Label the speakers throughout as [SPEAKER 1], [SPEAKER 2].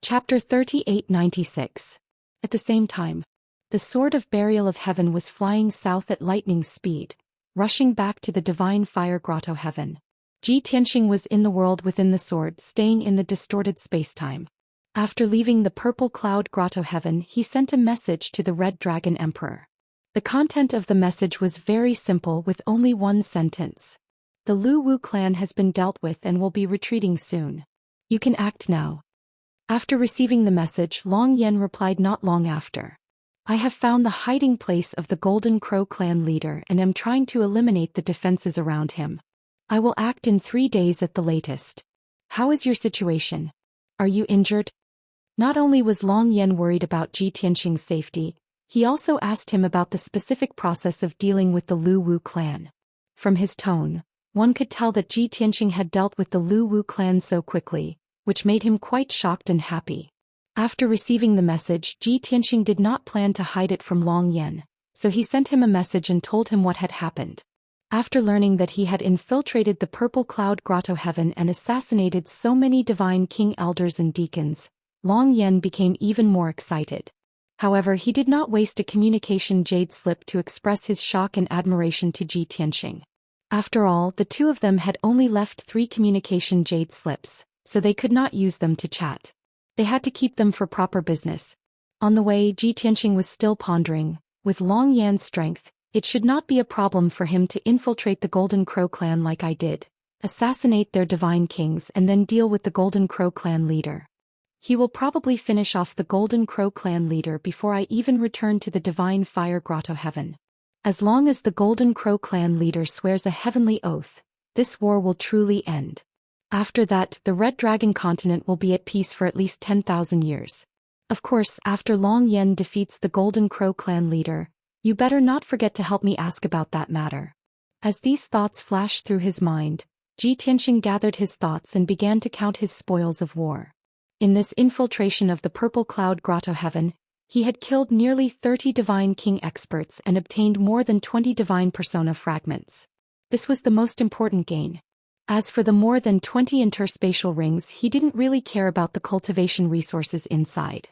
[SPEAKER 1] Chapter 3896. At the same time, the Sword of Burial of Heaven was flying south at lightning speed, rushing back to the Divine Fire Grotto Heaven. Ji Tianxing was in the world within the sword, staying in the distorted spacetime. After leaving the Purple Cloud Grotto Heaven, he sent a message to the Red Dragon Emperor. The content of the message was very simple with only one sentence. The Lu Wu clan has been dealt with and will be retreating soon. You can act now. After receiving the message, Long Yen replied not long after. I have found the hiding place of the Golden Crow clan leader and am trying to eliminate the defenses around him. I will act in 3 days at the latest. How is your situation? Are you injured? Not only was Long Yen worried about Ji Tianxing's safety, he also asked him about the specific process of dealing with the Lu Wu clan. From his tone, one could tell that Ji Tianxing had dealt with the Lu Wu clan so quickly, which made him quite shocked and happy. After receiving the message, Ji Tianxing did not plan to hide it from Long Yen, so he sent him a message and told him what had happened. After learning that he had infiltrated the Purple Cloud Grotto Heaven and assassinated so many Divine King elders and deacons, Long Yen became even more excited. However, he did not waste a communication jade slip to express his shock and admiration to Ji Tianxing. After all, the two of them had only left 3 communication jade slips, so they could not use them to chat. They had to keep them for proper business. On the way, Ji Tianxing was still pondering, with Long Yan's strength, it should not be a problem for him to infiltrate the Golden Crow clan like I did, assassinate their divine kings and then deal with the Golden Crow clan leader. He will probably finish off the Golden Crow clan leader before I even return to the Divine Fire Grotto Heaven. As long as the Golden Crow clan leader swears a heavenly oath, this war will truly end. After that, the Red Dragon continent will be at peace for at least 10,000 years. Of course, after Long Yen defeats the Golden Crow clan leader, you better not forget to help me ask about that matter. As these thoughts flashed through his mind, Ji Tianxing gathered his thoughts and began to count his spoils of war. In this infiltration of the Purple Cloud Grotto Heaven, he had killed nearly 30 Divine King experts and obtained more than 20 Divine Persona fragments. This was the most important gain. As for the more than 20 interspatial rings, he didn't really care about the cultivation resources inside.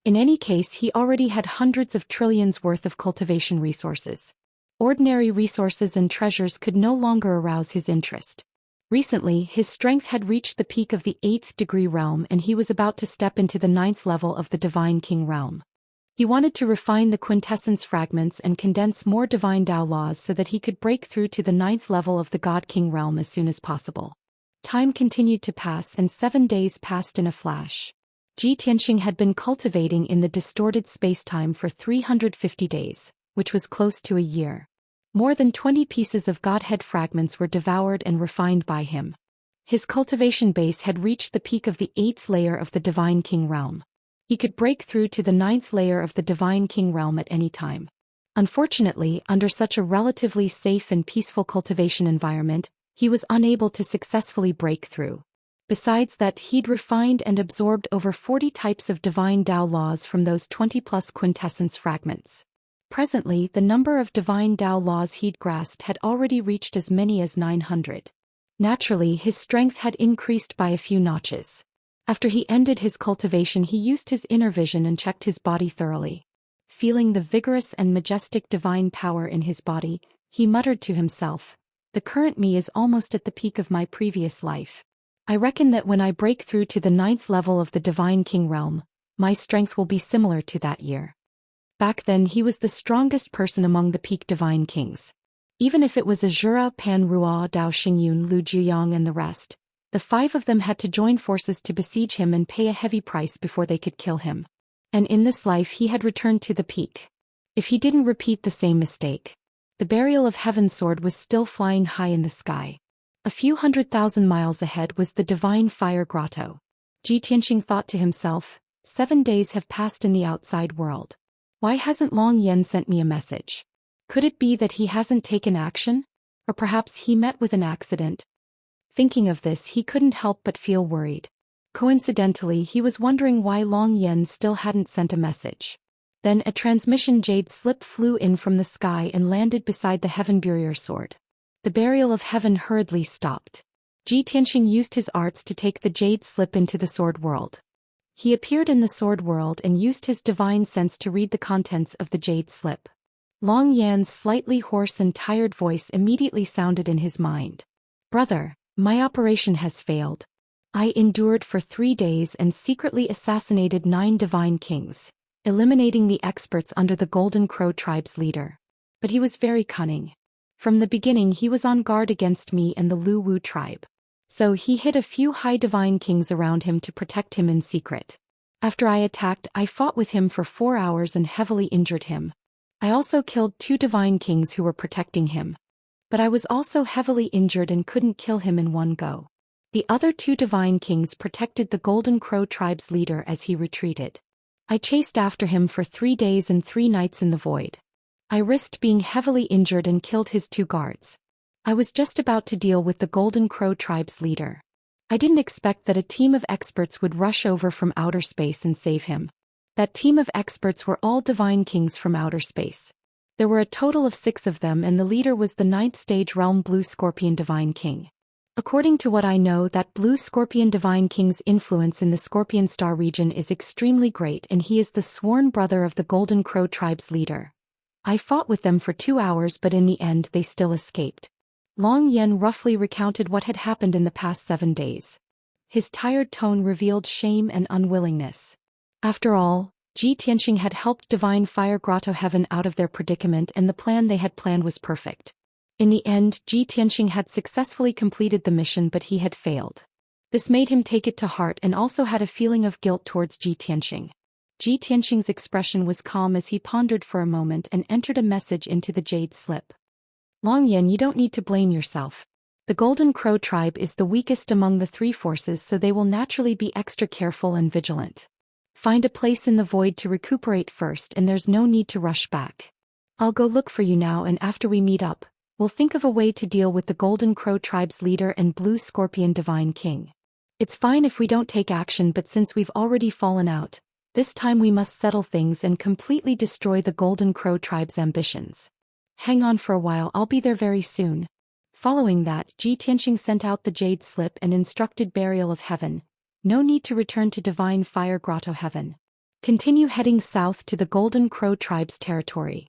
[SPEAKER 1] In any case, he already had hundreds of trillions worth of cultivation resources. Ordinary resources and treasures could no longer arouse his interest. Recently, his strength had reached the peak of the 8th degree realm and he was about to step into the 9th level of the Divine King realm. He wanted to refine the quintessence fragments and condense more divine Dao laws so that he could break through to the 9th level of the God King realm as soon as possible. Time continued to pass and 7 days passed in a flash. Ji Tianxing had been cultivating in the distorted spacetime for 350 days, which was close to a year. More than 20 pieces of Godhead fragments were devoured and refined by him. His cultivation base had reached the peak of the 8th layer of the Divine King realm. He could break through to the 9th layer of the Divine King realm at any time. Unfortunately, under such a relatively safe and peaceful cultivation environment, he was unable to successfully break through. Besides that, he'd refined and absorbed over 40 types of divine Dao laws from those 20+ quintessence fragments. Presently, the number of divine Dao laws he'd grasped had already reached as many as 900. Naturally, his strength had increased by a few notches. After he ended his cultivation, he used his inner vision and checked his body thoroughly. Feeling the vigorous and majestic divine power in his body, he muttered to himself, "The current me is almost at the peak of my previous life. I reckon that when I break through to the 9th level of the Divine King realm, my strength will be similar to that year." Back then he was the strongest person among the peak Divine Kings. Even if it was Azura, Pan Ruo, Dao Xingyun, Lu Jiyang and the rest, the 5 of them had to join forces to besiege him and pay a heavy price before they could kill him. And in this life he had returned to the peak. If he didn't repeat the same mistake. The Burial of Heaven sword was still flying high in the sky. A few 100,000 miles ahead was the Divine Fire Grotto. Ji Tianxing thought to himself, 7 days have passed in the outside world. Why hasn't Long Yen sent me a message? Could it be that he hasn't taken action? Or perhaps he met with an accident? Thinking of this, he couldn't help but feel worried. Coincidentally, he was wondering why Long Yen still hadn't sent a message. Then a transmission jade slip flew in from the sky and landed beside the Heaven Burier sword. The Burial of Heaven hurriedly stopped. Ji Tianxing used his arts to take the jade slip into the sword world. He appeared in the sword world and used his divine sense to read the contents of the jade slip. Long Yan's slightly hoarse and tired voice immediately sounded in his mind. "Brother, my operation has failed. I endured for 3 days and secretly assassinated 9 divine kings, eliminating the experts under the Golden Crow tribe's leader. But he was very cunning. From the beginning he was on guard against me and the Lu Wu tribe. So he hid a few high divine kings around him to protect him in secret. After I attacked, I fought with him for 4 hours and heavily injured him. I also killed 2 divine kings who were protecting him. But I was also heavily injured and couldn't kill him in one go. The other 2 divine kings protected the Golden Crow tribe's leader as he retreated. I chased after him for 3 days and 3 nights in the void. I risked being heavily injured and killed his 2 guards. I was just about to deal with the Golden Crow tribe's leader. I didn't expect that a team of experts would rush over from outer space and save him. That team of experts were all divine kings from outer space. There were a total of 6 of them, and the leader was the 9th stage realm Blue Scorpion Divine King. According to what I know, that Blue Scorpion Divine King's influence in the Scorpion Star region is extremely great, and he is the sworn brother of the Golden Crow tribe's leader. I fought with them for 2 hours, but in the end they still escaped. Long Yan roughly recounted what had happened in the past 7 days. His tired tone revealed shame and unwillingness. After all, Ji Tianxing had helped Divine Fire Grotto Heaven out of their predicament, and the plan they had planned was perfect. In the end, Ji Tianxing had successfully completed the mission, but he had failed. This made him take it to heart and also had a feeling of guilt towards Ji Tianxing. Ji Tianxing's expression was calm as he pondered for a moment and entered a message into the jade slip. "Long Yan, you don't need to blame yourself. The Golden Crow tribe is the weakest among the 3 forces, so they will naturally be extra careful and vigilant. Find a place in the void to recuperate first, and there's no need to rush back. I'll go look for you now, and after we meet up, we'll think of a way to deal with the Golden Crow tribe's leader and Blue Scorpion Divine King. It's fine if we don't take action, but since we've already fallen out, this time we must settle things and completely destroy the Golden Crow tribe's ambitions. Hang on for a while, I'll be there very soon." Following that, Ji Tianxing sent out the jade slip and instructed Burial of Heaven. No need to return to Divine Fire Grotto Heaven. Continue heading south to the Golden Crow tribe's territory.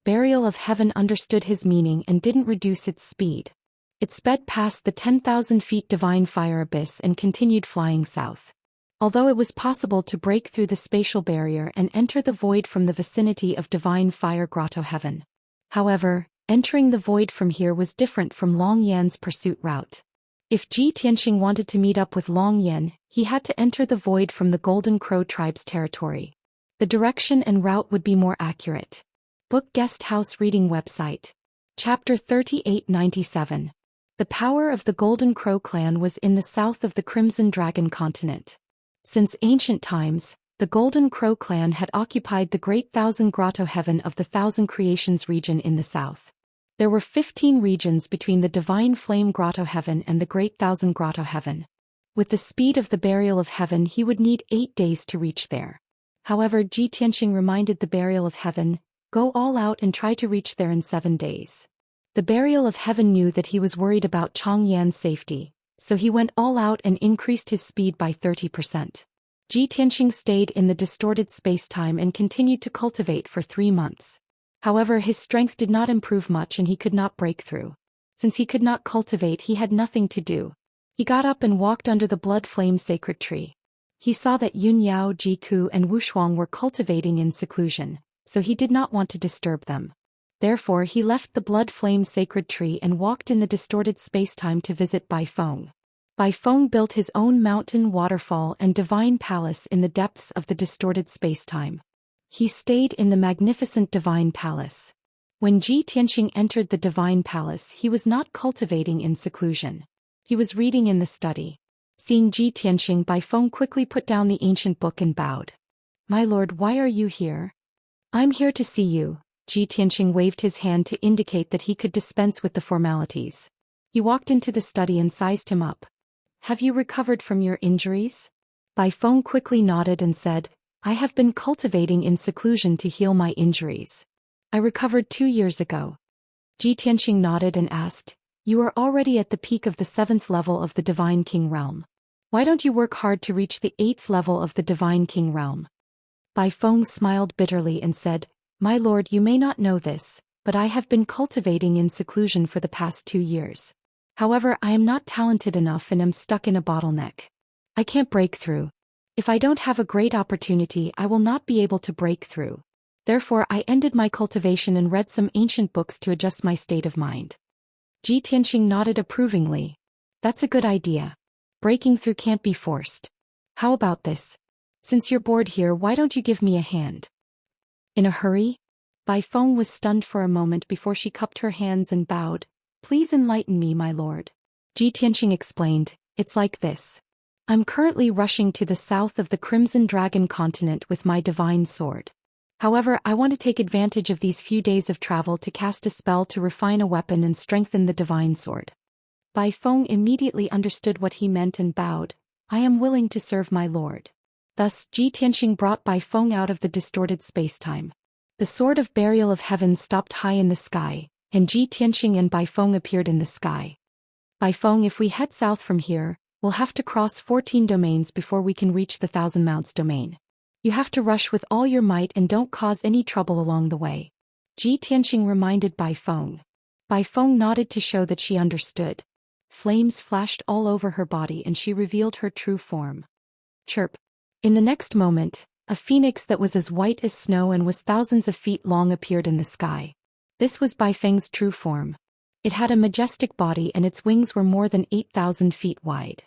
[SPEAKER 1] Burial of Heaven understood his meaning and didn't reduce its speed. It sped past the 10,000 feet Divine Fire Abyss and continued flying south. Although it was possible to break through the spatial barrier and enter the void from the vicinity of Divine Fire Grotto Heaven. However, entering the void from here was different from Long Yan's pursuit route. If Ji Tianxing wanted to meet up with Long Yan, he had to enter the void from the Golden Crow tribe's territory. The direction and route would be more accurate. Book Guest House Reading Website. Chapter 3897. The power of the Golden Crow clan was in the south of the Crimson Dragon continent. Since ancient times, the Golden Crow clan had occupied the Great Thousand Grotto Heaven of the Thousand Creations region in the south. There were 15 regions between the Divine Flame Grotto Heaven and the Great Thousand Grotto Heaven. With the speed of the Burial of Heaven, he would need 8 days to reach there. However, Ji Tianxing reminded the Burial of Heaven, "Go all out and try to reach there in 7 days." The Burial of Heaven knew that he was worried about Chong Yan's safety, so he went all out and increased his speed by 30%. Ji Tianxing stayed in the distorted space-time and continued to cultivate for 3 months. However, his strength did not improve much and he could not break through. Since he could not cultivate, he had nothing to do. He got up and walked under the blood flame sacred tree. He saw that Yun Yao, Ji Ku and Wu Shuang were cultivating in seclusion, so he did not want to disturb them. Therefore, he left the blood flame sacred tree and walked in the distorted space-time to visit Bai Feng. Bai Feng built his own mountain, waterfall and divine palace in the depths of the distorted space-time. He stayed in the magnificent divine palace. When Ji Tianxing entered the divine palace, he was not cultivating in seclusion. He was reading in the study. Seeing Ji Tianxing, Bai Feng quickly put down the ancient book and bowed. "My lord, why are you here?" "I'm here to see you." Ji Tianxing waved his hand to indicate that he could dispense with the formalities. He walked into the study and sized him up. "Have you recovered from your injuries?" Bai Feng quickly nodded and said, "I have been cultivating in seclusion to heal my injuries. I recovered 2 years ago." Ji Tianxing nodded and asked, "You are already at the peak of the 7th level of the Divine King realm. Why don't you work hard to reach the 8th level of the Divine King realm? Bai Feng smiled bitterly and said, My lord, you may not know this, but I have been cultivating in seclusion for the past 2 years. However, I am not talented enough and am stuck in a bottleneck. I can't break through. If I don't have a great opportunity, I will not be able to break through. Therefore, I ended my cultivation and read some ancient books to adjust my state of mind. Ji Tianxing nodded approvingly. That's a good idea. Breaking through can't be forced. How about this? Since you're bored here, why don't you give me a hand? In a hurry? Bai Feng was stunned for a moment before she cupped her hands and bowed. Please enlighten me, my lord. Ji Tianxing explained, It's like this. I'm currently rushing to the south of the Crimson Dragon continent with my divine sword. However, I want to take advantage of these few days of travel to cast a spell to refine a weapon and strengthen the divine sword. Bai Feng immediately understood what he meant and bowed. I am willing to serve my lord. Thus, Ji Tianxing brought Bai Feng out of the distorted spacetime. The sword of burial of heaven stopped high in the sky, and Ji Tianxing and Bai Feng appeared in the sky. Bai Feng, if we head south from here, we'll have to cross 14 domains before we can reach the Thousand Mounts domain. You have to rush with all your might and don't cause any trouble along the way. Ji Tianxing reminded Bai Feng. Bai Feng nodded to show that she understood. Flames flashed all over her body and she revealed her true form. Chirp. In the next moment, a phoenix that was as white as snow and was thousands of feet long appeared in the sky. This was Bai Feng's true form. It had a majestic body and its wings were more than 8,000 feet wide.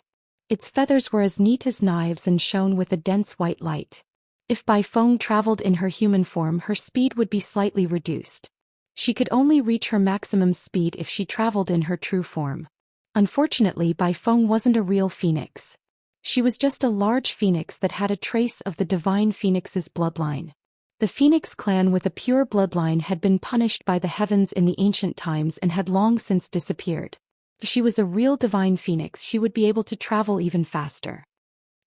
[SPEAKER 1] Its feathers were as neat as knives and shone with a dense white light. If Bai Feng traveled in her human form, her speed would be slightly reduced. She could only reach her maximum speed if she traveled in her true form. Unfortunately, Bai Feng wasn't a real phoenix. She was just a large phoenix that had a trace of the divine phoenix's bloodline. The phoenix clan with a pure bloodline had been punished by the heavens in the ancient times and had long since disappeared. If she was a real divine phoenix, she would be able to travel even faster.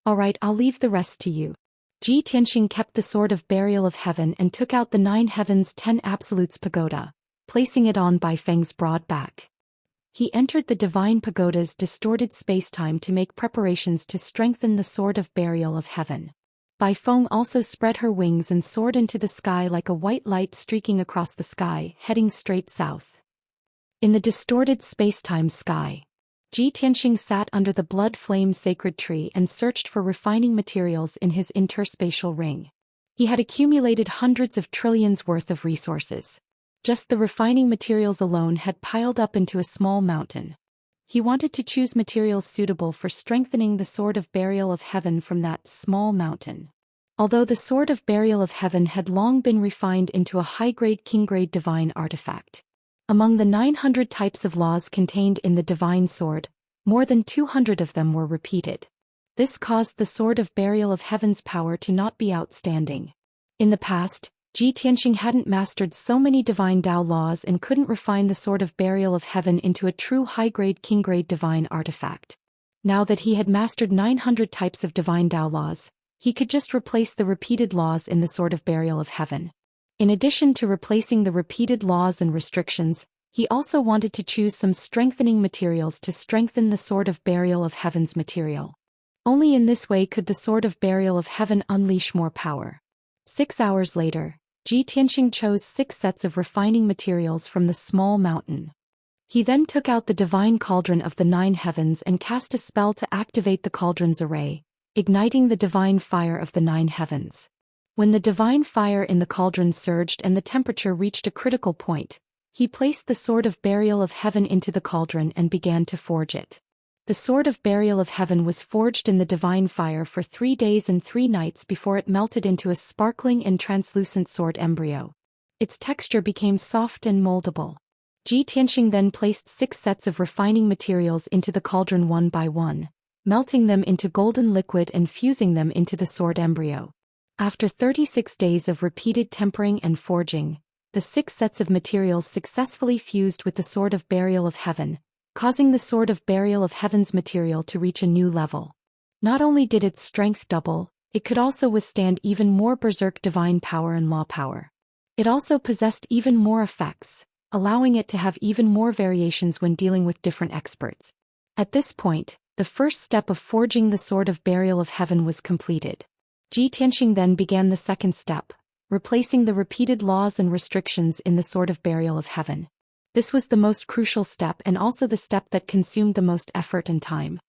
[SPEAKER 1] Alright, I'll leave the rest to you. Ji Tianxing kept the sword of burial of heaven and took out the 9 heavens 10 absolutes pagoda, placing it on Bai Feng's broad back. He entered the divine pagoda's distorted spacetime to make preparations to strengthen the sword of burial of heaven. Bai Feng also spread her wings and soared into the sky like a white light streaking across the sky, heading straight south. In the distorted spacetime sky, Ji Tianxing sat under the blood-flame sacred tree and searched for refining materials in his interspatial ring. He had accumulated hundreds of trillions worth of resources. Just the refining materials alone had piled up into a small mountain. He wanted to choose materials suitable for strengthening the sword of burial of heaven from that small mountain. Although the sword of burial of heaven had long been refined into a high-grade king-grade divine artifact. Among the 900 types of laws contained in the divine sword, more than 200 of them were repeated. This caused the sword of burial of heaven's power to not be outstanding. In the past, Ji Tianxing hadn't mastered so many divine Dao laws and couldn't refine the sword of burial of heaven into a true high-grade king-grade divine artifact. Now that he had mastered 900 types of divine Dao laws, he could just replace the repeated laws in the sword of burial of heaven. In addition to replacing the repeated laws and restrictions, he also wanted to choose some strengthening materials to strengthen the sword of burial of heaven's material. Only in this way could the sword of burial of heaven unleash more power. 6 hours later, Ji Tianxing chose 6 sets of refining materials from the small mountain. He then took out the divine cauldron of the 9 heavens and cast a spell to activate the cauldron's array, igniting the divine fire of the 9 heavens. When the divine fire in the cauldron surged and the temperature reached a critical point, he placed the sword of burial of heaven into the cauldron and began to forge it. The sword of burial of heaven was forged in the divine fire for 3 days and 3 nights before it melted into a sparkling and translucent sword embryo. Its texture became soft and moldable. Ji Tianxing then placed 6 sets of refining materials into the cauldron one by one, melting them into golden liquid and fusing them into the sword embryo. After 36 days of repeated tempering and forging, the 6 sets of materials successfully fused with the sword of burial of heaven, causing the sword of burial of heaven's material to reach a new level. Not only did its strength double, it could also withstand even more berserk divine power and law power. It also possessed even more effects, allowing it to have even more variations when dealing with different experts. At this point, The first step of forging the Sword of Burial of Heaven was completed. Ji Tianxing then began the second step, replacing the repeated laws and restrictions in the Sword of Burial of Heaven. This was the most crucial step and also the step that consumed the most effort and time.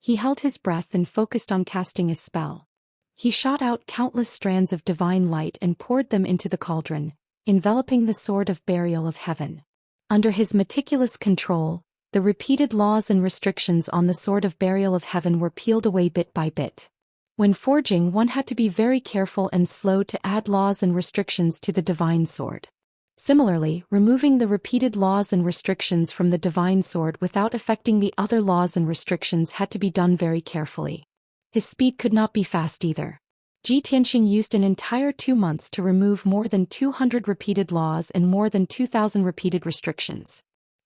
[SPEAKER 1] He held his breath and focused on casting a spell. He shot out countless strands of divine light and poured them into the cauldron, enveloping the Sword of Burial of Heaven. Under his meticulous control, the repeated laws and restrictions on the Sword of Burial of Heaven were peeled away bit by bit. When forging, one had to be very careful and slow to add laws and restrictions to the divine sword. Similarly, removing the repeated laws and restrictions from the divine sword without affecting the other laws and restrictions had to be done very carefully. His speed could not be fast either. Ji Tianxing used an entire 2 months to remove more than 200 repeated laws and more than 2,000 repeated restrictions.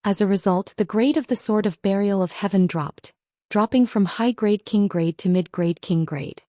[SPEAKER 1] As a result, the grade of the Sword of Burial of Heaven dropping from high-grade king grade to mid-grade king grade.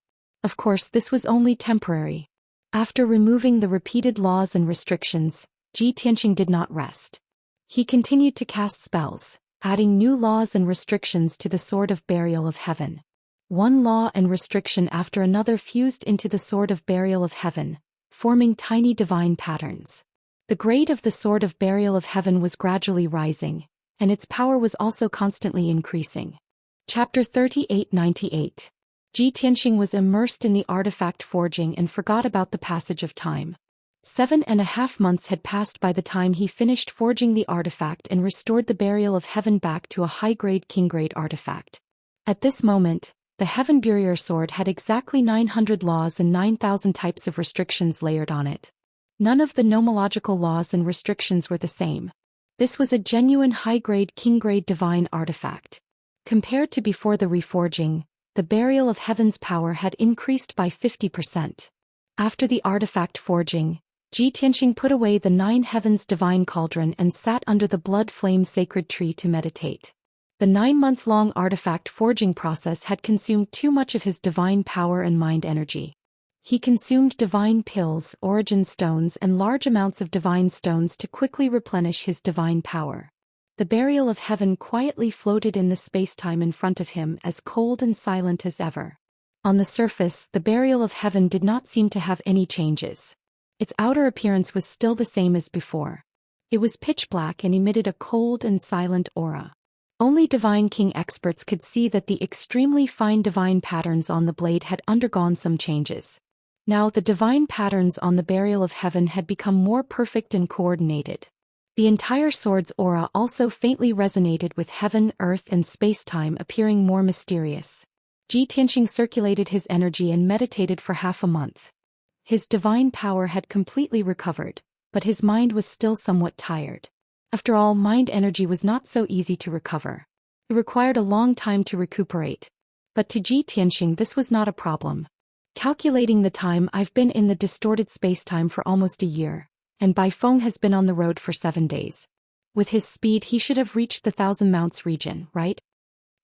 [SPEAKER 1] Of course, this was only temporary. After removing the repeated laws and restrictions, Ji Tianxing did not rest. He continued to cast spells, adding new laws and restrictions to the Sword of Burial of Heaven. One law and restriction after another fused into the Sword of Burial of Heaven, forming tiny divine patterns. The grade of the Sword of Burial of Heaven was gradually rising, and its power was also constantly increasing. Chapter 3898. Ji Tianxing was immersed in the artifact forging and forgot about the passage of time. 7.5 months had passed by the time he finished forging the artifact and restored the Burial of Heaven back to a high-grade king-grade artifact. At this moment, the Heaven Burial Sword had exactly 900 laws and 9,000 types of restrictions layered on it. None of the nomological laws and restrictions were the same. This was a genuine high-grade king-grade divine artifact. Compared to before the reforging, the Burial of Heaven's power had increased by 50%. After the artifact forging, Ji Tianxing put away the 9 heavens divine cauldron and sat under the blood flame sacred tree to meditate. The 9-month-long artifact forging process had consumed too much of his divine power and mind energy. He consumed divine pills, origin stones and large amounts of divine stones to quickly replenish his divine power. The Burial of Heaven quietly floated in the space-time in front of him as cold and silent as ever. On the surface, the Burial of Heaven did not seem to have any changes. Its outer appearance was still the same as before. It was pitch black and emitted a cold and silent aura. Only Divine King experts could see that the extremely fine divine patterns on the blade had undergone some changes. Now the divine patterns on the Burial of Heaven had become more perfect and coordinated. The entire sword's aura also faintly resonated with heaven, earth and space-time, appearing more mysterious. Ji Tianxing circulated his energy and meditated for half a month. His divine power had completely recovered, but his mind was still somewhat tired. After all, mind energy was not so easy to recover. It required a long time to recuperate. But to Ji Tianxing this was not a problem. Calculating the time, I've been in the distorted space-time for almost a year. And Bai Feng has been on the road for 7 days. With his speed he should have reached the Thousand Mounts region, right?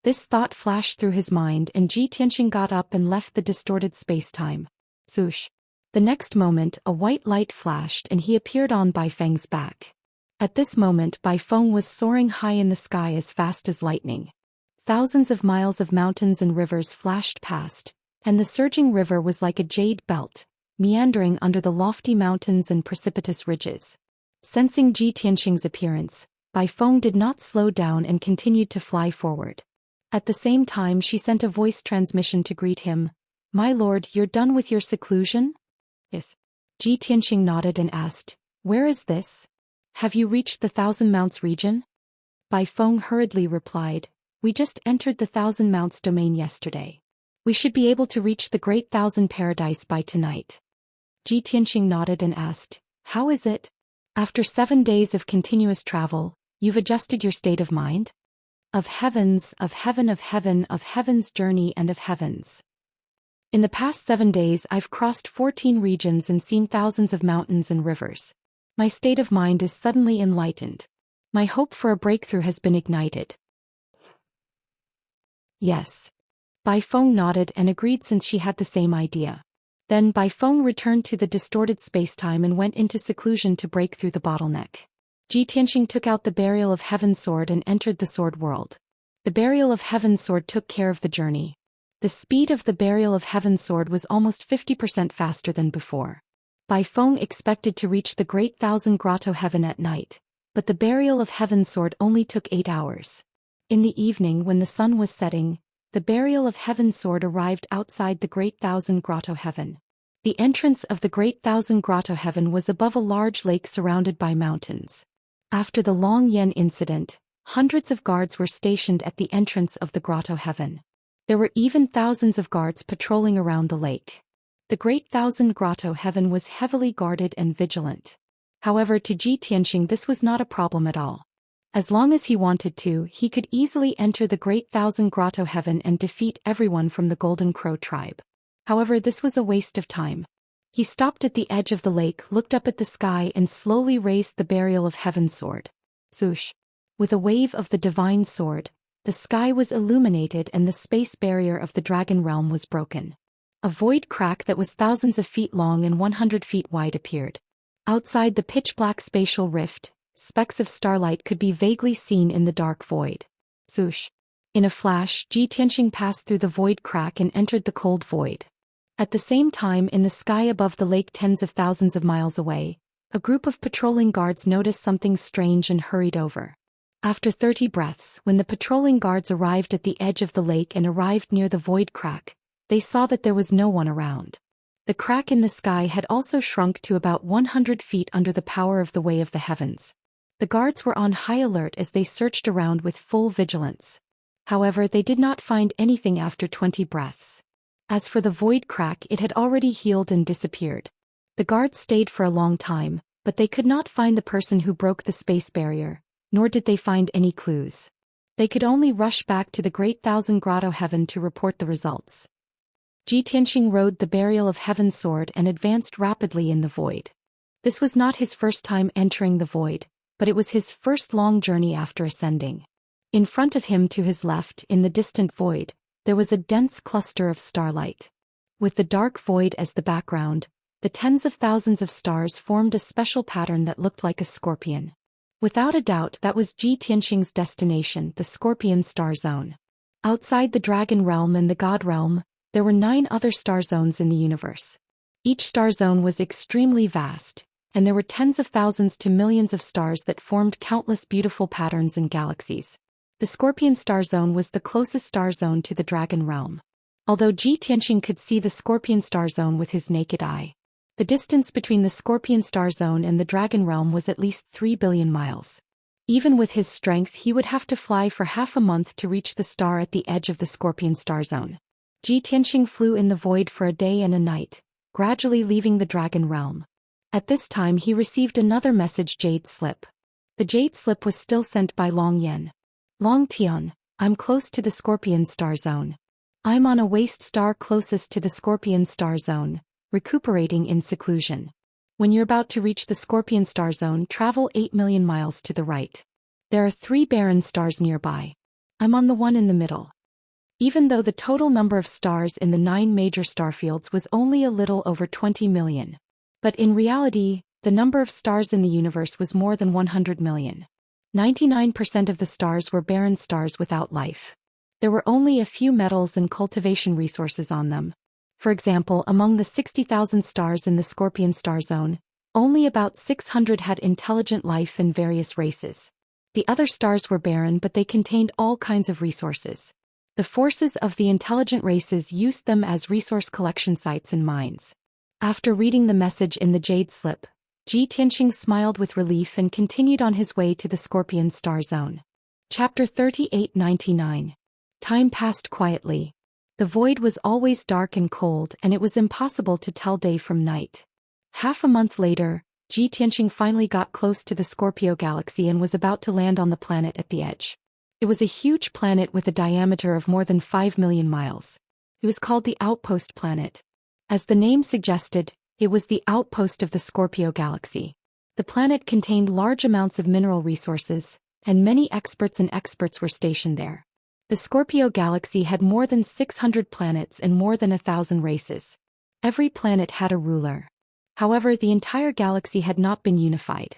[SPEAKER 1] This thought flashed through his mind and Ji Tianxing got up and left the distorted space-time. Swoosh. The next moment a white light flashed and he appeared on Bai Feng's back. At this moment Bai Feng was soaring high in the sky as fast as lightning. Thousands of miles of mountains and rivers flashed past, and the surging river was like a jade belt, meandering under the lofty mountains and precipitous ridges. Sensing Ji Tianxing's appearance, Bai Feng did not slow down and continued to fly forward. At the same time she sent a voice transmission to greet him. "My lord, you're done with your seclusion?" "Yes." Ji Tianxing nodded and asked, "Where is this? Have you reached the Thousand Mounts region?" Bai Feng hurriedly replied, "We just entered the Thousand Mounts domain yesterday. We should be able to reach the Great Thousand Paradise by tonight." Ji Tianxing nodded and asked, "How is it? After 7 days of continuous travel, you've adjusted your state of mind?" "Of heavens, of heaven, of heaven, of heaven's journey and of heavens. In the past 7 days I've crossed 14 regions and seen thousands of mountains and rivers. My state of mind is suddenly enlightened. My hope for a breakthrough has been ignited." "Yes." Bai Feng nodded and agreed since she had the same idea. Then Bai Feng returned to the distorted space-time and went into seclusion to break through the bottleneck. Ji Tianxing took out the Burial of Heaven sword and entered the sword world. The Burial of Heaven sword took care of the journey. The speed of the Burial of Heaven sword was almost 50% faster than before. Bai Feng expected to reach the Great Thousand Grotto Heaven at night, but the Burial of Heaven sword only took 8 hours. In the evening when the sun was setting, the Burial of Heaven sword arrived outside the Great Thousand Grotto Heaven. The entrance of the Great Thousand Grotto Heaven was above a large lake surrounded by mountains. After the Long Yen incident, hundreds of guards were stationed at the entrance of the Grotto Heaven. There were even thousands of guards patrolling around the lake. The Great Thousand Grotto Heaven was heavily guarded and vigilant. However, to Ji Tianxing this was not a problem at all. As long as he wanted to, he could easily enter the Great Thousand Grotto Heaven and defeat everyone from the Golden Crow tribe. However, this was a waste of time. He stopped at the edge of the lake, looked up at the sky and slowly raised the Burial of Heaven sword. Swoosh! With a wave of the divine sword, the sky was illuminated and the space barrier of the dragon realm was broken. A void crack that was thousands of feet long and 100 feet wide appeared. Outside the pitch-black spatial rift, specks of starlight could be vaguely seen in the dark void. Swoosh! In a flash, Ji Tianxing passed through the void crack and entered the cold void. At the same time, in the sky above the lake tens of thousands of miles away, a group of patrolling guards noticed something strange and hurried over. After 30 breaths, when the patrolling guards arrived at the edge of the lake and arrived near the void crack, they saw that there was no one around. The crack in the sky had also shrunk to about 100 feet under the power of the Way of the Heavens. The guards were on high alert as they searched around with full vigilance. However, they did not find anything after 20 breaths. As for the void crack, it had already healed and disappeared. The guards stayed for a long time, but they could not find the person who broke the space barrier, nor did they find any clues. They could only rush back to the Great Thousand Grotto Heaven to report the results. Ji Tianxing rode the Burial of Heaven sword and advanced rapidly in the void. This was not his first time entering the void, but it was his first long journey after ascending. In front of him to his left, in the distant void, there was a dense cluster of starlight. With the dark void as the background, the tens of thousands of stars formed a special pattern that looked like a scorpion. Without a doubt, that was Ji Tianxing's destination, the Scorpion Star Zone. Outside the Dragon Realm and the God Realm, there were 9 other star zones in the universe. Each star zone was extremely vast, and there were tens of thousands to millions of stars that formed countless beautiful patterns and galaxies. The Scorpion Star Zone was the closest star zone to the Dragon Realm. Although Ji Tianxing could see the Scorpion Star Zone with his naked eye, the distance between the Scorpion Star Zone and the Dragon Realm was at least 3 billion miles. Even with his strength, he would have to fly for half a month to reach the star at the edge of the Scorpion Star Zone. Ji Tianxing flew in the void for a day and a night, gradually leaving the Dragon Realm. At this time he received another message, Jade Slip. The Jade Slip was still sent by Long Yen. Long Tian, I'm close to the Scorpion Star Zone. I'm on a waste star closest to the Scorpion Star Zone, recuperating in seclusion. When you're about to reach the Scorpion Star Zone, travel 8 million miles to the right. There are 3 barren stars nearby. I'm on the one in the middle. Even though the total number of stars in the 9 major starfields was only a little over 20 million. But in reality, the number of stars in the universe was more than 100 million. 99% of the stars were barren stars without life. There were only a few metals and cultivation resources on them. For example, among the 60,000 stars in the Scorpion Star Zone, only about 600 had intelligent life in various races. The other stars were barren, but they contained all kinds of resources. The forces of the intelligent races used them as resource collection sites and mines. After reading the message in the Jade Slip, Ji Tianxing smiled with relief and continued on his way to the Scorpion Star Zone. Chapter 3899. Time passed quietly. The void was always dark and cold, and it was impossible to tell day from night. Half a month later, Ji Tianxing finally got close to the Scorpio galaxy and was about to land on the planet at the edge. It was a huge planet with a diameter of more than 5 million miles. It was called the Outpost Planet. As the name suggested, it was the outpost of the Scorpio galaxy. The planet contained large amounts of mineral resources, and many experts were stationed there. The Scorpio galaxy had more than 600 planets and more than 1,000 races. Every planet had a ruler. However, the entire galaxy had not been unified.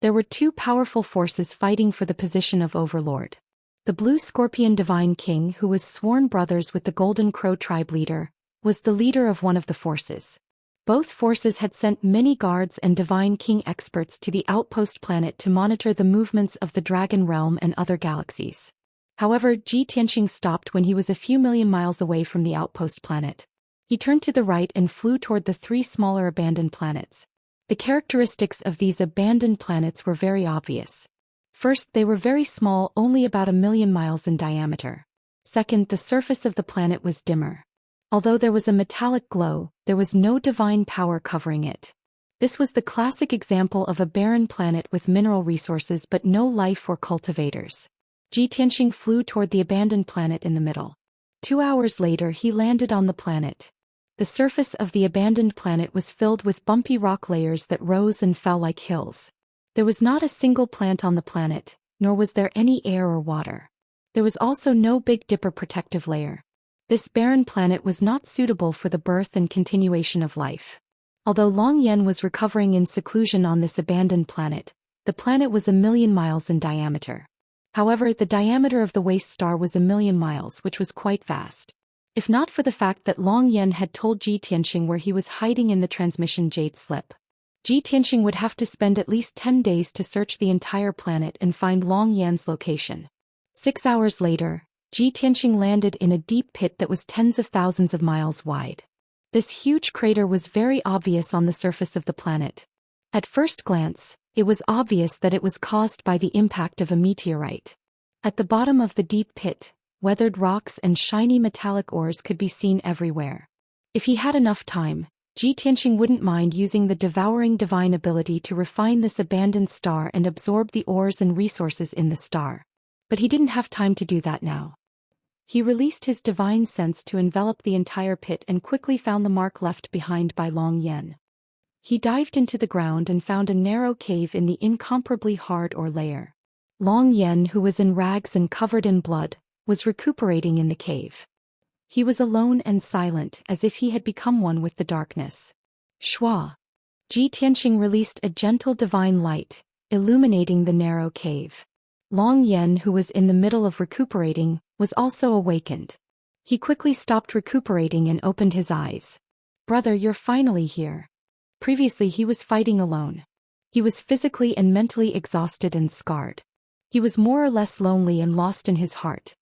[SPEAKER 1] There were 2 powerful forces fighting for the position of overlord. The Blue Scorpion Divine King, who was sworn brothers with the Golden Crow tribe leader, was the leader of one of the forces. Both forces had sent many guards and Divine King experts to the outpost planet to monitor the movements of the Dragon Realm and other galaxies. However, Ji Tianqing stopped when he was a few million miles away from the outpost planet. He turned to the right and flew toward the 3 smaller abandoned planets. The characteristics of these abandoned planets were very obvious. First, they were very small, only about 1,000,000 miles in diameter. Second, the surface of the planet was dimmer. Although there was a metallic glow, there was no divine power covering it. This was the classic example of a barren planet with mineral resources but no life or cultivators. Ji Tianqing flew toward the abandoned planet in the middle. 2 hours later he landed on the planet. The surface of the abandoned planet was filled with bumpy rock layers that rose and fell like hills. There was not a single plant on the planet, nor was there any air or water. There was also no Big Dipper protective layer. This barren planet was not suitable for the birth and continuation of life. Although Long Yan was recovering in seclusion on this abandoned planet, the planet was 1,000,000 miles in diameter. However, the diameter of the waste star was 1,000,000 miles, which was quite vast. If not for the fact that Long Yan had told Ji Tianqing where he was hiding in the transmission jade slip, Ji Tianqing would have to spend at least 10 days to search the entire planet and find Long Yan's location. 6 hours later, Ji Tianqing landed in a deep pit that was tens of thousands of miles wide. This huge crater was very obvious on the surface of the planet. At first glance, it was obvious that it was caused by the impact of a meteorite. At the bottom of the deep pit, weathered rocks and shiny metallic ores could be seen everywhere. If he had enough time, Ji Tianqing wouldn't mind using the devouring divine ability to refine this abandoned star and absorb the ores and resources in the star. But he didn't have time to do that now. He released his divine sense to envelop the entire pit and quickly found the mark left behind by Long Yan. He dived into the ground and found a narrow cave in the incomparably hard ore layer. Long Yan, who was in rags and covered in blood, was recuperating in the cave. He was alone and silent, as if he had become one with the darkness. Shua! Ji Tianqing released a gentle divine light, illuminating the narrow cave. Long Yan, who was in the middle of recuperating, was also awakened. He quickly stopped recuperating and opened his eyes. "Brother, you're finally here." Previously he was fighting alone. He was physically and mentally exhausted and scarred. He was more or less lonely and lost in his heart.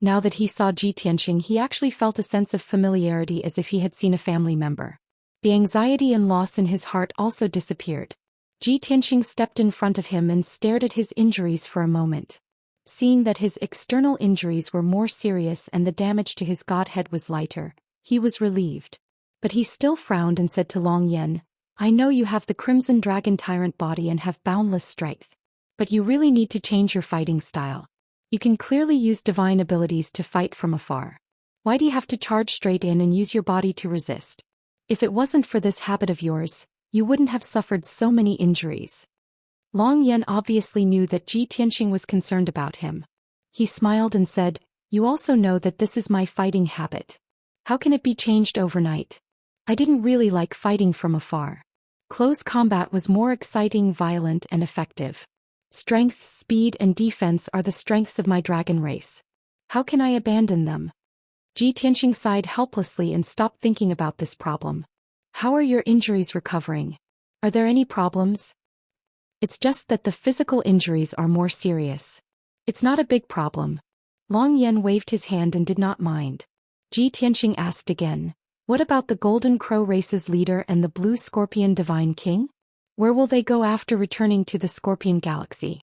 [SPEAKER 1] Now that he saw Ji Tianqing, he actually felt a sense of familiarity, as if he had seen a family member. The anxiety and loss in his heart also disappeared. Ji Tianqing stepped in front of him and stared at his injuries for a moment. Seeing that his external injuries were more serious and the damage to his godhead was lighter, he was relieved. But he still frowned and said to Long Yan, "I know you have the Crimson Dragon Tyrant body and have boundless strength. But you really need to change your fighting style. You can clearly use divine abilities to fight from afar. Why do you have to charge straight in and use your body to resist? If it wasn't for this habit of yours, you wouldn't have suffered so many injuries." Long Yan obviously knew that Ji Tianqing was concerned about him. He smiled and said, "You also know that this is my fighting habit. How can it be changed overnight? I didn't really like fighting from afar. Close combat was more exciting, violent, and effective. Strength, speed, and defense are the strengths of my dragon race. How can I abandon them?" Ji Tianqing sighed helplessly and stopped thinking about this problem. "How are your injuries recovering? Are there any problems?" "It's just that the physical injuries are more serious. It's not a big problem." Long Yan waved his hand and did not mind. Ji Tianqing asked again, "What about the Golden Crow race's leader and the Blue Scorpion Divine King? Where will they go after returning to the Scorpion Galaxy?"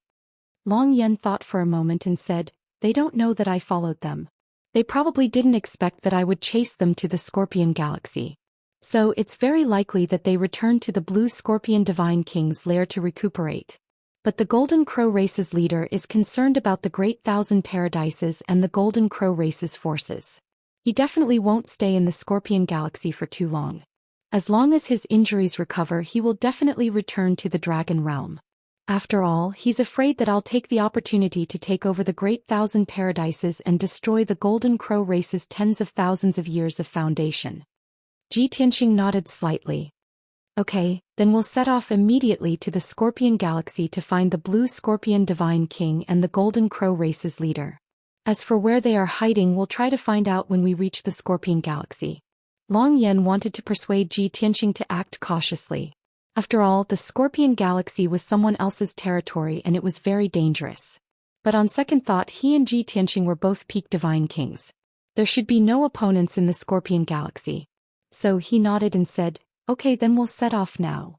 [SPEAKER 1] Long Yan thought for a moment and said, "They don't know that I followed them. They probably didn't expect that I would chase them to the Scorpion Galaxy. So it's very likely that they returned to the Blue Scorpion Divine King's lair to recuperate. But the Golden Crow race's leader is concerned about the Great Thousand Paradises and the Golden Crow race's forces. He definitely won't stay in the Scorpion Galaxy for too long. As long as his injuries recover, he will definitely return to the Dragon Realm. After all, he's afraid that I'll take the opportunity to take over the Great Thousand Paradises and destroy the Golden Crow race's tens of thousands of years of foundation." Ji Tianqing nodded slightly. "Okay, then we'll set off immediately to the Scorpion Galaxy to find the Blue Scorpion Divine King and the Golden Crow race's leader. As for where they are hiding, we'll try to find out when we reach the Scorpion Galaxy. Long Yan wanted to persuade Ji Tianxing to act cautiously. After all, the Scorpion Galaxy was someone else's territory and it was very dangerous. But on second thought, he and Ji Tianxing were both peak divine kings. There should be no opponents in the Scorpion Galaxy. So he nodded and said, "Okay, then we'll set off now."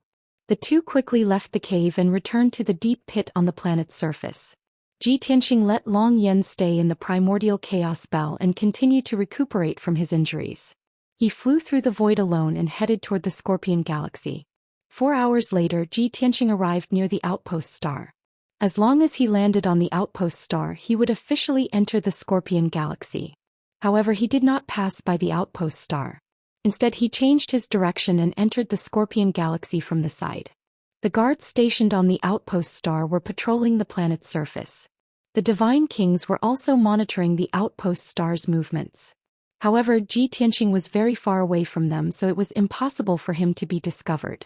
[SPEAKER 1] The two quickly left the cave and returned to the deep pit on the planet's surface. Ji Tianxing let Long Yan stay in the primordial chaos bell and continue to recuperate from his injuries. He flew through the void alone and headed toward the Scorpion Galaxy. 4 hours later, Ji Tianxing arrived near the outpost star. As long as he landed on the outpost star, he would officially enter the Scorpion Galaxy. However, he did not pass by the outpost star. Instead, he changed his direction and entered the Scorpion Galaxy from the side. The guards stationed on the outpost star were patrolling the planet's surface. The Divine Kings were also monitoring the outpost star's movements. However, Ji Tianxing was very far away from them, so it was impossible for him to be discovered.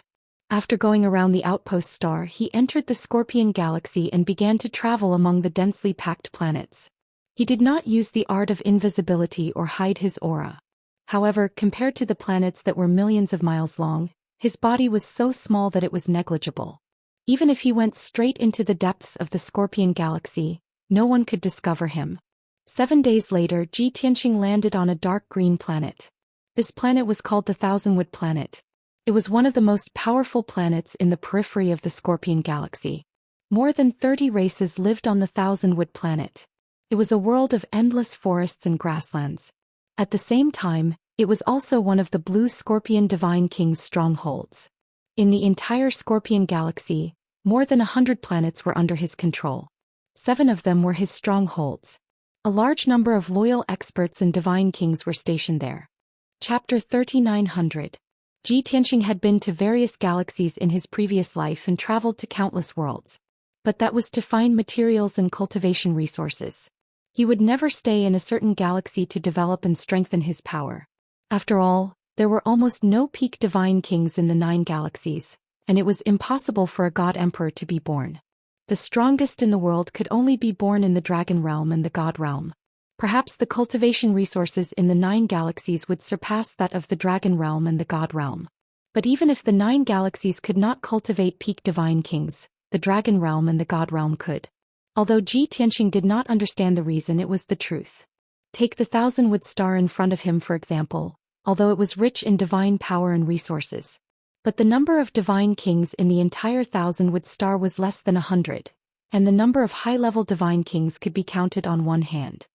[SPEAKER 1] After going around the outpost star, he entered the Scorpion Galaxy and began to travel among the densely packed planets. He did not use the art of invisibility or hide his aura. However, compared to the planets that were millions of miles long, his body was so small that it was negligible. Even if he went straight into the depths of the Scorpion Galaxy, no one could discover him. 7 days later, Ji Tianxing landed on a dark green planet. This planet was called the Thousand-Wood Planet. It was one of the most powerful planets in the periphery of the Scorpion Galaxy. More than 30 races lived on the Thousand-Wood Planet. It was a world of endless forests and grasslands. At the same time, it was also one of the Blue Scorpion Divine King's strongholds. In the entire Scorpion Galaxy, more than 100 planets were under his control. 7 of them were his strongholds. A large number of loyal experts and divine kings were stationed there. Chapter 3900. Ji Tianxing had been to various galaxies in his previous life and traveled to countless worlds. But that was to find materials and cultivation resources. He would never stay in a certain galaxy to develop and strengthen his power. After all, there were almost no peak divine kings in the 9 galaxies, and it was impossible for a god emperor to be born. The strongest in the world could only be born in the dragon realm and the god realm. Perhaps the cultivation resources in the 9 galaxies would surpass that of the dragon realm and the god realm. But even if the 9 galaxies could not cultivate peak divine kings, the dragon realm and the god realm could. Although Ji Tianxing did not understand the reason, it was the truth. Take the Thousand-Wood Star in front of him, for example, although it was rich in divine power and resources. But the number of divine kings in the entire Thousand-Wood Star was less than 100, and the number of high-level divine kings could be counted on one hand.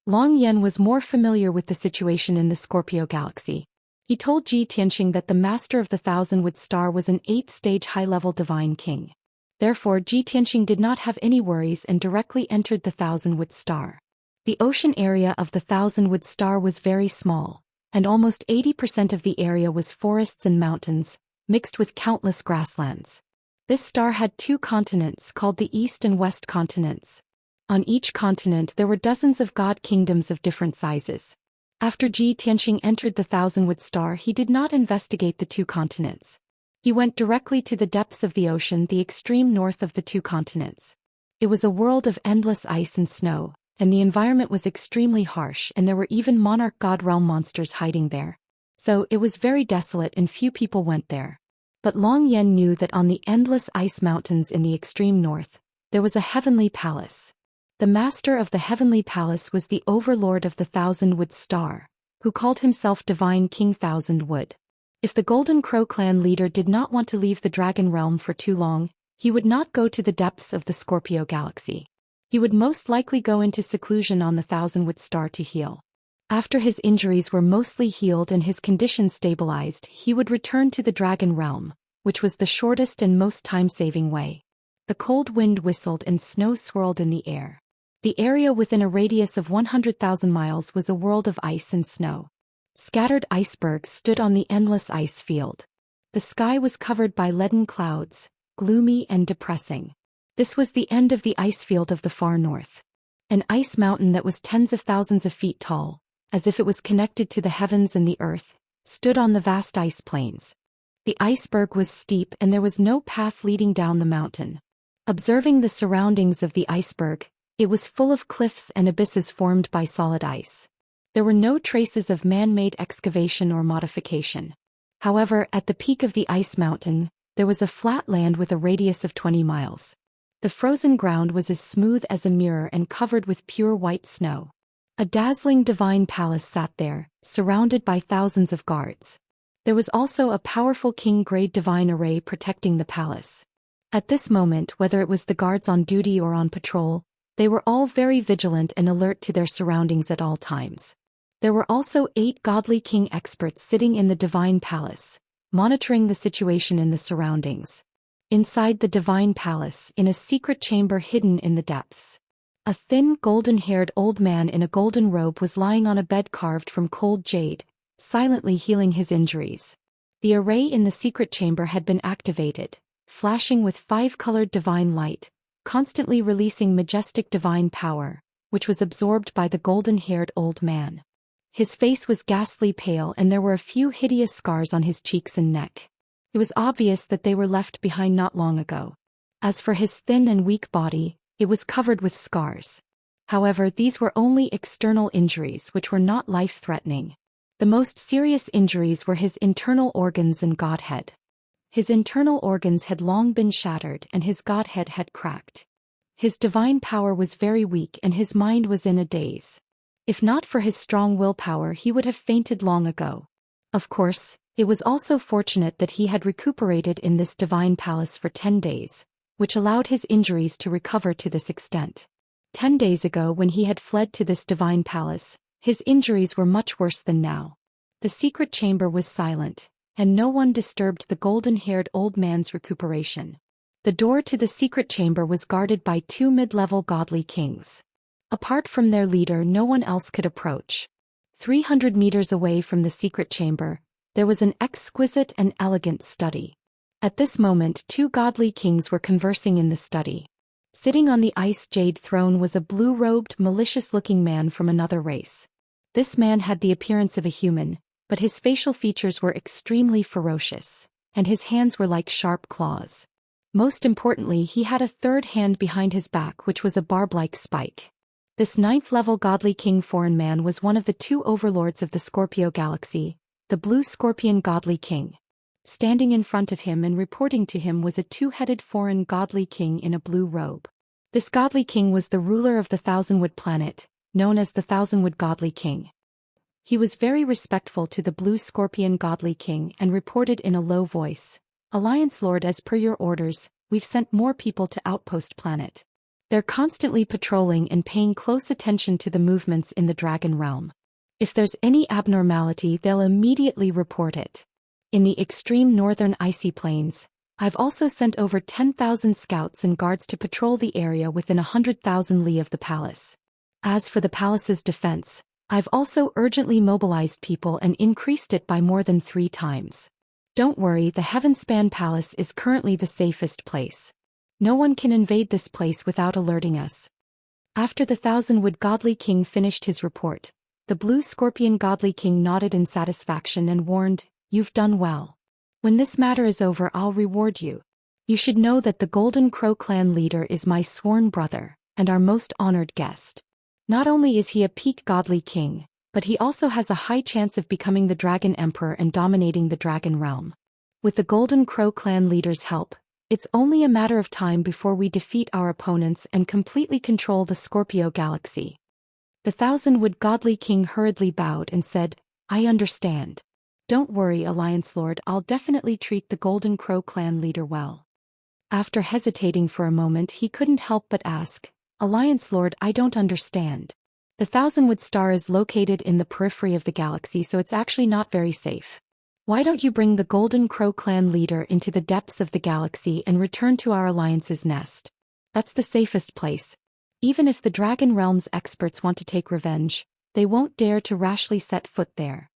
[SPEAKER 1] Long Yan was more familiar with the situation in the Scorpio Galaxy. He told Ji Tianxing that the master of the Thousand-Wood Star was an 8th-stage high-level divine king. Therefore, Ji Tianxing did not have any worries and directly entered the Thousand-Wood Star. The ocean area of the Thousand-Wood Star was very small, and almost 80% of the area was forests and mountains, mixed with countless grasslands. This star had 2 continents called the East and West continents. On each continent there were dozens of god kingdoms of different sizes. After Ji Tianxing entered the Thousand-Wood Star, he did not investigate the 2 continents. He went directly to the depths of the ocean, the extreme north of the 2 continents. It was a world of endless ice and snow, and the environment was extremely harsh, and there were even monarch god realm monsters hiding there. So, it was very desolate and few people went there. But Long Yan knew that on the endless ice mountains in the extreme north, there was a heavenly palace. The master of the heavenly palace was the overlord of the Thousand-Wood Star, who called himself Divine King Thousand-Wood. If the Golden Crow clan leader did not want to leave the Dragon Realm for too long, he would not go to the depths of the Scorpio Galaxy. He would most likely go into seclusion on the Thousand-Wood Star to heal. After his injuries were mostly healed and his condition stabilized, he would return to the Dragon Realm, which was the shortest and most time-saving way. The cold wind whistled and snow swirled in the air. The area within a radius of 100,000 miles was a world of ice and snow. Scattered icebergs stood on the endless ice field. The sky was covered by leaden clouds, gloomy and depressing. This was the end of the ice field of the far north. An ice mountain that was tens of thousands of feet tall, as if it was connected to the heavens and the earth, stood on the vast ice plains. The iceberg was steep and there was no path leading down the mountain. Observing the surroundings of the iceberg, It was full of cliffs and abysses formed by solid ice. There were no traces of man-made excavation or modification. However, at the peak of the ice mountain, there was a flat land with a radius of 20 miles. The frozen ground was as smooth as a mirror and covered with pure white snow. A dazzling divine palace sat there, surrounded by thousands of guards. There was also a powerful king-grade divine array protecting the palace. At this moment, whether it was the guards on duty or on patrol, they were all very vigilant and alert to their surroundings at all times. There were also 8 godly king experts sitting in the divine palace, monitoring the situation in the surroundings. Inside the divine palace, in a secret chamber hidden in the depths, a thin, golden-haired old man in a golden robe was lying on a bed carved from cold jade, silently healing his injuries. The array in the secret chamber had been activated, flashing with 5-colored divine light, constantly releasing majestic divine power, which was absorbed by the golden-haired old man. His face was ghastly pale and there were a few hideous scars on his cheeks and neck. It was obvious that they were left behind not long ago. As for his thin and weak body, it was covered with scars. However, these were only external injuries which were not life-threatening. The most serious injuries were his internal organs and godhead. His internal organs had long been shattered and his godhead had cracked. His divine power was very weak and his mind was in a daze. If not for his strong willpower, he would have fainted long ago. Of course, it was also fortunate that he had recuperated in this divine palace for 10 days, which allowed his injuries to recover to this extent. 10 days ago, when he had fled to this divine palace, his injuries were much worse than now. The secret chamber was silent, and no one disturbed the golden-haired old man's recuperation. The door to the secret chamber was guarded by 2 mid-level godly kings. Apart from their leader, no one else could approach. 300 meters away from the secret chamber, there was an exquisite and elegant study. At this moment, 2 godly kings were conversing in the study. Sitting on the ice jade throne was a blue-robed, malicious-looking man from another race. This man had the appearance of a human, but his facial features were extremely ferocious, and his hands were like sharp claws. Most importantly, he had a third hand behind his back which was a barb-like spike. This 9th-level godly king foreign man was one of the 2 overlords of the Scorpio galaxy, the blue scorpion godly king. Standing in front of him and reporting to him was a 2-headed foreign godly king in a blue robe. This godly king was the ruler of the Thousandwood planet, known as the Thousandwood godly king. He was very respectful to the blue scorpion godly king and reported in a low voice, "Alliance Lord, as per your orders, we've sent more people to Outpost Planet. They're constantly patrolling and paying close attention to the movements in the Dragon Realm. If there's any abnormality, they'll immediately report it. In the extreme northern icy plains, I've also sent over 10,000 scouts and guards to patrol the area within 100,000 li of the palace. As for the palace's defense, I've also urgently mobilized people and increased it by more than 3 times. Don't worry, the Heavenspan Palace is currently the safest place. No one can invade this place without alerting us." After the Thousandwood godly king finished his report, the blue scorpion godly king nodded in satisfaction and warned, "You've done well. When this matter is over, I'll reward you. You should know that the Golden Crow clan leader is my sworn brother, and our most honored guest. Not only is he a peak godly king, but he also has a high chance of becoming the Dragon Emperor and dominating the Dragon Realm. With the Golden Crow clan leader's help, it's only a matter of time before we defeat our opponents and completely control the Scorpio galaxy." The Thousandwood godly king hurriedly bowed and said, "I understand. Don't worry, Alliance Lord, I'll definitely treat the Golden Crow clan leader well." After hesitating for a moment, he couldn't help but ask, "Alliance Lord, I don't understand. The Thousandwood star is located in the periphery of the galaxy, so it's actually not very safe. Why don't you bring the Golden Crow clan leader into the depths of the galaxy and return to our alliance's nest? That's the safest place. Even if the Dragon Realm's experts want to take revenge, they won't dare to rashly set foot there."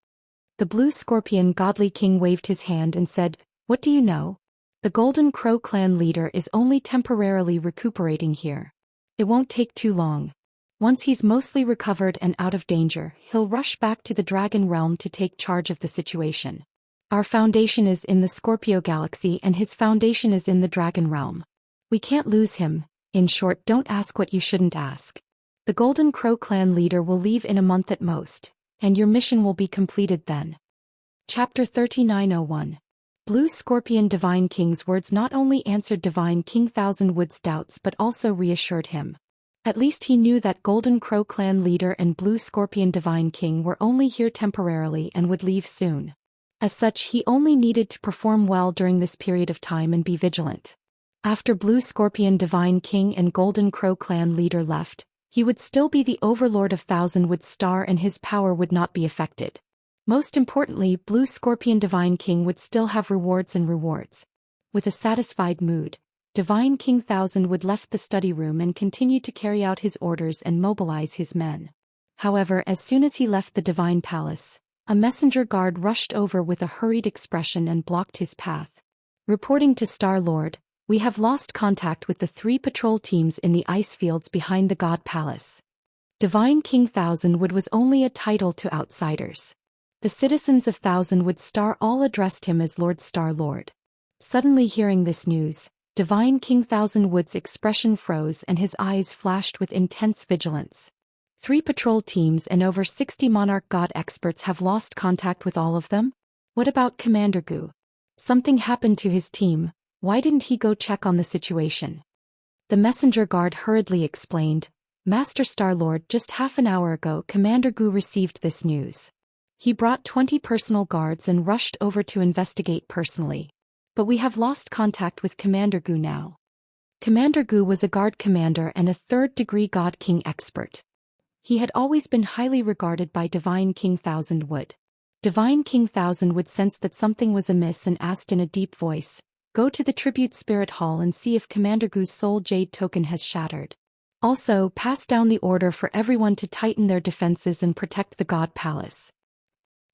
[SPEAKER 1] The blue scorpion godly king waved his hand and said, "What do you know? The Golden Crow clan leader is only temporarily recuperating here. It won't take too long. Once he's mostly recovered and out of danger, he'll rush back to the Dragon Realm to take charge of the situation. Our foundation is in the Scorpio galaxy and his foundation is in the Dragon Realm. We can't lose him, In short, don't ask what you shouldn't ask. The Golden Crow clan leader will leave in a month at most, and your mission will be completed then. Chapter 3901. Blue Scorpion Divine King's words not only answered Divine King Thousandwood's doubts but also reassured him. At least he knew that Golden Crow clan leader and Blue Scorpion Divine King were only here temporarily and would leave soon. As such, he only needed to perform well during this period of time and be vigilant. After Blue Scorpion Divine King and Golden Crow clan leader left, he would still be the overlord of Thousandwood Star and his power would not be affected. Most importantly, Blue Scorpion Divine King would still have rewards and rewards. With a satisfied mood, Divine King Thousandwood left the study room and continued to carry out his orders and mobilize his men. However, as soon as he left the Divine Palace, a messenger guard rushed over with a hurried expression and blocked his path. Reporting to Star-Lord, we have lost contact with the 3 patrol teams in the ice fields behind the God Palace. Divine King Thousandwood was only a title to outsiders. The citizens of Thousandwood Star all addressed him as Lord Star-Lord. Suddenly hearing this news, Divine King Thousandwood's expression froze and his eyes flashed with intense vigilance. 3 patrol teams and over 60 Monarch God experts have lost contact with all of them? What about Commander Gu? Something happened to his team, why didn't he go check on the situation? The messenger guard hurriedly explained, Master Star-Lord, just half an hour ago Commander Gu received this news. He brought 20 personal guards and rushed over to investigate personally. But we have lost contact with Commander Gu now. Commander Gu was a guard commander and a 3rd-degree God King expert. He had always been highly regarded by Divine King Thousandwood. Divine King Thousandwood sensed that something was amiss and asked in a deep voice, Go to the Tribute Spirit Hall and see if Commander Gu's Soul Jade token has shattered. Also, pass down the order for everyone to tighten their defenses and protect the God Palace.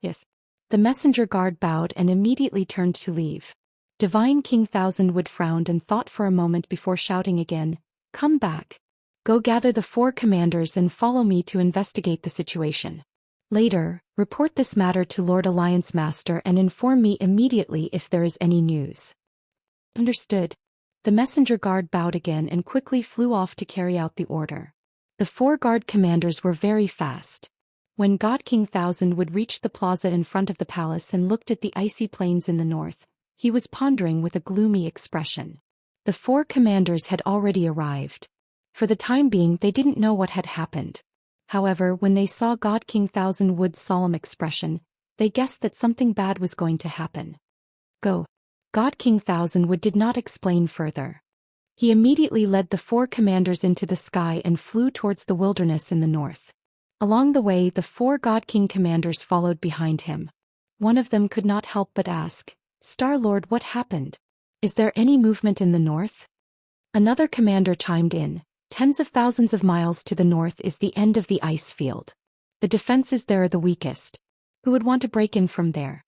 [SPEAKER 1] Yes. The messenger guard bowed and immediately turned to leave. Divine King Thousandwood frowned and thought for a moment before shouting again, Come back. Go gather the 4 commanders and follow me to investigate the situation. Later, report this matter to Lord Alliance Master and inform me immediately if there is any news. Understood. The messenger guard bowed again and quickly flew off to carry out the order. The 4 guard commanders were very fast. When God King Thousandwood reached the plaza in front of the palace and looked at the icy plains in the north, he was pondering with a gloomy expression. The 4 commanders had already arrived. For the time being they didn't know what had happened. However, when they saw God King Thousandwood's solemn expression, they guessed that something bad was going to happen. Go. God King Thousandwood did not explain further. He immediately led the 4 commanders into the sky and flew towards the wilderness in the north. Along the way the 4 God King commanders followed behind him. One of them could not help but ask, Star-Lord, what happened? Is there any movement in the north? Another commander chimed in, Tens of thousands of miles to the north is the end of the ice field. The defenses there are the weakest. Who would want to break in from there?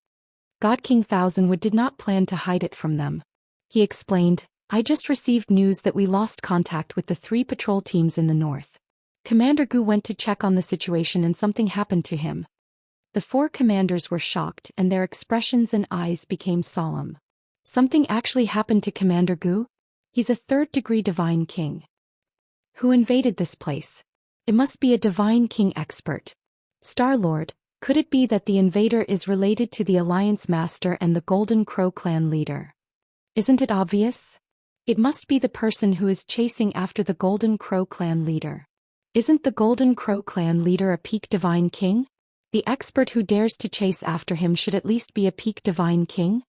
[SPEAKER 1] God King Thousandwood did not plan to hide it from them. He explained, I just received news that we lost contact with the 3 patrol teams in the north. Commander Gu went to check on the situation and something happened to him. The 4 commanders were shocked and their expressions and eyes became solemn. Something actually happened to Commander Gu? He's a 3rd-degree Divine King. Who invaded this place? It must be a Divine King expert. Star-Lord, could it be that the invader is related to the Alliance Master and the Golden Crow clan leader? Isn't it obvious? It must be the person who is chasing after the Golden Crow clan leader. Isn't the Golden Crow clan leader a peak Divine King? The expert who dares to chase after him should at least be a peak Divine King?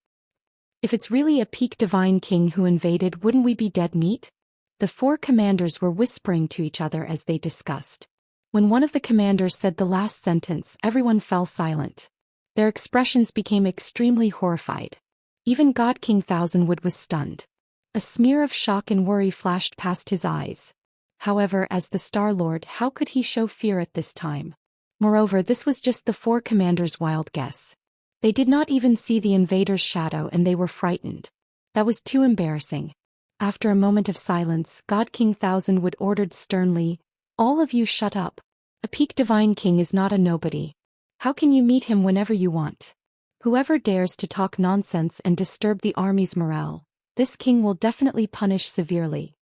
[SPEAKER 1] If it's really a peak Divine King who invaded, wouldn't we be dead meat? The 4 commanders were whispering to each other as they discussed. When one of the commanders said the last sentence, everyone fell silent. Their expressions became extremely horrified. Even God King Thousandwood was stunned. A smear of shock and worry flashed past his eyes. However, as the Star-Lord, how could he show fear at this time? Moreover, this was just the 4 commanders' wild guess. They did not even see the invader's shadow and they were frightened. That was too embarrassing. After a moment of silence, God King Thousandwood ordered sternly, All of you shut up. A peak Divine King is not a nobody. How can you meet him whenever you want? Whoever dares to talk nonsense and disturb the army's morale, this king will definitely punish severely.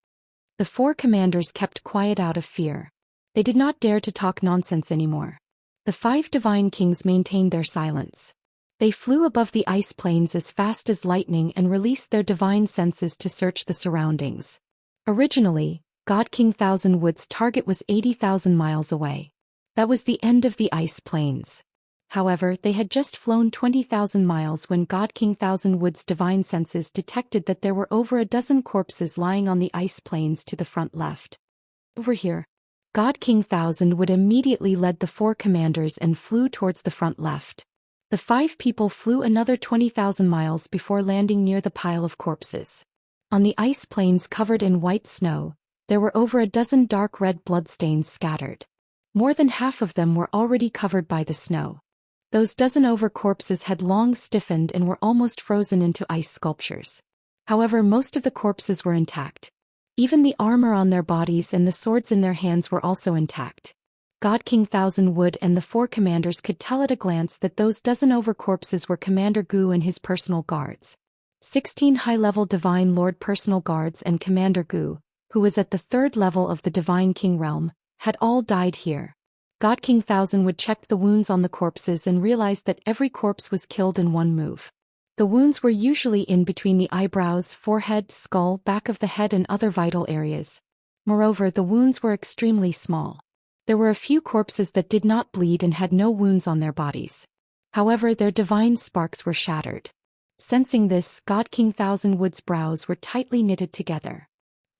[SPEAKER 1] The four commanders kept quiet out of fear. They did not dare to talk nonsense anymore. The five divine kings maintained their silence. They flew above the ice plains as fast as lightning and released their divine senses to search the surroundings. Originally, God King Thousand Wood's target was 80,000 miles away. That was the end of the ice plains. However, they had just flown 20,000 miles when God King Thousand Wood's divine senses detected that there were over a dozen corpses lying on the ice plains to the front left. Over here. God King Thousand Wood immediately led the four commanders and flew towards the front left. The five people flew another 20,000 miles before landing near the pile of corpses. On the ice plains covered in white snow, there were over a dozen dark red bloodstains scattered. More than half of them were already covered by the snow. Those dozen over corpses had long stiffened and were almost frozen into ice sculptures. However, most of the corpses were intact. Even the armor on their bodies and the swords in their hands were also intact. God King Thousand Wood and the four commanders could tell at a glance that those dozen over corpses were Commander Gu and his personal guards. 16 high-level Divine Lord personal guards and Commander Gu, who was at the third level of the Divine King realm, had all died here. God King Thousand Wood checked the wounds on the corpses and realized that every corpse was killed in one move. The wounds were usually in between the eyebrows, forehead, skull, back of the head and other vital areas. Moreover, the wounds were extremely small. There were a few corpses that did not bleed and had no wounds on their bodies. However, their divine sparks were shattered. Sensing this, God King Thousand Wood's brows were tightly knitted together.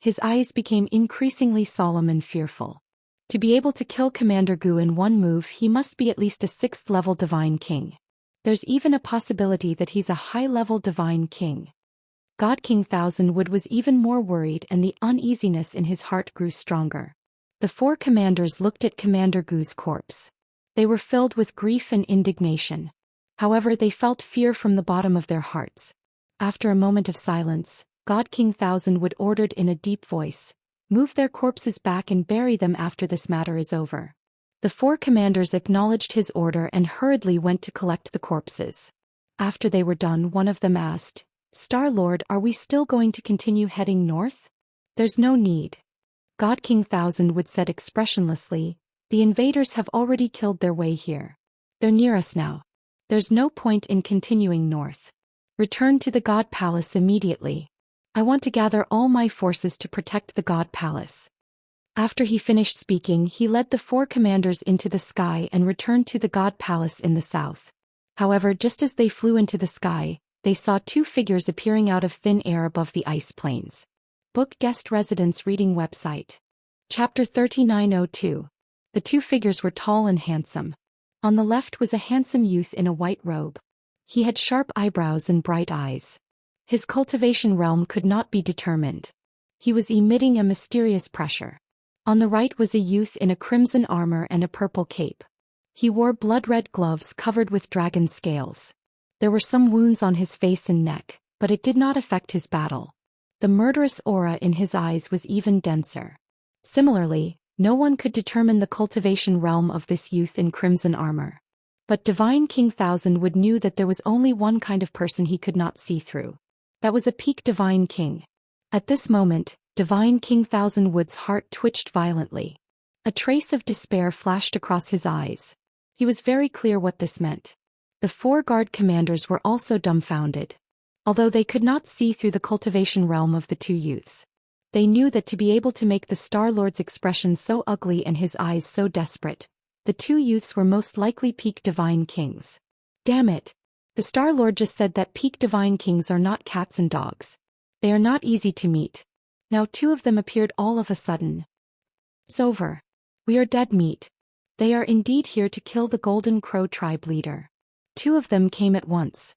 [SPEAKER 1] His eyes became increasingly solemn and fearful. To be able to kill Commander Gu in one move, he must be at least a 6th-level Divine King. There's even a possibility that he's a high-level Divine King. God King Thousand Wood was even more worried and the uneasiness in his heart grew stronger. The four commanders looked at Commander Gu's corpse. They were filled with grief and indignation. However, they felt fear from the bottom of their hearts. After a moment of silence, God King Thousand Wood ordered in a deep voice, "Move their corpses back and bury them after this matter is over." The four commanders acknowledged his order and hurriedly went to collect the corpses. After they were done, one of them asked, "Star-Lord, are we still going to continue heading north?" "There's no need." God King Thousand Wood said expressionlessly, "The invaders have already killed their way here. They're near us now. There's no point in continuing north. Return to the God Palace immediately. I want to gather all my forces to protect the God Palace." After he finished speaking, he led the four commanders into the sky and returned to the God Palace in the south. However, just as they flew into the sky, they saw two figures appearing out of thin air above the ice plains. Book Guest Residence Reading Website. Chapter 3902. The two figures were tall and handsome. On the left was a handsome youth in a white robe. He had sharp eyebrows and bright eyes. His cultivation realm could not be determined. He was emitting a mysterious pressure. On the right was a youth in a crimson armor and a purple cape. He wore blood-red gloves covered with dragon scales. There were some wounds on his face and neck, but it did not affect his battle. The murderous aura in his eyes was even denser. Similarly, no one could determine the cultivation realm of this youth in crimson armor. But Divine King Thousand Wood knew that there was only one kind of person he could not see through. That was a peak Divine King. At this moment, Divine King Thousand Wood's heart twitched violently. A trace of despair flashed across his eyes. He was very clear what this meant. The four guard commanders were also dumbfounded. Although they could not see through the cultivation realm of the two youths, they knew that to be able to make the Star-Lord's expression so ugly and his eyes so desperate, the two youths were most likely peak Divine Kings. Damn it! The Star-Lord just said that peak Divine Kings are not cats and dogs. They are not easy to meet. Now two of them appeared all of a sudden. It's over. We are dead meat. They are indeed here to kill the Golden Crow tribe leader. Two of them came at once.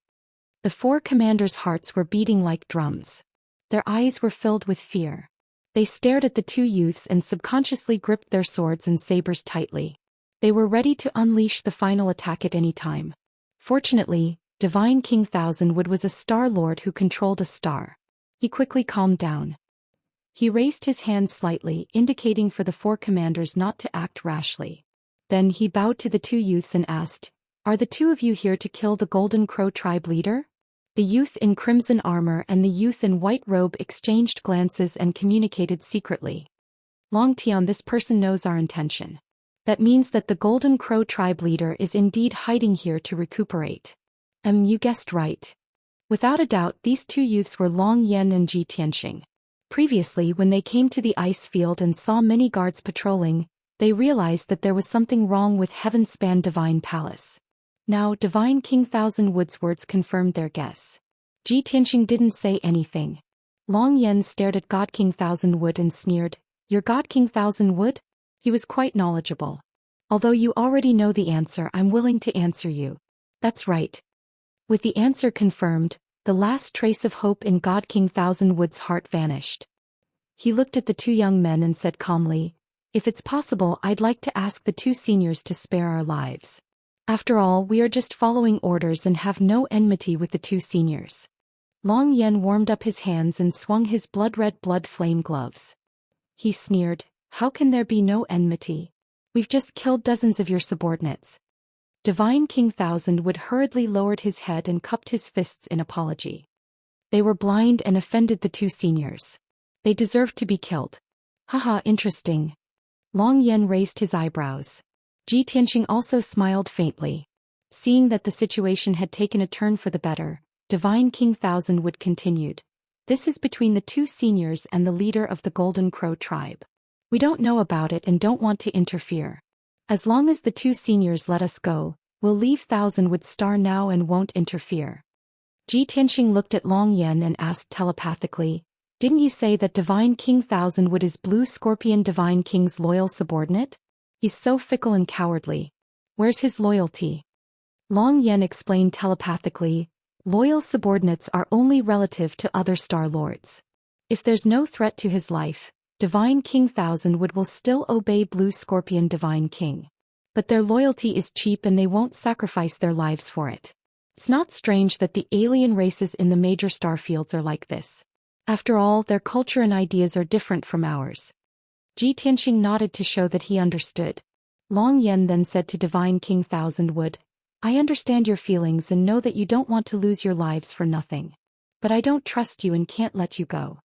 [SPEAKER 1] The four commanders' hearts were beating like drums. Their eyes were filled with fear. They stared at the two youths and subconsciously gripped their swords and sabers tightly. They were ready to unleash the final attack at any time. Fortunately, Divine King Thousand Wood was a Star-Lord who controlled a star. He quickly calmed down. He raised his hand slightly, indicating for the four commanders not to act rashly. Then he bowed to the two youths and asked, "Are the two of you here to kill the Golden Crow tribe leader?" The youth in crimson armor and the youth in white robe exchanged glances and communicated secretly. Long Tian, this person knows our intention. That means that the Golden Crow tribe leader is indeed hiding here to recuperate. You guessed right. Without a doubt, these two youths were Long Yan and Ji Tianxing. Previously, when they came to the ice field and saw many guards patrolling, they realized that there was something wrong with Heaven-Span Divine Palace. Now, Divine King Thousand Wood's words confirmed their guess. Ji Tianxing didn't say anything. Long Yan stared at God King Thousand Wood and sneered, "You're God King Thousand Wood?" He was quite knowledgeable. "Although you already know the answer, I'm willing to answer you." "That's right." With the answer confirmed, the last trace of hope in God King Thousand Wood's heart vanished. He looked at the two young men and said calmly, "If it's possible, I'd like to ask the two seniors to spare our lives. After all, we are just following orders and have no enmity with the two seniors." Long Yan warmed up his hands and swung his blood-red blood flame gloves. He sneered, "How can there be no enmity? We've just killed dozens of your subordinates." Divine King Thousand Wood hurriedly lowered his head and cupped his fists in apology. They were blind and offended the two seniors. They deserved to be killed. Haha, interesting. Long Yan raised his eyebrows. Ji Tianxing also smiled faintly. Seeing that the situation had taken a turn for the better, Divine King Thousand Wood continued, "This is between the two seniors and the leader of the Golden Crow tribe. We don't know about it and don't want to interfere. As long as the two seniors let us go, we'll leave Thousand Wood Star now and won't interfere." Ji Tianxing looked at Long Yan and asked telepathically, "Didn't you say that Divine King Thousand Wood is Blue Scorpion Divine King's loyal subordinate? He's so fickle and cowardly. Where's his loyalty?" Long Yan explained telepathically, "Loyal subordinates are only relative to other Star Lords. If there's no threat to his life, Divine King Thousand Wood will still obey Blue Scorpion Divine King. But their loyalty is cheap and they won't sacrifice their lives for it. It's not strange that the alien races in the major star fields are like this. After all, their culture and ideas are different from ours." Ji Tianxing nodded to show that he understood. Long Yan then said to Divine King Thousand Wood, "I understand your feelings and know that you don't want to lose your lives for nothing. But I don't trust you and can't let you go."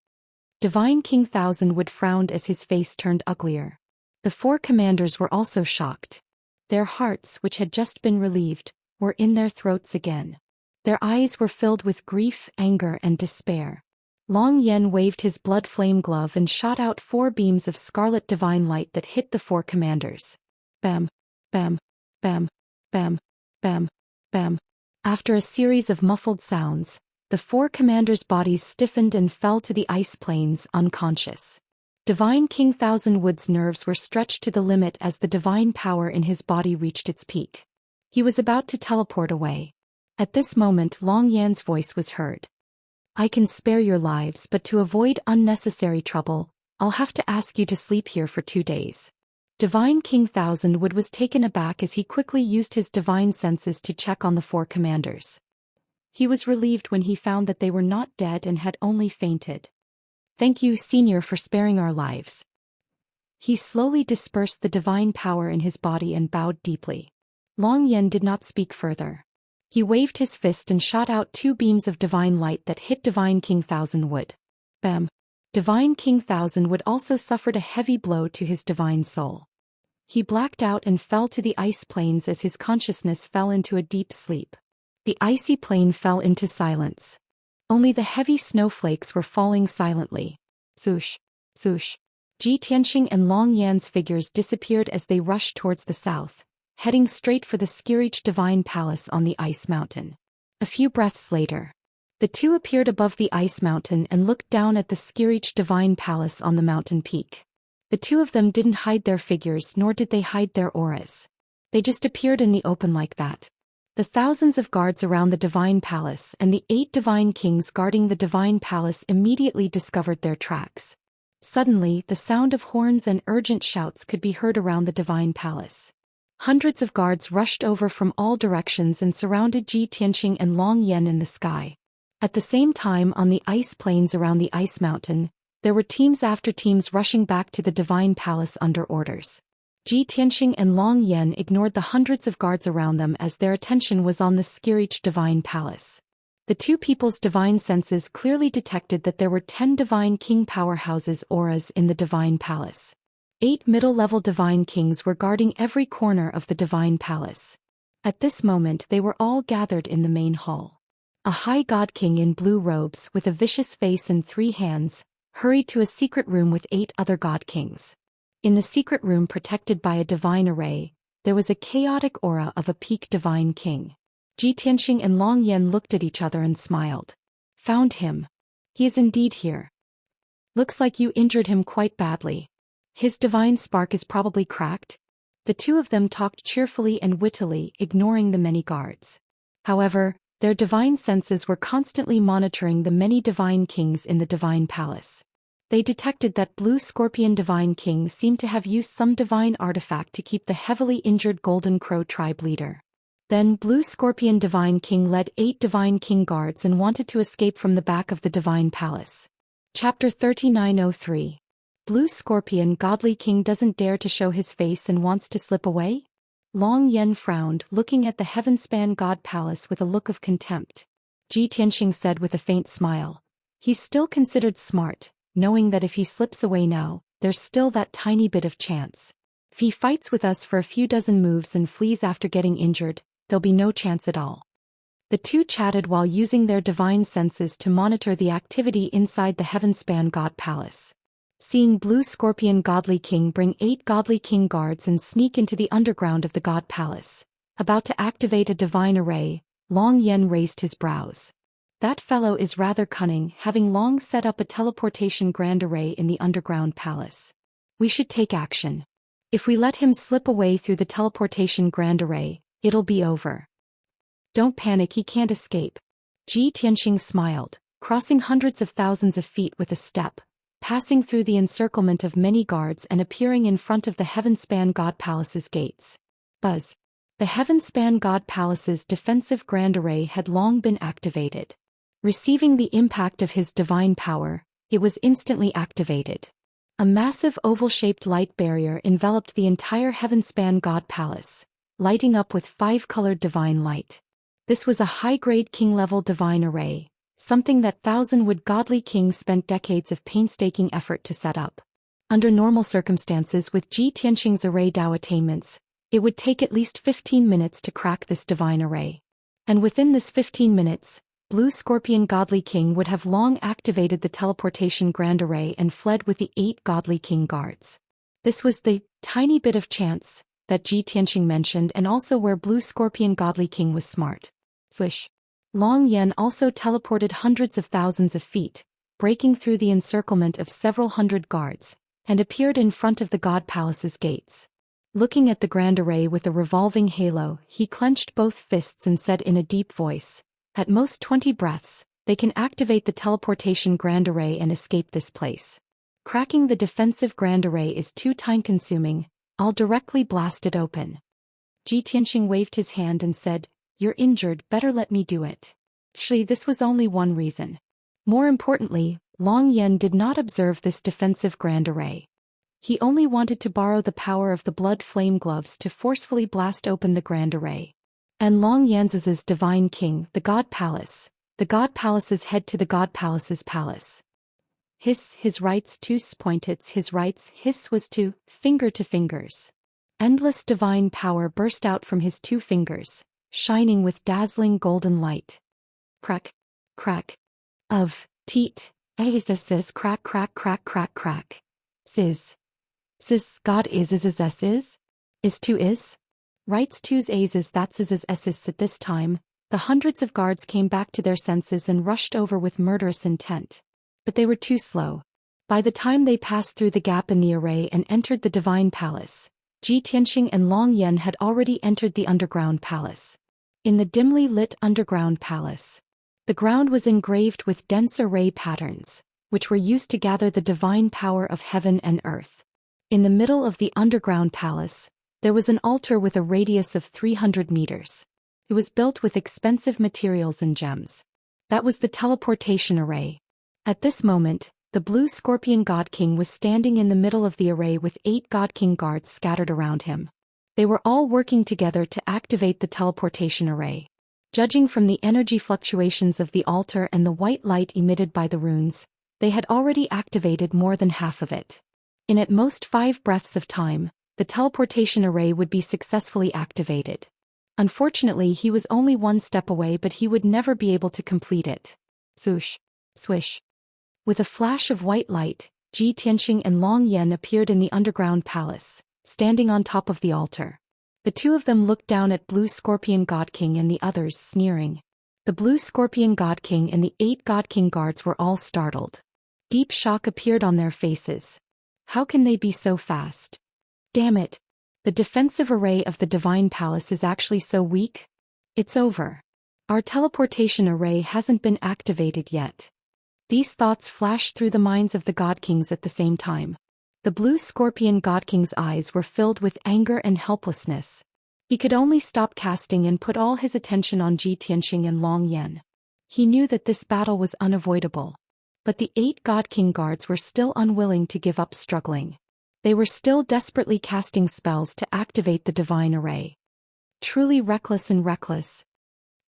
[SPEAKER 1] Divine King Thousand Wood frowned as his face turned uglier. The four commanders were also shocked. Their hearts, which had just been relieved, were in their throats again. Their eyes were filled with grief, anger, and despair. Long Yan waved his blood flame glove and shot out 4 beams of scarlet divine light that hit the 4 commanders. Bam, bam, bam, bam, bam, bam. After a series of muffled sounds, the 4 commanders' bodies stiffened and fell to the ice plains unconscious. Divine King Thousand Wood's nerves were stretched to the limit as the divine power in his body reached its peak. He was about to teleport away. At this moment, Long Yan's voice was heard. "I can spare your lives, but to avoid unnecessary trouble, I'll have to ask you to sleep here for 2 days." Divine King Thousand Wood was taken aback as he quickly used his divine senses to check on the 4 commanders. He was relieved when he found that they were not dead and had only fainted. "Thank you, Senior, for sparing our lives." He slowly dispersed the divine power in his body and bowed deeply. Long Yan did not speak further. He waved his fist and shot out 2 beams of divine light that hit Divine King Thousand Wood. Bam! Divine King Thousand Wood also suffered a heavy blow to his divine soul. He blacked out and fell to the ice plains as his consciousness fell into a deep sleep. The icy plain fell into silence. Only the heavy snowflakes were falling silently. Swoosh, swoosh. Ji Tianxing and Long Yan's figures disappeared as they rushed towards the south, heading straight for the Skirich Divine Palace on the Ice Mountain. A few breaths later, the two appeared above the Ice Mountain and looked down at the Skirich Divine Palace on the mountain peak. The two of them didn't hide their figures nor did they hide their auras. They just appeared in the open like that. The thousands of guards around the Divine Palace and the 8 Divine Kings guarding the Divine Palace immediately discovered their tracks. Suddenly, the sound of horns and urgent shouts could be heard around the Divine Palace. Hundreds of guards rushed over from all directions and surrounded Ji Tianxing and Long Yan in the sky. At the same time, on the ice plains around the Ice Mountain, there were teams after teams rushing back to the Divine Palace under orders. Ji Tianxing and Long Yan ignored the hundreds of guards around them as their attention was on the Skirich Divine Palace. The two people's divine senses clearly detected that there were 10 divine king powerhouses auras in the divine palace. 8 middle-level divine kings were guarding every corner of the divine palace. At this moment they were all gathered in the main hall. A high god king in blue robes with a vicious face and 3 hands hurried to a secret room with 8 other god kings. In the secret room protected by a divine array, there was a chaotic aura of a peak divine king. Tianxia and Long Yan looked at each other and smiled. Found him. He is indeed here. Looks like you injured him quite badly. His divine spark is probably cracked. The two of them talked cheerfully and wittily, ignoring the many guards. However, their divine senses were constantly monitoring the many divine kings in the divine palace. They detected that Blue Scorpion Divine King seemed to have used some divine artifact to keep the heavily injured Golden Crow tribe leader. Then Blue Scorpion Divine King led 8 Divine King guards and wanted to escape from the back of the Divine Palace. Chapter 3903. Blue Scorpion Godly King doesn't dare to show his face and wants to slip away? Long Yan frowned, looking at the Heavenspan God Palace with a look of contempt. Tianxia said with a faint smile. He's still considered smart, knowing that if he slips away now, there's still that tiny bit of chance. If he fights with us for a few dozen moves and flees after getting injured, there'll be no chance at all. The two chatted while using their divine senses to monitor the activity inside the Heavenspan God Palace. Seeing Blue Scorpion Godly King bring 8 Godly King guards and sneak into the underground of the God Palace, about to activate a divine array, Long Yan raised his brows. That fellow is rather cunning, having long set up a teleportation grand array in the underground palace. We should take action. If we let him slip away through the teleportation grand array, it'll be over. Don't panic, he can't escape. Tianxia smiled, crossing hundreds of thousands of feet with a step, passing through the encirclement of many guards and appearing in front of the Heavenspan God Palace's gates. Buzz. The Heavenspan God Palace's defensive grand array had long been activated. Receiving the impact of his divine power, it was instantly activated. A massive oval-shaped light barrier enveloped the entire Heavenspan God Palace, lighting up with 5-colored divine light. This was a high-grade king-level divine array, something that thousand-wood godly kings spent decades of painstaking effort to set up. Under normal circumstances with Tianxia's array Dao attainments, it would take at least 15 minutes to crack this divine array. And within this 15 minutes, Blue Scorpion Godly King would have long activated the teleportation grand array and fled with the 8 Godly King guards. This was the tiny bit of chance that Tianxia mentioned, and also where Blue Scorpion Godly King was smart. Swish. Long Yan also teleported hundreds of thousands of feet, breaking through the encirclement of several hundred guards, and appeared in front of the God Palace's gates. Looking at the grand array with a revolving halo, he clenched both fists and said in a deep voice, "At most 20 breaths, they can activate the teleportation grand array and escape this place. Cracking the defensive grand array is too time-consuming, I'll directly blast it open." Tianxia waved his hand and said, "You're injured, better let me do it." Actually, this was only one reason. More importantly, Long Yan did not observe this defensive grand array. He only wanted to borrow the power of the blood flame gloves to forcefully blast open the grand array. And Long Yan's divine king, the God Palace's head to the God Palace's palace. His rights to pointits, his rights, his was to fingers. Endless divine power burst out from his 2 fingers, shining with dazzling golden light. Crack. Of teat. Sis crack. Sis God is to is. Rights to's a's that's is s's. At this time, the hundreds of guards came back to their senses and rushed over with murderous intent. But they were too slow. By the time they passed through the gap in the array and entered the divine palace, Tianxia and Long Yan had already entered the underground palace. In the dimly lit underground palace, the ground was engraved with dense array patterns, which were used to gather the divine power of heaven and earth. In the middle of the underground palace, there was an altar with a radius of 300 meters. It was built with expensive materials and gems. That was the teleportation array. At this moment, the Blue Scorpion God King was standing in the middle of the array with 8 God King guards scattered around him. They were all working together to activate the teleportation array. Judging from the energy fluctuations of the altar and the white light emitted by the runes, they had already activated more than half of it. In at most 5 breaths of time, the teleportation array would be successfully activated. Unfortunately, he was only 1 step away, but he would never be able to complete it. Swoosh. Swish. With a flash of white light, Ji Tianxing and Long Yan appeared in the underground palace, standing on top of the altar. The two of them looked down at Blue Scorpion God King and the others, sneering. The Blue Scorpion God King and the 8 God King guards were all startled. Deep shock appeared on their faces. How can they be so fast? Damn it! The defensive array of the Divine Palace is actually so weak? It's over. Our teleportation array hasn't been activated yet. These thoughts flashed through the minds of the God Kings at the same time. The Blue Scorpion God King's eyes were filled with anger and helplessness. He could only stop casting and put all his attention on Ji Tianxing and Long Yan. He knew that this battle was unavoidable. But the 8 God King guards were still unwilling to give up struggling. They were still desperately casting spells to activate the divine array. Truly reckless and reckless.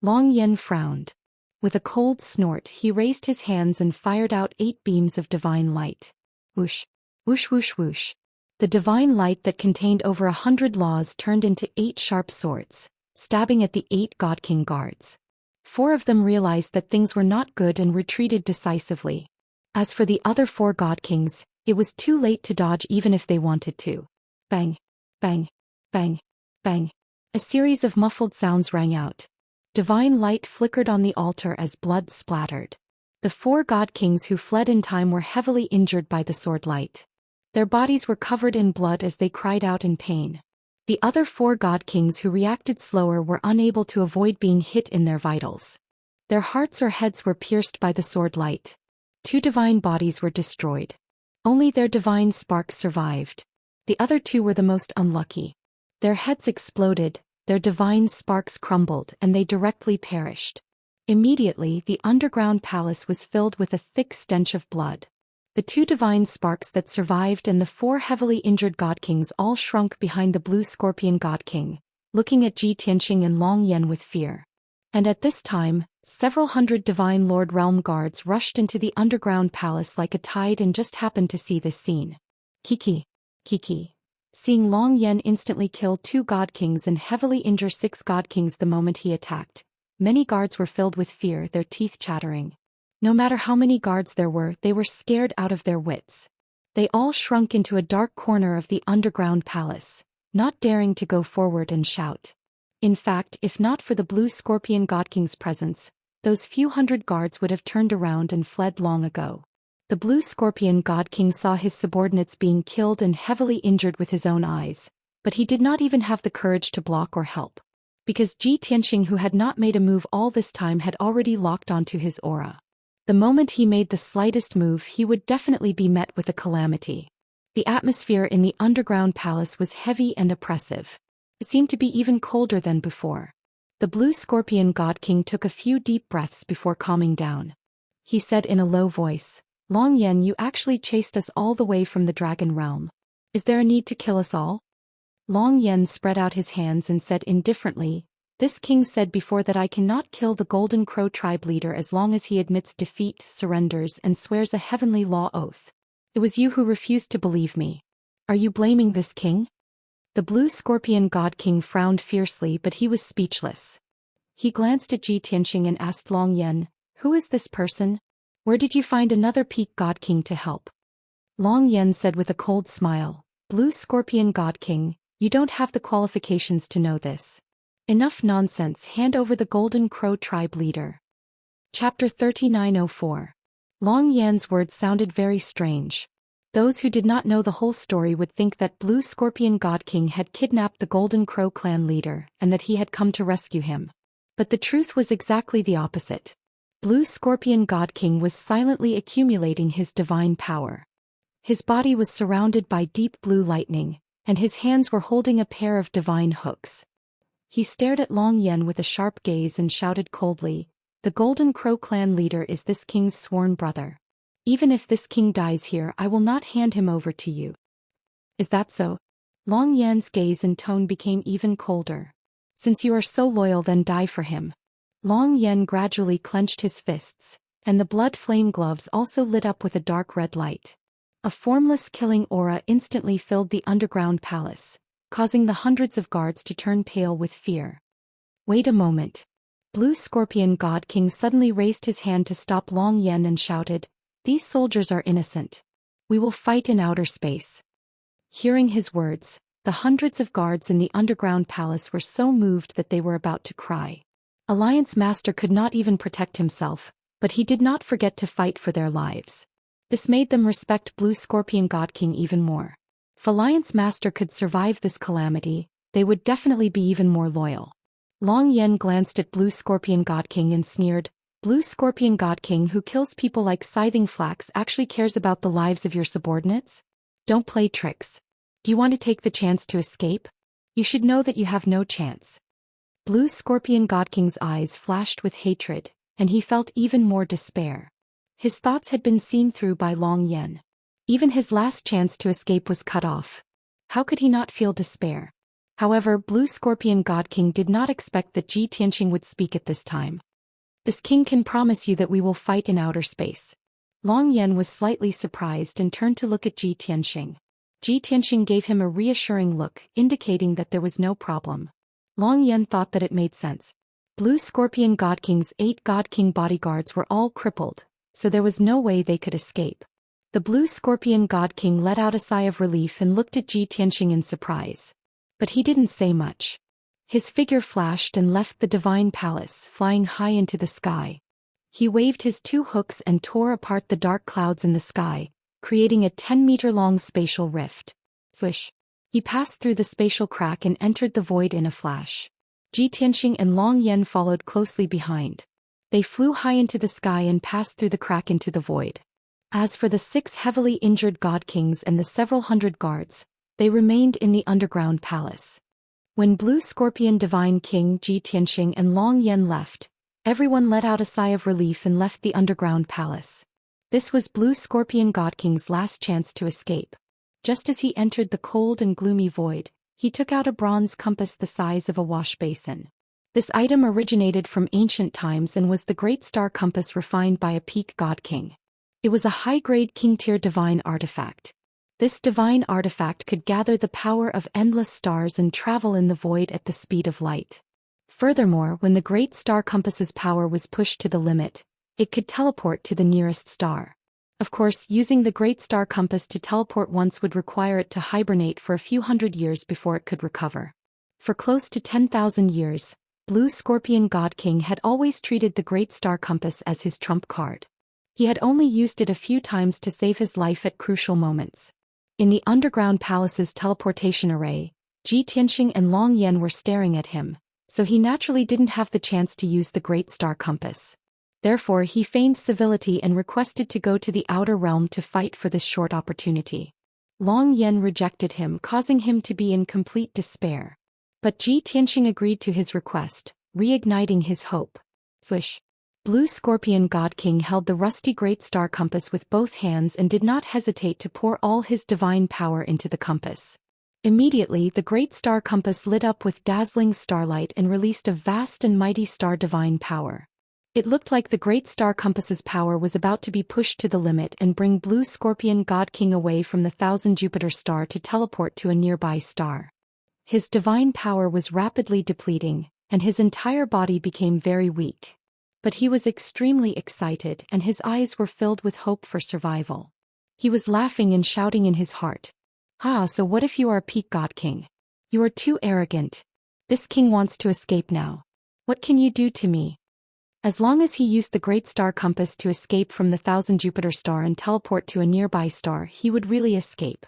[SPEAKER 1] Long Yan frowned. With a cold snort, he raised his hands and fired out 8 beams of divine light. Whoosh. Whoosh whoosh whoosh. The divine light that contained over 100 laws turned into 8 sharp swords, stabbing at the 8 God King guards. 4 of them realized that things were not good and retreated decisively. As for the other 4 God Kings, it was too late to dodge even if they wanted to. Bang, bang, bang, bang. A series of muffled sounds rang out. Divine light flickered on the altar as blood splattered. The 4 God Kings who fled in time were heavily injured by the sword light. Their bodies were covered in blood as they cried out in pain. The other 4 God Kings who reacted slower were unable to avoid being hit in their vitals. Their hearts or heads were pierced by the sword light. 2 divine bodies were destroyed. Only their divine sparks survived. The other 2 were the most unlucky. Their heads exploded, their divine sparks crumbled, and they directly perished. Immediately, the underground palace was filled with a thick stench of blood. The 2 divine sparks that survived and the 4 heavily injured God Kings all shrunk behind the Blue Scorpion God King, looking at Ji Tianxing and Long Yan with fear. And at this time, several hundred Divine Lord Realm guards rushed into the underground palace like a tide and just happened to see this scene. Kiki. Seeing Long Yan instantly kill 2 God Kings and heavily injure 6 God Kings the moment he attacked, many guards were filled with fear, their teeth chattering. No matter how many guards there were, they were scared out of their wits. They all shrunk into a dark corner of the underground palace, not daring to go forward and shout. In fact, if not for the Blue Scorpion God King's presence, those few hundred guards would have turned around and fled long ago. The Blue Scorpion God King saw his subordinates being killed and heavily injured with his own eyes, but he did not even have the courage to block or help. Because Ji Tianxing, who had not made a move all this time, had already locked onto his aura. The moment he made the slightest move, he would definitely be met with a calamity. The atmosphere in the underground palace was heavy and oppressive. It seemed to be even colder than before. The Blue Scorpion God King took a few deep breaths before calming down. He said in a low voice, "Long Yan, you actually chased us all the way from the Dragon Realm. Is there a need to kill us all?" Long Yan spread out his hands and said indifferently, "This king said before that I cannot kill the Golden Crow tribe leader as long as he admits defeat, surrenders, and swears a heavenly law oath. It was you who refused to believe me. Are you blaming this king?" The Blue Scorpion God King frowned fiercely, but he was speechless. He glanced at Ji Tianxing and asked Long Yan, "Who is this person? Where did you find another Peak God King to help?" Long Yan said with a cold smile, "Blue Scorpion God King, you don't have the qualifications to know this. Enough nonsense, hand over the Golden Crow tribe leader." Chapter 3904. Long Yan's words sounded very strange. Those who did not know the whole story would think that Blue Scorpion God King had kidnapped the Golden Crow clan leader and that he had come to rescue him. But the truth was exactly the opposite. Blue Scorpion God King was silently accumulating his divine power. His body was surrounded by deep blue lightning, and his hands were holding a pair of divine hooks. He stared at Long Yan with a sharp gaze and shouted coldly, "The Golden Crow clan leader is this king's sworn brother. Even if this king dies here, I will not hand him over to you." "Is that so?" Long Yan's gaze and tone became even colder. "Since you are so loyal, then die for him." Long Yen gradually clenched his fists, and the blood flame gloves also lit up with a dark red light. A formless killing aura instantly filled the underground palace, causing the hundreds of guards to turn pale with fear. Wait a moment. Blue Scorpion God King suddenly raised his hand to stop Long Yen and shouted, "These soldiers are innocent. We will fight in outer space." Hearing his words, the hundreds of guards in the underground palace were so moved that they were about to cry. Alliance Master could not even protect himself, but he did not forget to fight for their lives. This made them respect Blue Scorpion God King even more. If Alliance Master could survive this calamity, they would definitely be even more loyal. Long Yen glanced at Blue Scorpion God King and sneered, "Blue Scorpion God King who kills people like Scything Flax actually cares about the lives of your subordinates? Don't play tricks. Do you want to take the chance to escape? You should know that you have no chance." Blue Scorpion God King's eyes flashed with hatred, and he felt even more despair. His thoughts had been seen through by Long Yen. Even his last chance to escape was cut off. How could he not feel despair? However, Blue Scorpion God King did not expect that Ji Tianxing would speak at this time. "This king can promise you that we will fight in outer space." Long Yen was slightly surprised and turned to look at Ji Tianxing. Ji Tianxing gave him a reassuring look, indicating that there was no problem. Long Yen thought that it made sense. Blue Scorpion God King's 8 God King bodyguards were all crippled, so there was no way they could escape. The Blue Scorpion God King let out a sigh of relief and looked at Ji Tianxing in surprise. But he didn't say much. His figure flashed and left the divine palace, flying high into the sky. He waved his 2 hooks and tore apart the dark clouds in the sky, creating a 10-meter-long spatial rift. Swish! He passed through the spatial crack and entered the void in a flash. Ji Tianxing and Long Yen followed closely behind. They flew high into the sky and passed through the crack into the void. As for the 6 heavily injured God Kings and the several hundred guards, they remained in the underground palace. When Blue Scorpion Divine King Ji Tianxing and Long Yen left, everyone let out a sigh of relief and left the underground palace. This was Blue Scorpion God King's last chance to escape. Just as he entered the cold and gloomy void, he took out a bronze compass the size of a wash basin. This item originated from ancient times and was the Great Star Compass refined by a peak God King. It was a high-grade king-tier divine artifact. This divine artifact could gather the power of endless stars and travel in the void at the speed of light. Furthermore, when the Great Star Compass's power was pushed to the limit, it could teleport to the nearest star. Of course, using the Great Star Compass to teleport once would require it to hibernate for a few hundred years before it could recover. For close to 10,000 years, Blue Scorpion God King had always treated the Great Star Compass as his trump card. He had only used it a few times to save his life at crucial moments. In the underground palace's teleportation array, Ji Tianxing and Long Yen were staring at him, so he naturally didn't have the chance to use the Great Star Compass. Therefore, he feigned civility and requested to go to the outer realm to fight for this short opportunity. Long Yen rejected him, causing him to be in complete despair. But Ji Tianxing agreed to his request, reigniting his hope. Swish! Blue Scorpion God King held the rusty Great Star Compass with both hands and did not hesitate to pour all his divine power into the compass. Immediately, the Great Star Compass lit up with dazzling starlight and released a vast and mighty star divine power. It looked like the Great Star Compass's power was about to be pushed to the limit and bring Blue Scorpion God King away from the 1000 Jupiter star to teleport to a nearby star. His divine power was rapidly depleting, and his entire body became very weak. But he was extremely excited and his eyes were filled with hope for survival. He was laughing and shouting in his heart. So what if you are a peak God King? You are too arrogant. This king wants to escape now. What can you do to me? As long as he used the Great Star Compass to escape from the 1000 Jupiter star and teleport to a nearby star, he would really escape.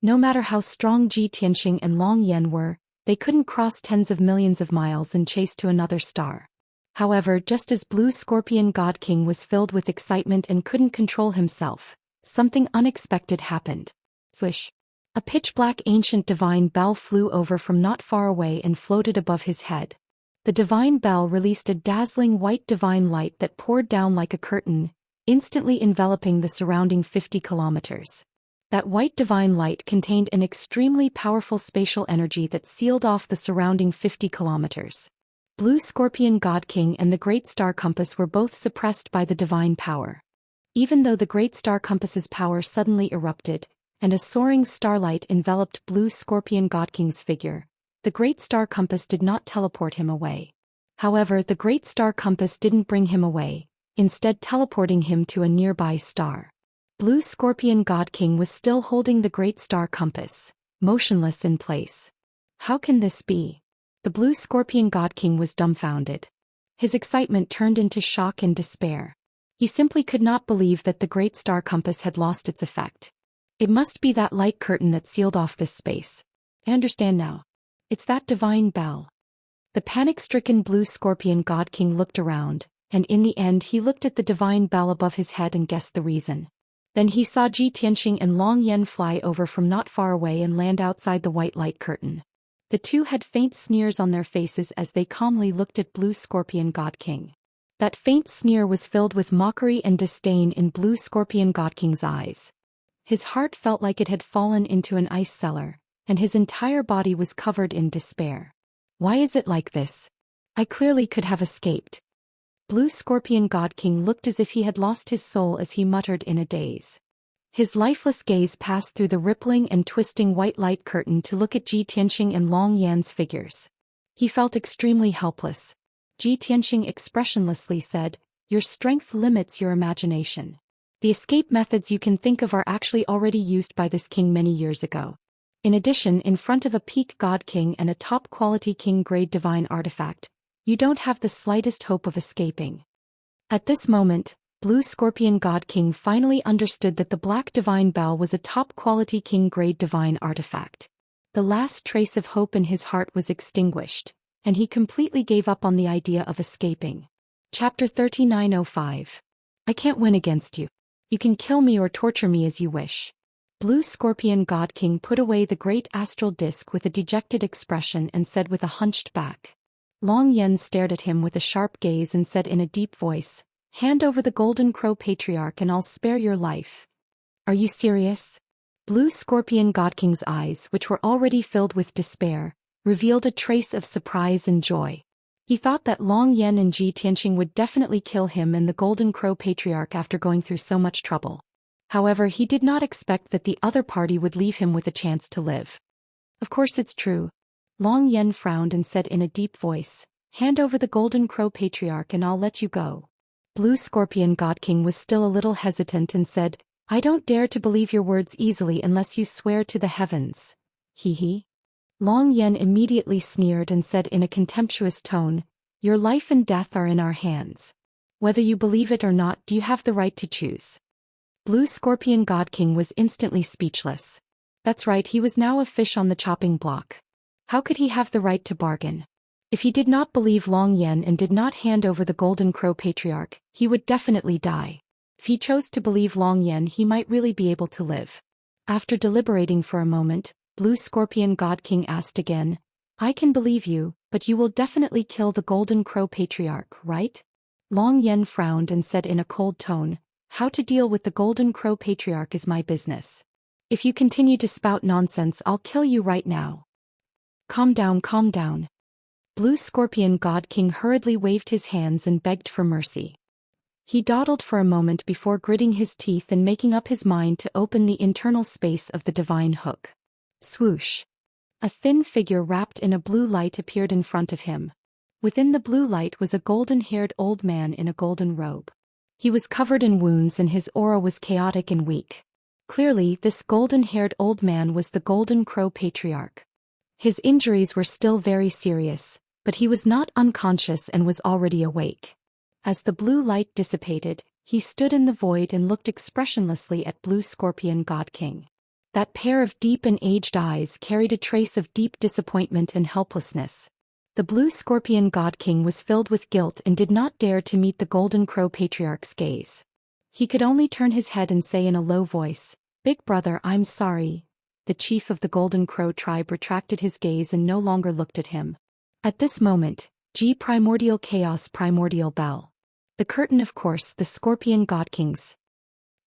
[SPEAKER 1] No matter how strong Ji Tianxing and Long Yen were, they couldn't cross tens of millions of miles and chase to another star. However, just as Blue Scorpion God King was filled with excitement and couldn't control himself, something unexpected happened. Swish! A pitch-black ancient divine bell flew over from not far away and floated above his head. The divine bell released a dazzling white divine light that poured down like a curtain, instantly enveloping the surrounding 50 kilometers. That white divine light contained an extremely powerful spatial energy that sealed off the surrounding 50 kilometers. Blue Scorpion God King and the Great Star Compass were both suppressed by the divine power. Even though the Great Star Compass's power suddenly erupted, and a soaring starlight enveloped Blue Scorpion God King's figure, the Great Star Compass did not teleport him away. However, the Great Star Compass didn't bring him away, instead teleporting him to a nearby star. Blue Scorpion God King was still holding the Great Star Compass, motionless in place. How can this be? The Blue Scorpion God King was dumbfounded. His excitement turned into shock and despair. He simply could not believe that the Great Star Compass had lost its effect. It must be that light curtain that sealed off this space. I understand now. It's that divine bell. The panic-stricken Blue Scorpion God King looked around, and in the end he looked at the divine bell above his head and guessed the reason. Then he saw Ji Tianxing and Long Yan fly over from not far away and land outside the white light curtain. The two had faint sneers on their faces as they calmly looked at Blue Scorpion God King. That faint sneer was filled with mockery and disdain in Blue Scorpion God King's eyes. His heart felt like it had fallen into an ice cellar, and his entire body was covered in despair. Why is it like this? I clearly could have escaped. Blue Scorpion God King looked as if he had lost his soul as he muttered in a daze. His lifeless gaze passed through the rippling and twisting white light curtain to look at Ji Tianxing and Long Yan's figures. He felt extremely helpless. Ji Tianxing expressionlessly said, "Your strength limits your imagination. The escape methods you can think of are actually already used by this king many years ago. In addition, in front of a peak God King and a top-quality king-grade divine artifact, you don't have the slightest hope of escaping." At this moment, Blue Scorpion God King finally understood that the Black Divine Bell was a top-quality king-grade divine artifact. The last trace of hope in his heart was extinguished, and he completely gave up on the idea of escaping. Chapter 3905. I can't win against you. You can kill me or torture me as you wish. Blue Scorpion God King put away the great astral disc with a dejected expression and said with a hunched back. Long Yan stared at him with a sharp gaze and said in a deep voice, "Hand over the Golden Crow Patriarch and I'll spare your life." Are you serious? Blue Scorpion God King's eyes, which were already filled with despair, revealed a trace of surprise and joy. He thought that Long Yan and Ji Tianxing would definitely kill him and the Golden Crow Patriarch after going through so much trouble. However, he did not expect that the other party would leave him with a chance to live. Of course it's true. Long Yan frowned and said in a deep voice, "Hand over the Golden Crow Patriarch and I'll let you go." Blue Scorpion God King was still a little hesitant and said, "I don't dare to believe your words easily unless you swear to the heavens. Hee hee." Long Yan immediately sneered and said in a contemptuous tone, "Your life and death are in our hands. Whether you believe it or not, do you have the right to choose?" Blue Scorpion God King was instantly speechless. That's right, he was now a fish on the chopping block. How could he have the right to bargain? If he did not believe Long Yan and did not hand over the Golden Crow Patriarch, he would definitely die. If he chose to believe Long Yan, he might really be able to live. After deliberating for a moment, Blue Scorpion God King asked again, "I can believe you, but you will definitely kill the Golden Crow Patriarch, right?" Long Yan frowned and said in a cold tone, "How to deal with the Golden Crow Patriarch is my business. If you continue to spout nonsense, I'll kill you right now." Calm down, calm down. Blue Scorpion God King hurriedly waved his hands and begged for mercy. He dawdled for a moment before gritting his teeth and making up his mind to open the internal space of the divine hook. Swoosh! A thin figure wrapped in a blue light appeared in front of him. Within the blue light was a golden-haired old man in a golden robe. He was covered in wounds and his aura was chaotic and weak. Clearly, this golden-haired old man was the Golden Crow Patriarch. His injuries were still very serious, but he was not unconscious and was already awake. As the blue light dissipated, he stood in the void and looked expressionlessly at Blue Scorpion God King. That pair of deep and aged eyes carried a trace of deep disappointment and helplessness. The Blue Scorpion God King was filled with guilt and did not dare to meet the Golden Crow Patriarch's gaze. He could only turn his head and say in a low voice, "Big brother, I'm sorry." The chief of the Golden Crow tribe retracted his gaze and no longer looked at him. At this moment, G Primordial Chaos Primordial Bell. The curtain, of course, the Scorpion God King's.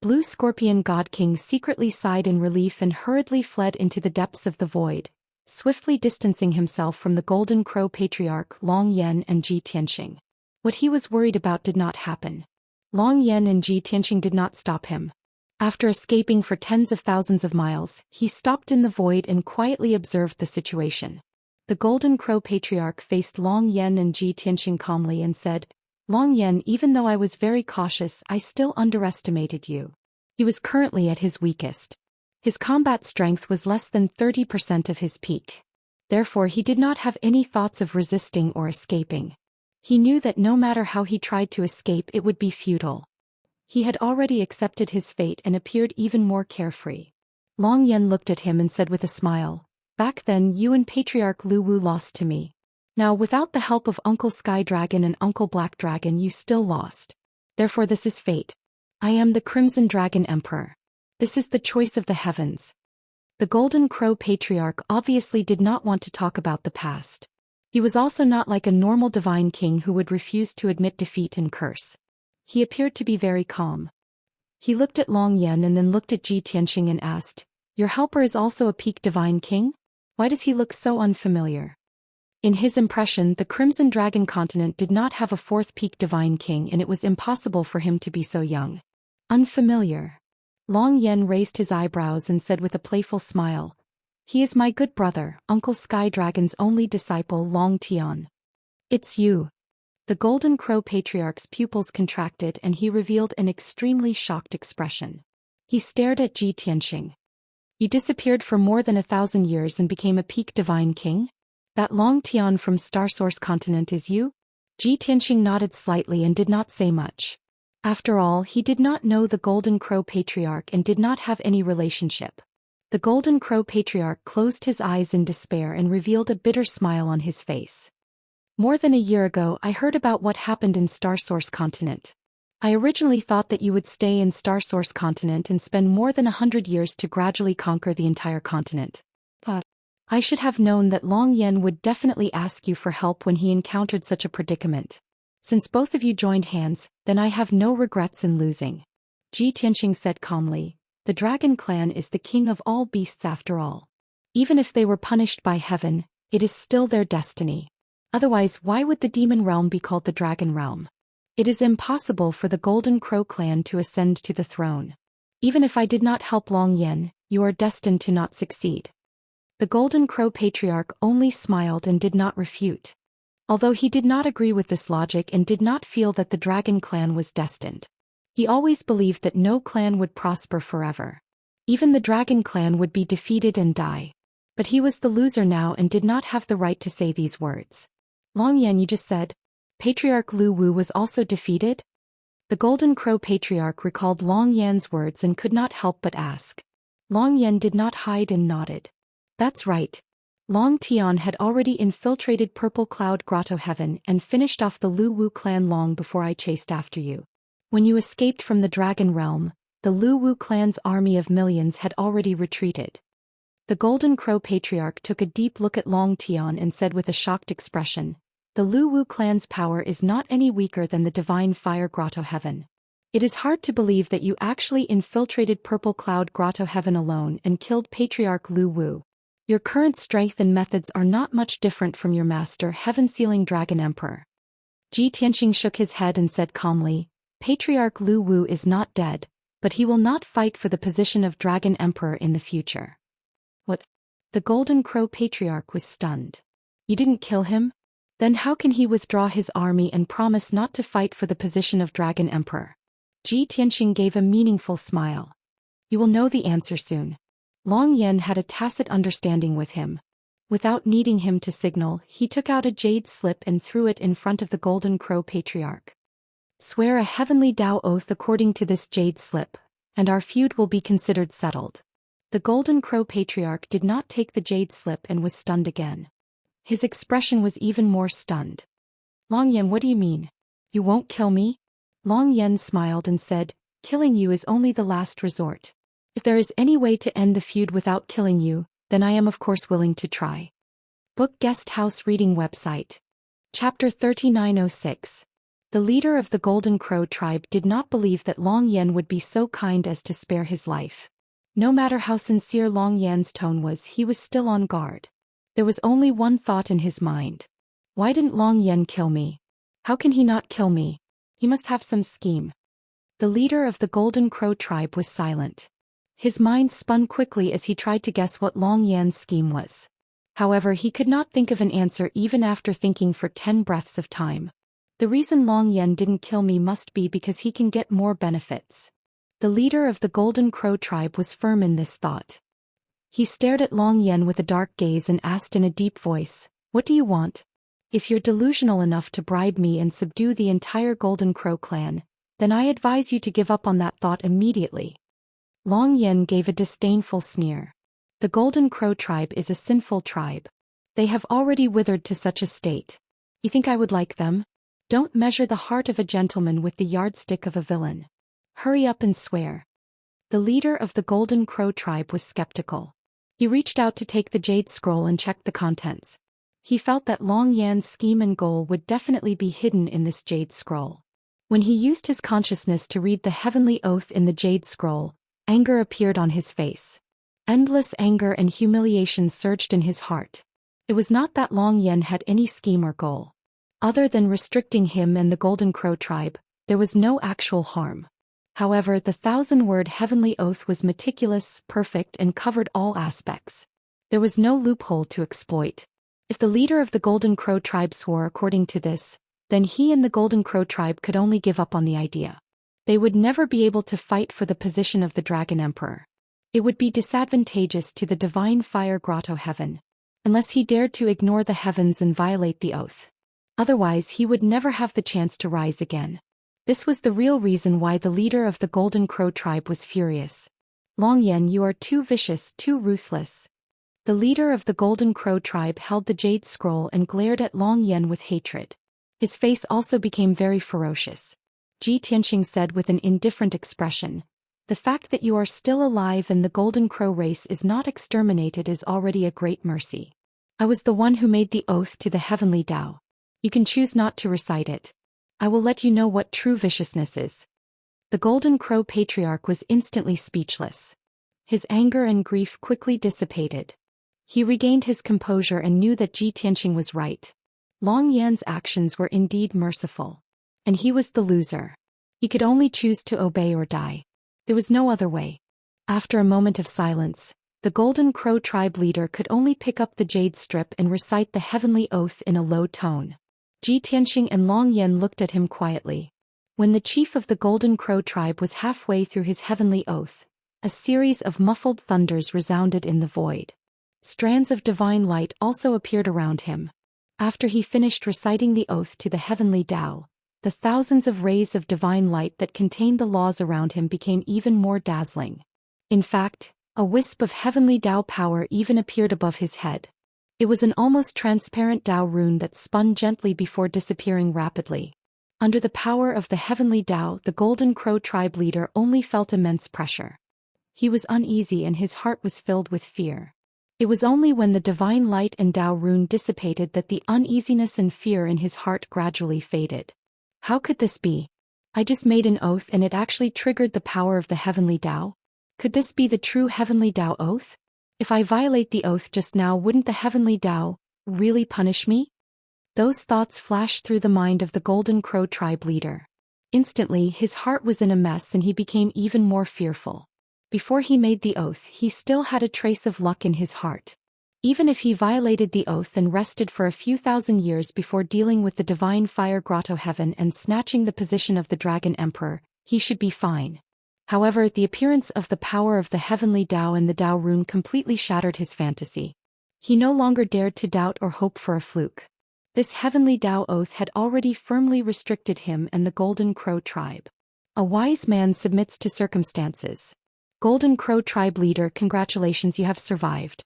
[SPEAKER 1] Blue Scorpion God King secretly sighed in relief and hurriedly fled into the depths of the void, swiftly distancing himself from the Golden Crow Patriarch Long Yan and Ji Tianxing. What he was worried about did not happen. Long Yan and Ji Tianxing did not stop him. After escaping for tens of thousands of miles, he stopped in the void and quietly observed the situation. The Golden Crow Patriarch faced Long Yan and Ji Tianxing calmly and said, "Long Yan, even though I was very cautious, I still underestimated you." He was currently at his weakest. His combat strength was less than 30% of his peak. Therefore he did not have any thoughts of resisting or escaping. He knew that no matter how he tried to escape it would be futile. He had already accepted his fate and appeared even more carefree. Long Yan looked at him and said with a smile, "Back then you and Patriarch Lu Wu lost to me. Now without the help of Uncle Sky Dragon and Uncle Black Dragon you still lost. Therefore this is fate. I am the Crimson Dragon Emperor. This is the choice of the heavens." The Golden Crow Patriarch obviously did not want to talk about the past. He was also not like a normal divine king who would refuse to admit defeat and curse. He appeared to be very calm. He looked at Long Yan and then looked at Ji Tianxing and asked, "Your helper is also a peak divine king? Why does he look so unfamiliar?" In his impression, the Crimson Dragon continent did not have a fourth peak divine king and it was impossible for him to be so young. Unfamiliar. Long Yan raised his eyebrows and said with a playful smile, "He is my good brother, Uncle Sky Dragon's only disciple Long Tian." "It's you." The Golden Crow Patriarch's pupils contracted and he revealed an extremely shocked expression. He stared at Ji Tianxing. "You disappeared for more than 1,000 years and became a peak divine king? That Long Tian from Star Source continent is you?" Ji Tianxing nodded slightly and did not say much. After all, he did not know the Golden Crow Patriarch and did not have any relationship. The Golden Crow Patriarch closed his eyes in despair and revealed a bitter smile on his face. "More than a year ago I heard about what happened in Star Source continent. I originally thought that you would stay in Star Source continent and spend more than 100 years to gradually conquer the entire continent. But I should have known that Long Yan would definitely ask you for help when he encountered such a predicament. Since both of you joined hands, then I have no regrets in losing." Ji Tianxing said calmly, "The Dragon Clan is the king of all beasts after all. Even if they were punished by heaven, it is still their destiny. Otherwise, why would the demon realm be called the Dragon Realm? It is impossible for the Golden Crow clan to ascend to the throne. Even if I did not help Long Yan, you are destined to not succeed." The Golden Crow Patriarch only smiled and did not refute. Although he did not agree with this logic and did not feel that the Dragon Clan was destined. He always believed that no clan would prosper forever. Even the Dragon Clan would be defeated and die. But he was the loser now and did not have the right to say these words. "Long Yan, you just said Patriarch Lu Wu was also defeated?" The Golden Crow Patriarch recalled Long Yan's words and could not help but ask. Long Yan did not hide and nodded. "That's right. Long Tian had already infiltrated Purple Cloud Grotto Heaven and finished off the Lu Wu clan long before I chased after you. When you escaped from the Dragon Realm, the Lu Wu clan's army of millions had already retreated." The Golden Crow Patriarch took a deep look at Long Tian and said with a shocked expression, "The Lu Wu clan's power is not any weaker than the Divine Fire Grotto Heaven. It is hard to believe that you actually infiltrated Purple Cloud Grotto Heaven alone and killed Patriarch Lu Wu. Your current strength and methods are not much different from your master Heaven-Sealing Dragon Emperor." Ji Tianxing shook his head and said calmly, "Patriarch Lu Wu is not dead, but he will not fight for the position of Dragon Emperor in the future." "What?" The Golden Crow Patriarch was stunned. "You didn't kill him? Then how can he withdraw his army and promise not to fight for the position of Dragon Emperor?" Ji Tianxing gave a meaningful smile. "You will know the answer soon." Long Yan had a tacit understanding with him. Without needing him to signal, he took out a jade slip and threw it in front of the Golden Crow Patriarch. "Swear a heavenly Dao oath according to this jade slip, and our feud will be considered settled." The Golden Crow Patriarch did not take the jade slip and was stunned again. His expression was even more stunned. "Long Yan, what do you mean? You won't kill me?" Long Yan smiled and said, "Killing you is only the last resort. If there is any way to end the feud without killing you, then I am of course willing to try." Book Guest House Reading Website. Chapter 3906. The leader of the Golden Crow tribe did not believe that Long Yan would be so kind as to spare his life. No matter how sincere Long Yan's tone was, he was still on guard. There was only one thought in his mind. Why didn't Long Yan kill me? How can he not kill me? He must have some scheme. The leader of the Golden Crow tribe was silent. His mind spun quickly as he tried to guess what Long Yan's scheme was. However, he could not think of an answer even after thinking for 10 breaths of time. The reason Long Yan didn't kill me must be because he can get more benefits. The leader of the Golden Crow tribe was firm in this thought. He stared at Long Yan with a dark gaze and asked in a deep voice, "What do you want? If you're delusional enough to bribe me and subdue the entire Golden Crow clan, then I advise you to give up on that thought immediately." Long Yan gave a disdainful sneer. The Golden Crow tribe is a sinful tribe. They have already withered to such a state. You think I would like them? Don't measure the heart of a gentleman with the yardstick of a villain. Hurry up and swear. The leader of the Golden Crow tribe was skeptical. He reached out to take the jade scroll and checked the contents. He felt that Long Yan's scheme and goal would definitely be hidden in this jade scroll. When he used his consciousness to read the heavenly oath in the jade scroll, anger appeared on his face. Endless anger and humiliation surged in his heart. It was not that Long Yan had any scheme or goal. Other than restricting him and the Golden Crow tribe, there was no actual harm. However, the 1,000-word heavenly oath was meticulous, perfect, and covered all aspects. There was no loophole to exploit. If the leader of the Golden Crow tribe swore according to this, then he and the Golden Crow tribe could only give up on the idea. They would never be able to fight for the position of the Dragon Emperor. It would be disadvantageous to the divine fire grotto heaven, unless he dared to ignore the heavens and violate the oath. Otherwise, he would never have the chance to rise again. This was the real reason why the leader of the Golden Crow tribe was furious. Long Yan, you are too vicious, too ruthless. The leader of the Golden Crow tribe held the jade scroll and glared at Long Yan with hatred. His face also became very ferocious. Tianxia said with an indifferent expression, "The fact that you are still alive and the Golden Crow race is not exterminated is already a great mercy. I was the one who made the oath to the heavenly Tao. You can choose not to recite it. I will let you know what true viciousness is." The Golden Crow patriarch was instantly speechless. His anger and grief quickly dissipated. He regained his composure and knew that Tianxia was right. Long Yan's actions were indeed merciful. And he was the loser. He could only choose to obey or die. There was no other way. After a moment of silence, the Golden Crow tribe leader could only pick up the jade strip and recite the heavenly oath in a low tone. Tianxia and Long Yan looked at him quietly. When the chief of the Golden Crow tribe was halfway through his heavenly oath, a series of muffled thunders resounded in the void. Strands of divine light also appeared around him. After he finished reciting the oath to the heavenly Tao, the thousands of rays of divine light that contained the laws around him became even more dazzling. In fact, a wisp of heavenly Tao power even appeared above his head. It was an almost transparent Tao rune that spun gently before disappearing rapidly. Under the power of the heavenly Tao, the Golden Crow tribe leader only felt immense pressure. He was uneasy and his heart was filled with fear. It was only when the divine light and Tao rune dissipated that the uneasiness and fear in his heart gradually faded. How could this be? I just made an oath and it actually triggered the power of the heavenly Tao? Could this be the true heavenly Tao oath? If I violate the oath just now, wouldn't the heavenly Tao really punish me? Those thoughts flashed through the mind of the Golden Crow tribe leader. Instantly, his heart was in a mess and he became even more fearful. Before he made the oath, he still had a trace of luck in his heart. Even if he violated the oath and rested for a few thousand years before dealing with the divine fire grotto heaven and snatching the position of the Dragon Emperor, he should be fine. However, the appearance of the power of the heavenly Tao and the Tao rune completely shattered his fantasy. He no longer dared to doubt or hope for a fluke. This heavenly Tao oath had already firmly restricted him and the Golden Crow tribe. A wise man submits to circumstances. Golden Crow tribe leader, congratulations, you have survived.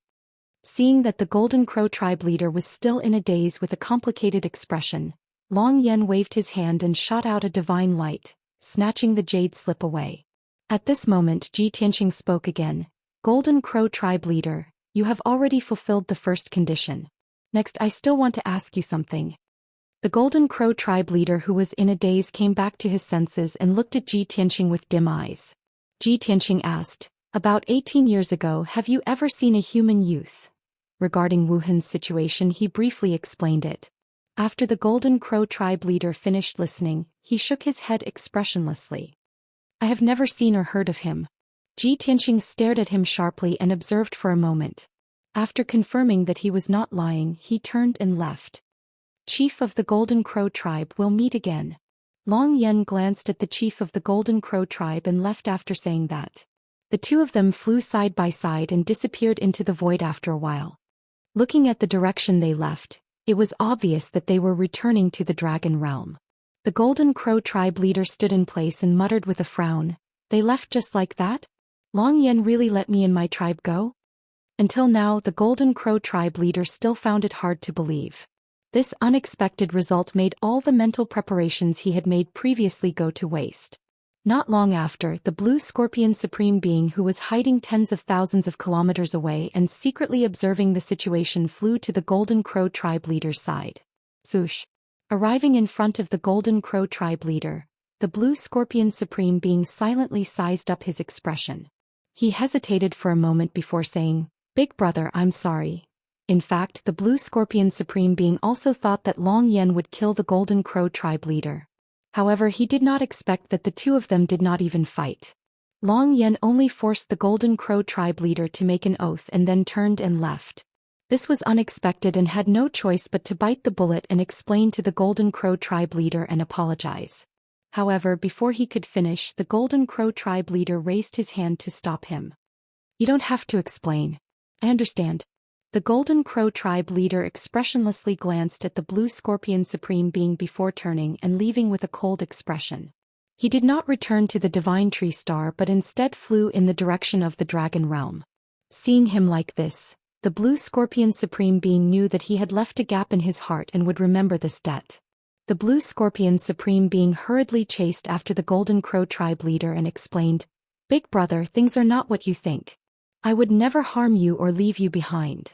[SPEAKER 1] Seeing that the Golden Crow tribe leader was still in a daze with a complicated expression, Long Yan waved his hand and shot out a divine light, snatching the jade slip away. At this moment, Tianxia spoke again. Golden Crow tribe leader, you have already fulfilled the first condition. Next, I still want to ask you something. The Golden Crow tribe leader, who was in a daze, came back to his senses and looked at Tianxia with dim eyes. Tianxia asked, about 18 years ago, have you ever seen a human youth? Regarding Wu Han's situation, he briefly explained it. After the Golden Crow tribe leader finished listening, he shook his head expressionlessly. I have never seen or heard of him. Ji Tianxing stared at him sharply and observed for a moment. After confirming that he was not lying, he turned and left. Chief of the Golden Crow tribe will meet again. Long Yan glanced at the chief of the Golden Crow tribe and left after saying that. The two of them flew side by side and disappeared into the void after a while. Looking at the direction they left, it was obvious that they were returning to the Dragon Realm. The Golden Crow tribe leader stood in place and muttered with a frown, "They left just like that? Long Yan really let me and my tribe go?" Until now, the Golden Crow tribe leader still found it hard to believe. This unexpected result made all the mental preparations he had made previously go to waste. Not long after, the Blue Scorpion Supreme Being, who was hiding tens of thousands of kilometers away and secretly observing the situation, flew to the Golden Crow tribe leader's side. Swoosh! Arriving in front of the Golden Crow tribe leader, the Blue Scorpion Supreme Being silently sized up his expression. He hesitated for a moment before saying, "Big brother, I'm sorry." In fact, the Blue Scorpion Supreme Being also thought that Long Yan would kill the Golden Crow tribe leader. However, he did not expect that the two of them did not even fight. Long Yan only forced the Golden Crow tribe leader to make an oath and then turned and left. This was unexpected and had no choice but to bite the bullet and explain to the Golden Crow tribe leader and apologize. However, before he could finish, the Golden Crow tribe leader raised his hand to stop him. "You don't have to explain. I understand." The Golden Crow tribe leader expressionlessly glanced at the Blue Scorpion Supreme Being before turning and leaving with a cold expression. He did not return to the Divine Tree Star but instead flew in the direction of the Dragon Realm. Seeing him like this, the Blue Scorpion Supreme Being knew that he had left a gap in his heart and would remember this debt. The Blue Scorpion Supreme Being hurriedly chased after the Golden Crow tribe leader and explained, "Big brother, things are not what you think. I would never harm you or leave you behind."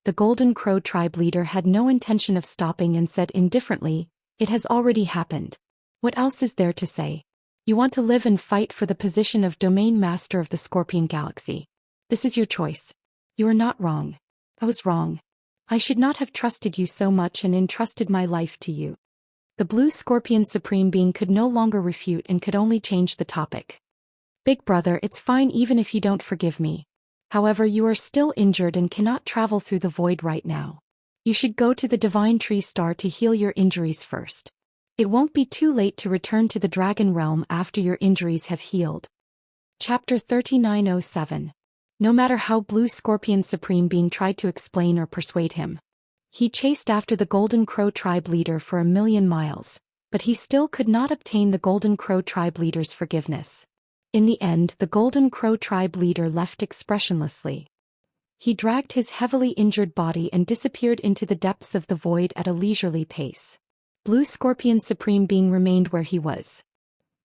[SPEAKER 1] The Golden Crow tribe leader had no intention of stopping and said indifferently, "It has already happened. What else is there to say? You want to live and fight for the position of Domain Master of the Scorpion Galaxy. This is your choice. You are not wrong. I was wrong. I should not have trusted you so much and entrusted my life to you." The Blue Scorpion Supreme Being could no longer refute and could only change the topic. "Big brother, it's fine even if you don't forgive me. However, you are still injured and cannot travel through the void right now. You should go to the Divine Tree Star to heal your injuries first. It won't be too late to return to the Dragon Realm after your injuries have healed." Chapter 3907. No matter how Blue Scorpion Supreme Being tried to explain or persuade him, he chased after the Golden Crow tribe leader for 1,000,000 miles, but he still could not obtain the Golden Crow tribe leader's forgiveness. In the end, the Golden Crow tribe leader left expressionlessly. He dragged his heavily injured body and disappeared into the depths of the void at a leisurely pace. Blue Scorpion Supreme Being remained where he was.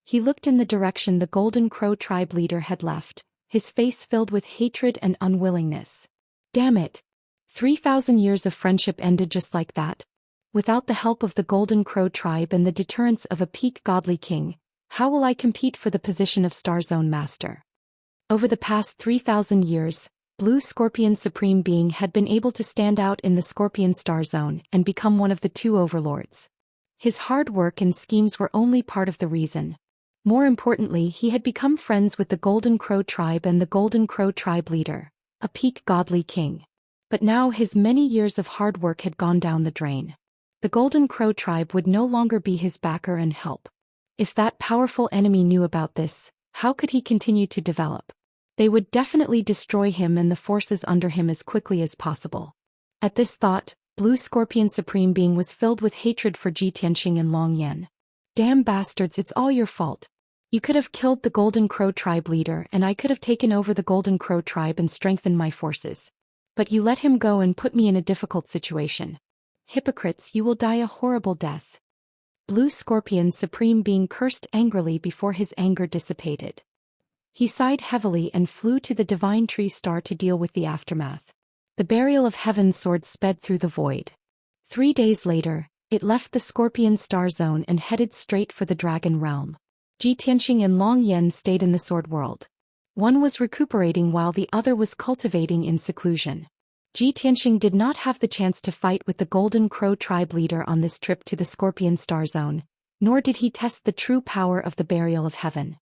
[SPEAKER 1] He looked in the direction the Golden Crow tribe leader had left, his face filled with hatred and unwillingness. Damn it! 3,000 years of friendship ended just like that. Without the help of the Golden Crow tribe and the deterrence of a peak godly king, how will I compete for the position of Star Zone Master? Over the past 3,000 years, Blue Scorpion Supreme Being had been able to stand out in the Scorpion Star Zone and become one of the two overlords. His hard work and schemes were only part of the reason. More importantly, he had become friends with the Golden Crow tribe and the Golden Crow tribe leader, a peak godly king. But now his many years of hard work had gone down the drain. The Golden Crow tribe would no longer be his backer and help. If that powerful enemy knew about this, how could he continue to develop? They would definitely destroy him and the forces under him as quickly as possible. At this thought, Blue Scorpion Supreme Being was filled with hatred for Ji Tianxing and Long Yan. Damn bastards, it's all your fault. You could have killed the Golden Crow tribe leader and I could have taken over the Golden Crow tribe and strengthened my forces. But you let him go and put me in a difficult situation. Hypocrites, you will die a horrible death. Blue Scorpion Supreme Being cursed angrily before his anger dissipated. He sighed heavily and flew to the Divine Tree Star to deal with the aftermath. The Burial of Heaven's sword sped through the void. 3 days later, it left the Scorpion Star Zone and headed straight for the Dragon Realm. Ji Tianxing and Long Yan stayed in the Sword World. One was recuperating while the other was cultivating in seclusion. Ji Tianxing did not have the chance to fight with the Golden Crow tribe leader on this trip to the Scorpion Star Zone, nor did he test the true power of the Burial of Heaven.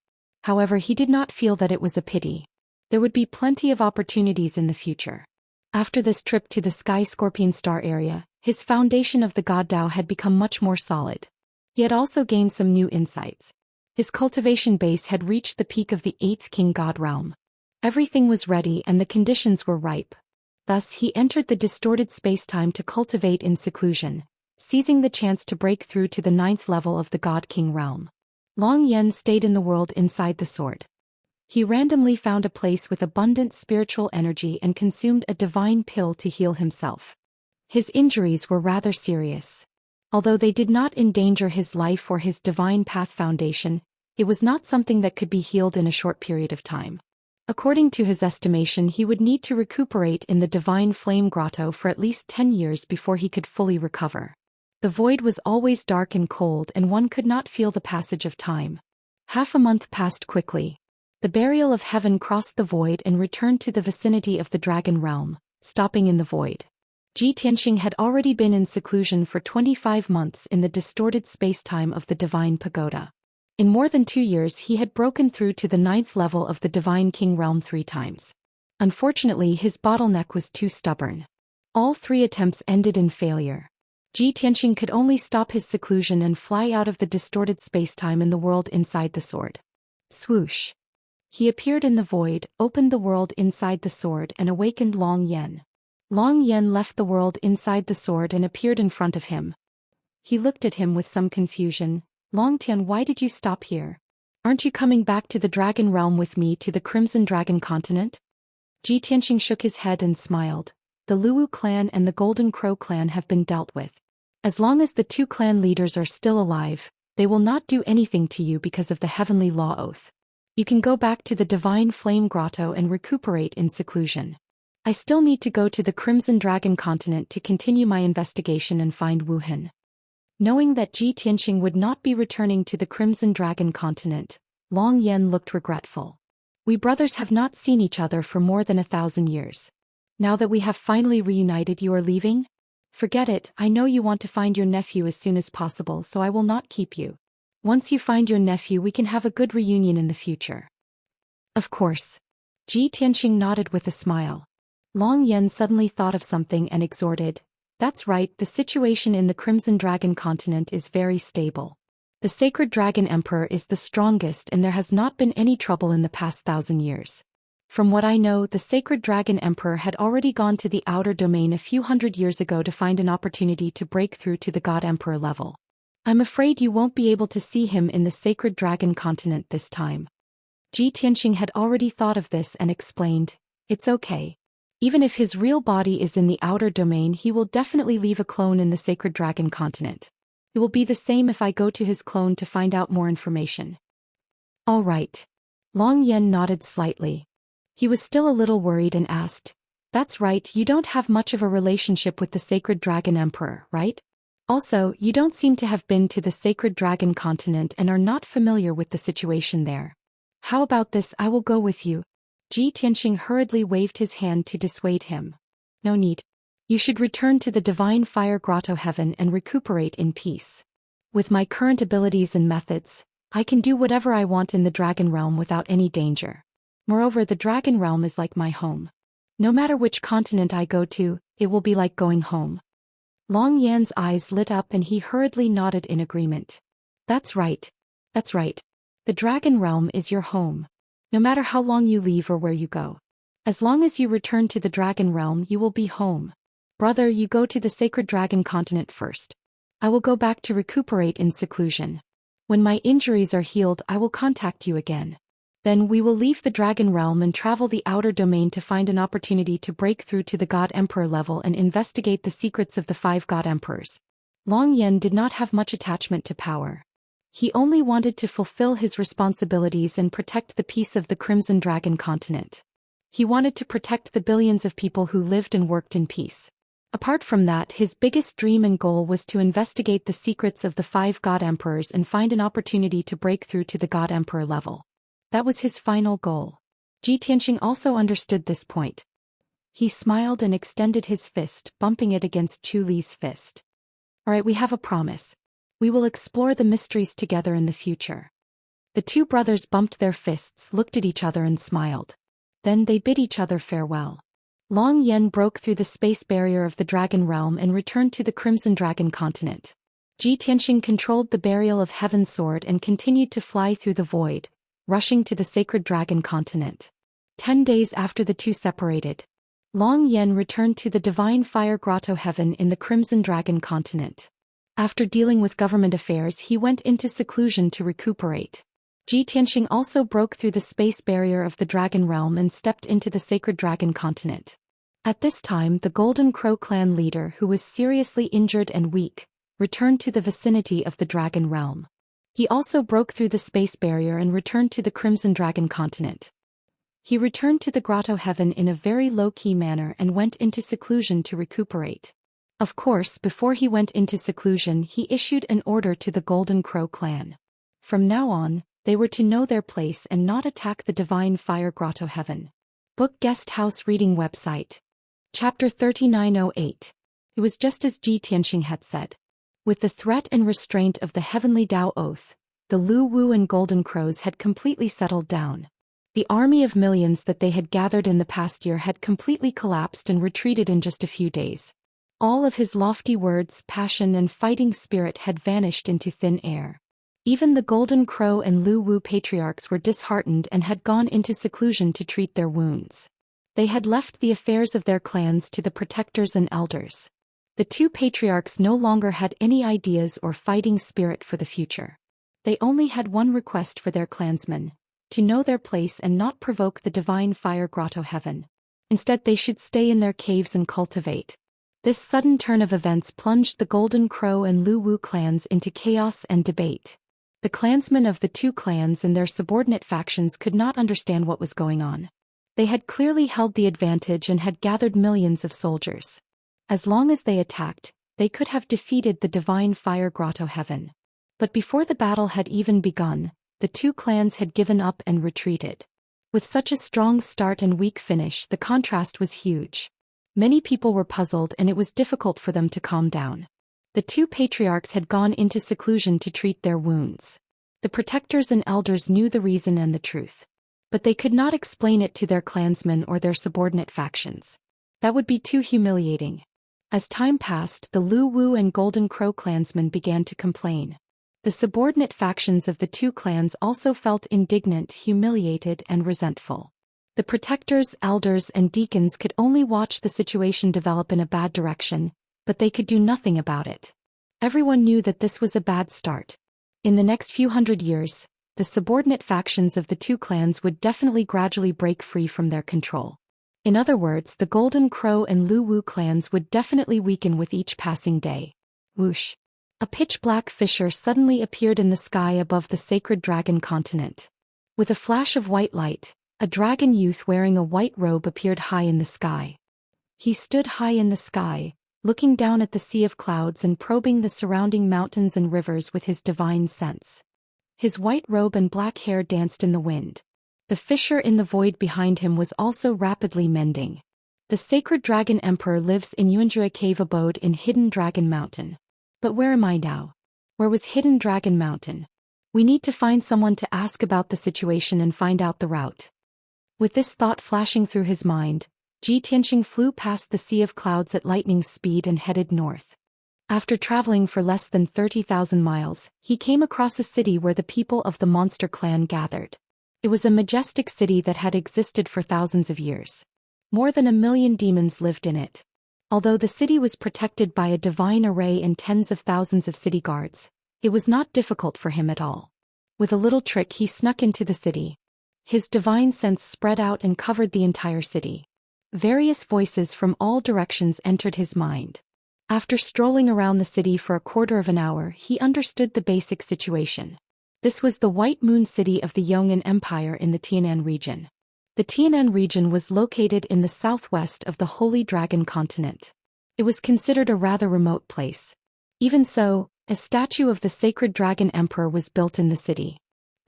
[SPEAKER 1] However, he did not feel that it was a pity. There would be plenty of opportunities in the future. After this trip to the Sky Scorpion Star area, his foundation of the God Dao had become much more solid. He had also gained some new insights. His cultivation base had reached the peak of the 8th King God realm. Everything was ready and the conditions were ripe. Thus he entered the distorted space-time to cultivate in seclusion, seizing the chance to break through to the 9th level of the God King realm. Long Yen stayed in the world inside the sword. He randomly found a place with abundant spiritual energy and consumed a divine pill to heal himself. His injuries were rather serious. Although they did not endanger his life or his divine path foundation, it was not something that could be healed in a short period of time. According to his estimation, he would need to recuperate in the Divine Flame Grotto for at least 10 years before he could fully recover. The void was always dark and cold and one could not feel the passage of time. Half a month passed quickly. The Burial of Heaven crossed the void and returned to the vicinity of the Dragon Realm, stopping in the void. Ji Tianxing had already been in seclusion for 25 months in the distorted space-time of the Divine Pagoda. In more than 2 years he had broken through to the 9th level of the Divine King realm 3 times. Unfortunately, his bottleneck was too stubborn. All 3 attempts ended in failure. Ji Tianxing could only stop his seclusion and fly out of the distorted space-time in the world inside the sword. Swoosh. He appeared in the void, opened the world inside the sword and awakened Long Yen. Long Yen left the world inside the sword and appeared in front of him. He looked at him with some confusion. Long Tian, why did you stop here? Aren't you coming back to the Dragon Realm with me to the Crimson Dragon continent? Ji Tianxing shook his head and smiled. The Luwu clan and the Golden Crow clan have been dealt with. As long as the 2 clan leaders are still alive, they will not do anything to you because of the Heavenly Law Oath. You can go back to the Divine Flame Grotto and recuperate in seclusion. I still need to go to the Crimson Dragon continent to continue my investigation and find Wuhan. Knowing that Ji Tianxing would not be returning to the Crimson Dragon continent, Long Yen looked regretful. We brothers have not seen each other for more than 1,000 years. Now that we have finally reunited, you are leaving? Forget it, I know you want to find your nephew as soon as possible, so I will not keep you. Once you find your nephew, we can have a good reunion in the future. Of course. Ji Tianxing nodded with a smile. Long Yen suddenly thought of something and exhorted, that's right, the situation in the Crimson Dragon continent is very stable. The Sacred Dragon Emperor is the strongest and there has not been any trouble in the past 1,000 years. From what I know, the Sacred Dragon Emperor had already gone to the outer domain a few hundred years ago to find an opportunity to break through to the God Emperor level. I'm afraid you won't be able to see him in the Sacred Dragon continent this time. Ji Tianxing had already thought of this and explained, it's okay. Even if his real body is in the outer domain, he will definitely leave a clone in the Sacred Dragon continent. It will be the same if I go to his clone to find out more information. All right. Long Yen nodded slightly. He was still a little worried and asked, that's right, you don't have much of a relationship with the Sacred Dragon Emperor, right? Also, you don't seem to have been to the Sacred Dragon continent and are not familiar with the situation there. How about this, I will go with you. Ji Tianxing hurriedly waved his hand to dissuade him. No need. You should return to the Divine Fire Grotto Heaven and recuperate in peace. With my current abilities and methods, I can do whatever I want in the Dragon Realm without any danger. Moreover, the Dragon Realm is like my home. No matter which continent I go to, it will be like going home. Long Yan's eyes lit up and he hurriedly nodded in agreement. That's right. That's right. The Dragon Realm is your home. No matter how long you leave or where you go. As long as you return to the Dragon Realm, you will be home. Brother, you go to the Sacred Dragon continent first. I will go back to recuperate in seclusion. When my injuries are healed, I will contact you again. Then we will leave the Dragon Realm and travel the outer domain to find an opportunity to break through to the God Emperor level and investigate the secrets of the 5 God Emperors. Long Yen did not have much attachment to power. He only wanted to fulfill his responsibilities and protect the peace of the Crimson Dragon continent. He wanted to protect the billions of people who lived and worked in peace. Apart from that, his biggest dream and goal was to investigate the secrets of the 5 God Emperors and find an opportunity to break through to the God Emperor level. That was his final goal. Ji Tianxing also understood this point. He smiled and extended his fist, bumping it against Chu Li's fist. Alright, we have a promise. We will explore the mysteries together in the future. The two brothers bumped their fists, looked at each other and smiled. Then they bid each other farewell. Long Yen broke through the space barrier of the Dragon Realm and returned to the Crimson Dragon continent. Ji Tianxing controlled the Burial of Heaven sword and continued to fly through the void, rushing to the Sacred Dragon continent. 10 days after the two separated, Long Yen returned to the Divine Fire Grotto Heaven in the Crimson Dragon continent. After dealing with government affairs, he went into seclusion to recuperate. Ji Tianxing also broke through the space barrier of the Dragon Realm and stepped into the Sacred Dragon continent. At this time, the Golden Crow clan leader, who was seriously injured and weak, returned to the vicinity of the Dragon Realm. He also broke through the space barrier and returned to the Crimson Dragon continent. He returned to the Grotto Heaven in a very low-key manner and went into seclusion to recuperate. Of course, before he went into seclusion, he issued an order to the Golden Crow clan. From now on, they were to know their place and not attack the Divine Fire Grotto Heaven. Book Guest House Reading Website. Chapter 3908. It was just as Ji Tianxing had said. With the threat and restraint of the Heavenly Dao Oath, the Lu Wu and Golden Crows had completely settled down. The army of millions that they had gathered in the past year had completely collapsed and retreated in just a few days. All of his lofty words, passion and fighting spirit had vanished into thin air. Even the Golden Crow and Lu Wu patriarchs were disheartened and had gone into seclusion to treat their wounds. They had left the affairs of their clans to the protectors and elders. The two patriarchs no longer had any ideas or fighting spirit for the future. They only had one request for their clansmen: to know their place and not provoke the Divine Fire Grotto Heaven. Instead, they should stay in their caves and cultivate. This sudden turn of events plunged the Golden Crow and Lu Wu clans into chaos and debate. The clansmen of the two clans and their subordinate factions could not understand what was going on. They had clearly held the advantage and had gathered millions of soldiers. As long as they attacked, they could have defeated the Divine Fire Grotto Heaven. But before the battle had even begun, the two clans had given up and retreated. With such a strong start and weak finish, the contrast was huge. Many people were puzzled and it was difficult for them to calm down. The two patriarchs had gone into seclusion to treat their wounds. The protectors and elders knew the reason and the truth. But they could not explain it to their clansmen or their subordinate factions. That would be too humiliating. As time passed, the Lu Wu and Golden Crow clansmen began to complain. The subordinate factions of the two clans also felt indignant, humiliated, and resentful. The protectors, elders, and deacons could only watch the situation develop in a bad direction, but they could do nothing about it. Everyone knew that this was a bad start. In the next few hundred years, the subordinate factions of the two clans would definitely gradually break free from their control. In other words, the Golden Crow and Lu Wu clans would definitely weaken with each passing day. Whoosh! A pitch-black fissure suddenly appeared in the sky above the Sacred Dragon continent. With a flash of white light, a dragon youth wearing a white robe appeared high in the sky. He stood high in the sky, looking down at the sea of clouds and probing the surrounding mountains and rivers with his divine sense. His white robe and black hair danced in the wind. The fissure in the void behind him was also rapidly mending. The Sacred Dragon Emperor lives in Yuanjia Cave abode in Hidden Dragon Mountain. But where am I now? Where was Hidden Dragon Mountain? We need to find someone to ask about the situation and find out the route. With this thought flashing through his mind, Ji Tianxing flew past the sea of clouds at lightning speed and headed north. After traveling for less than 30,000 miles, he came across a city where the people of the monster clan gathered. It was a majestic city that had existed for thousands of years. More than 1 million demons lived in it. Although the city was protected by a divine array and tens of thousands of city guards, it was not difficult for him at all. With a little trick, he snuck into the city. His divine sense spread out and covered the entire city. Various voices from all directions entered his mind. After strolling around the city for a quarter of an hour, he understood the basic situation. This was the White Moon City of the Yong'an Empire in the Tianan region. The Tianan region was located in the southwest of the Holy Dragon continent. It was considered a rather remote place. Even so, a statue of the Sacred Dragon Emperor was built in the city.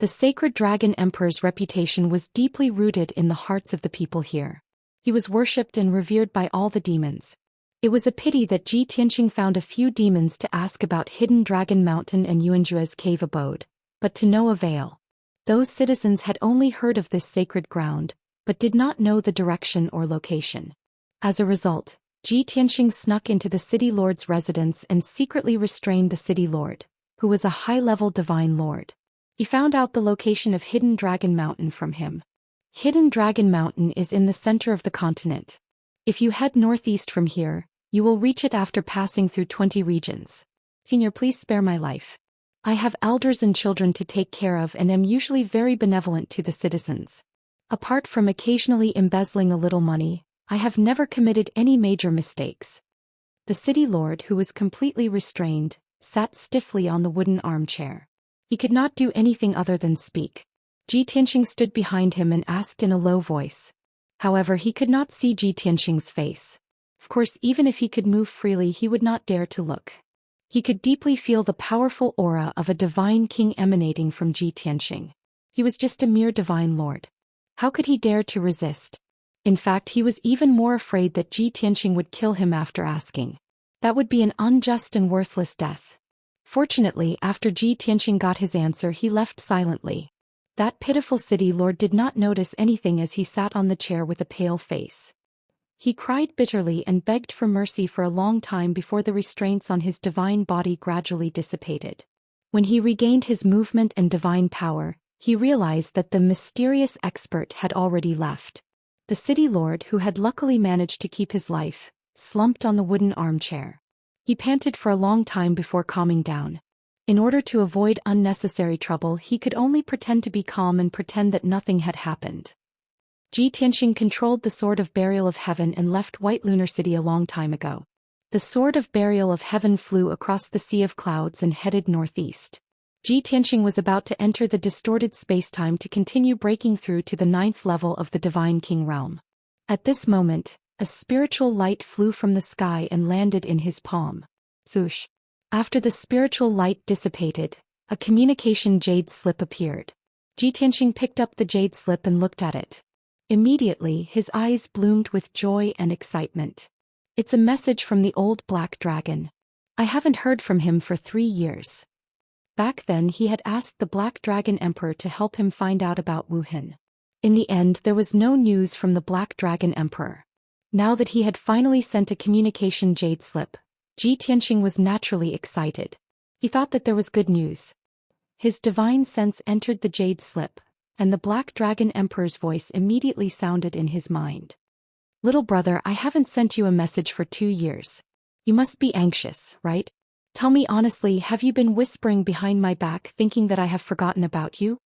[SPEAKER 1] The Sacred Dragon Emperor's reputation was deeply rooted in the hearts of the people here. He was worshipped and revered by all the demons. It was a pity that Ji Tianqing found a few demons to ask about Hidden Dragon Mountain and Yuanjua's cave abode, but to no avail. Those citizens had only heard of this sacred ground, but did not know the direction or location. As a result, Ji Tianqing snuck into the city lord's residence and secretly restrained the city lord, who was a high-level divine lord. He found out the location of Hidden Dragon Mountain from him. Hidden Dragon Mountain is in the center of the continent. If you head northeast from here, you will reach it after passing through 20 regions. Senior, please spare my life. I have elders and children to take care of and am usually very benevolent to the citizens. Apart from occasionally embezzling a little money, I have never committed any major mistakes. The city lord, who was completely restrained, sat stiffly on the wooden armchair. He could not do anything other than speak. Ji Tianqing stood behind him and asked in a low voice. However, he could not see Ji Tianqing's face. Of course, even if he could move freely, he would not dare to look. He could deeply feel the powerful aura of a divine king emanating from Ji Tianqing. He was just a mere divine lord. How could he dare to resist? In fact, he was even more afraid that Ji Tianqing would kill him after asking. That would be an unjust and worthless death. Fortunately, after Ji Tianqing got his answer, he left silently. That pitiful city lord did not notice anything as he sat on the chair with a pale face. He cried bitterly and begged for mercy for a long time before the restraints on his divine body gradually dissipated. When he regained his movement and divine power, he realized that the mysterious expert had already left. The city lord, who had luckily managed to keep his life, slumped on the wooden armchair. He panted for a long time before calming down. In order to avoid unnecessary trouble, he could only pretend to be calm and pretend that nothing had happened. Ji Tianqing controlled the Sword of Burial of Heaven and left White Lunar City a long time ago. The Sword of Burial of Heaven flew across the sea of clouds and headed northeast. Ji Tianqing was about to enter the distorted spacetime to continue breaking through to the 9th level of the Divine King realm. At this moment, a spiritual light flew from the sky and landed in his palm. Swoosh. After the spiritual light dissipated, a communication jade slip appeared. Ji Tianqing picked up the jade slip and looked at it. Immediately, his eyes bloomed with joy and excitement. It's a message from the old black dragon. I haven't heard from him for 3 years. Back then, he had asked the Black Dragon Emperor to help him find out about Wuhan. In the end, there was no news from the Black Dragon Emperor. Now that he had finally sent a communication jade slip, Ji Tianqing was naturally excited. He thought that there was good news. His divine sense entered the jade slip, and the Black Dragon Emperor's voice immediately sounded in his mind. Little brother, I haven't sent you a message for 2 years. You must be anxious, right? Tell me honestly, have you been whispering behind my back thinking that I have forgotten about you?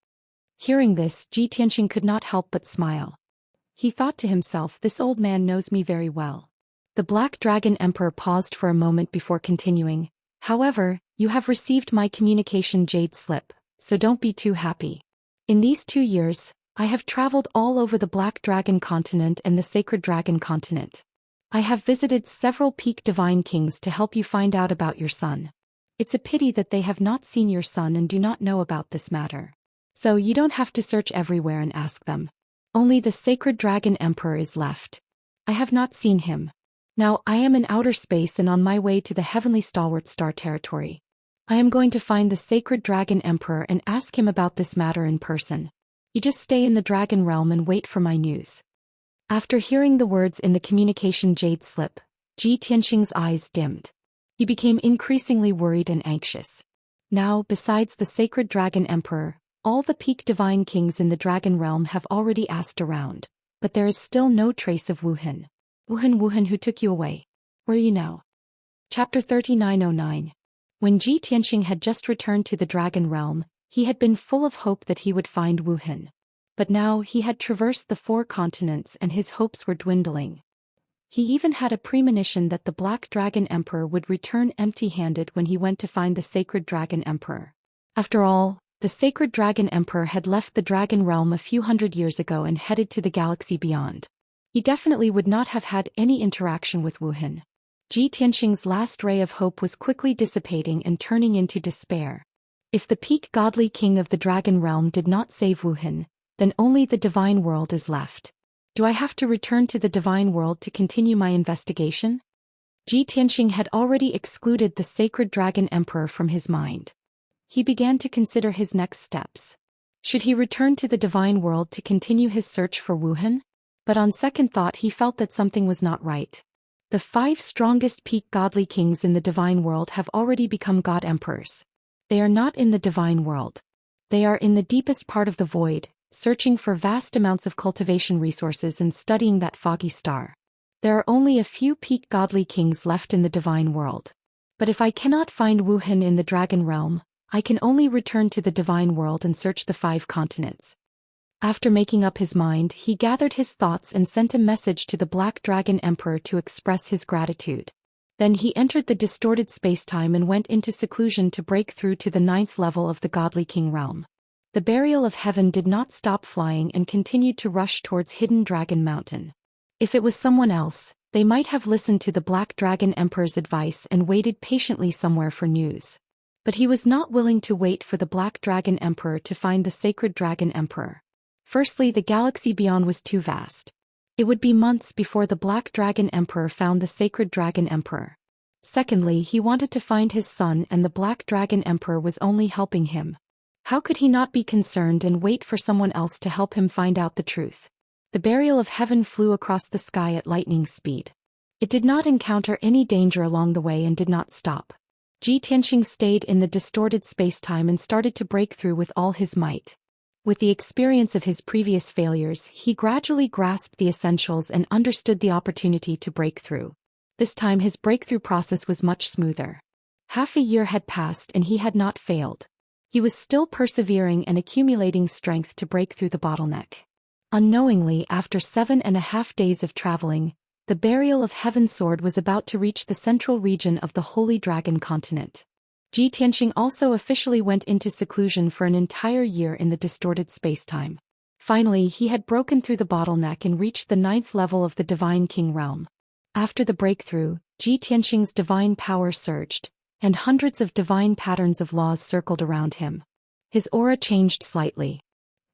[SPEAKER 1] Hearing this, Ji Tianqing could not help but smile. He thought to himself, this old man knows me very well. The Black Dragon Emperor paused for a moment before continuing. However, you have received my communication jade slip, so don't be too happy. In these 2 years, I have traveled all over the Black Dragon continent and the Sacred Dragon continent. I have visited several peak divine kings to help you find out about your son. It's a pity that they have not seen your son and do not know about this matter. So you don't have to search everywhere and ask them. Only the Sacred Dragon Emperor is left. I have not seen him. Now I am in outer space and on my way to the Heavenly Stalwart Star territory. I am going to find the Sacred Dragon Emperor and ask him about this matter in person. You just stay in the Dragon Realm and wait for my news. After hearing the words in the communication jade slip, Ji Tianqing's eyes dimmed. He became increasingly worried and anxious. Now, besides the Sacred Dragon Emperor, all the peak divine kings in the Dragon Realm have already asked around, but there is still no trace of Wuhan. Wuhan, who took you away? Where are you now? Chapter 3909. When Ji Tianqing had just returned to the Dragon Realm, he had been full of hope that he would find Wuhan. But now he had traversed the 4 continents and his hopes were dwindling. He even had a premonition that the Black Dragon Emperor would return empty-handed when he went to find the Sacred Dragon Emperor. After all, the Sacred Dragon Emperor had left the Dragon Realm a few hundred years ago and headed to the galaxy beyond. He definitely would not have had any interaction with Wuhan. Ji Tianqing's last ray of hope was quickly dissipating and turning into despair. If the peak godly king of the Dragon Realm did not save Wuhan, then only the divine world is left. Do I have to return to the divine world to continue my investigation? Ji Tianxing had already excluded the sacred dragon emperor from his mind. He began to consider his next steps. Should he return to the divine world to continue his search for Wuhan? But on second thought he felt that something was not right. The 5 strongest peak godly kings in the divine world have already become god emperors. They are not in the divine world. They are in the deepest part of the void, searching for vast amounts of cultivation resources and studying that foggy star. There are only a few peak godly kings left in the divine world. But if I cannot find Wuhan in the dragon realm, I can only return to the divine world and search the 5 continents. After making up his mind, he gathered his thoughts and sent a message to the Black Dragon Emperor to express his gratitude. Then he entered the distorted spacetime and went into seclusion to break through to the 9th level of the Godly King realm. The Burial of Heaven did not stop flying and continued to rush towards Hidden Dragon Mountain. If it was someone else, they might have listened to the Black Dragon Emperor's advice and waited patiently somewhere for news. But he was not willing to wait for the Black Dragon Emperor to find the Sacred Dragon Emperor. Firstly, the galaxy beyond was too vast. It would be months before the Black Dragon Emperor found the Sacred Dragon Emperor. Secondly, he wanted to find his son and the Black Dragon Emperor was only helping him. How could he not be concerned and wait for someone else to help him find out the truth? The Burial of Heaven flew across the sky at lightning speed. It did not encounter any danger along the way and did not stop. Ji Tianxing stayed in the distorted spacetime and started to break through with all his might. With the experience of his previous failures, he gradually grasped the essentials and understood the opportunity to break through. This time his breakthrough process was much smoother. Half a year had passed and he had not failed. He was still persevering and accumulating strength to break through the bottleneck. Unknowingly, after 7.5 days of traveling, the Burial of Heaven sword was about to reach the central region of the Holy Dragon continent. Ji Tianxing also officially went into seclusion for an entire year in the distorted spacetime. Finally, he had broken through the bottleneck and reached the 9th level of the Divine King realm. After the breakthrough, Ji Tianxing's divine power surged, and hundreds of divine patterns of laws circled around him. His aura changed slightly.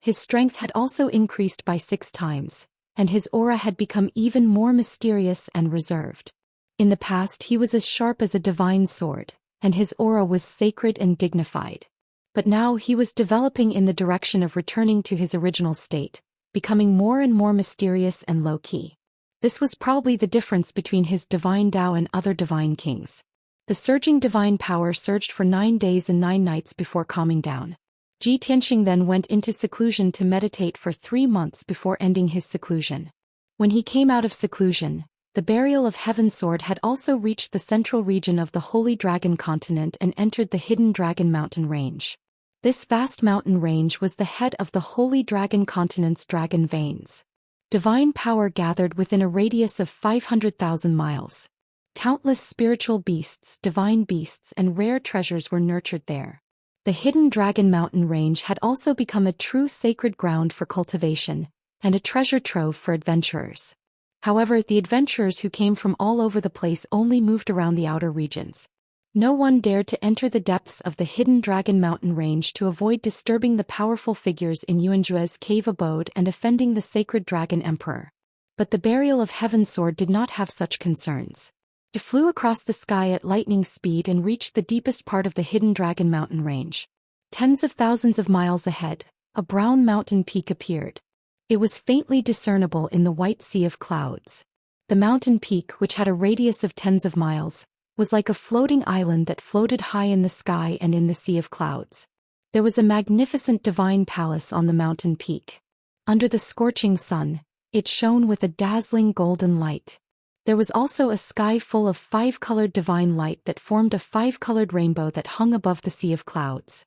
[SPEAKER 1] His strength had also increased by 6 times, and his aura had become even more mysterious and reserved. In the past he was as sharp as a divine sword, and his aura was sacred and dignified. But now he was developing in the direction of returning to his original state, becoming more and more mysterious and low-key. This was probably the difference between his divine Dao and other divine kings. The surging divine power surged for 9 days and 9 nights before calming down. Ji Tianxing then went into seclusion to meditate for 3 months before ending his seclusion. When he came out of seclusion, the Burial of Heaven sword had also reached the central region of the Holy Dragon continent and entered the Hidden Dragon mountain range. This vast mountain range was the head of the Holy Dragon continent's dragon veins. Divine power gathered within a radius of 500,000 miles. Countless spiritual beasts, divine beasts, and rare treasures were nurtured there. The Hidden Dragon mountain range had also become a true sacred ground for cultivation, and a treasure trove for adventurers. However, the adventurers who came from all over the place only moved around the outer regions. No one dared to enter the depths of the Hidden Dragon mountain range to avoid disturbing the powerful figures in Yuanjue's cave abode and offending the sacred dragon emperor. But the Burial of Heaven sword did not have such concerns. It flew across the sky at lightning speed and reached the deepest part of the Hidden Dragon mountain range. Tens of thousands of miles ahead, a brown mountain peak appeared. It was faintly discernible in the white sea of clouds. The mountain peak, which had a radius of tens of miles, was like a floating island that floated high in the sky and in the sea of clouds. There was a magnificent divine palace on the mountain peak. Under the scorching sun, it shone with a dazzling golden light. There was also a sky full of 5-colored divine light that formed a 5-colored rainbow that hung above the sea of clouds.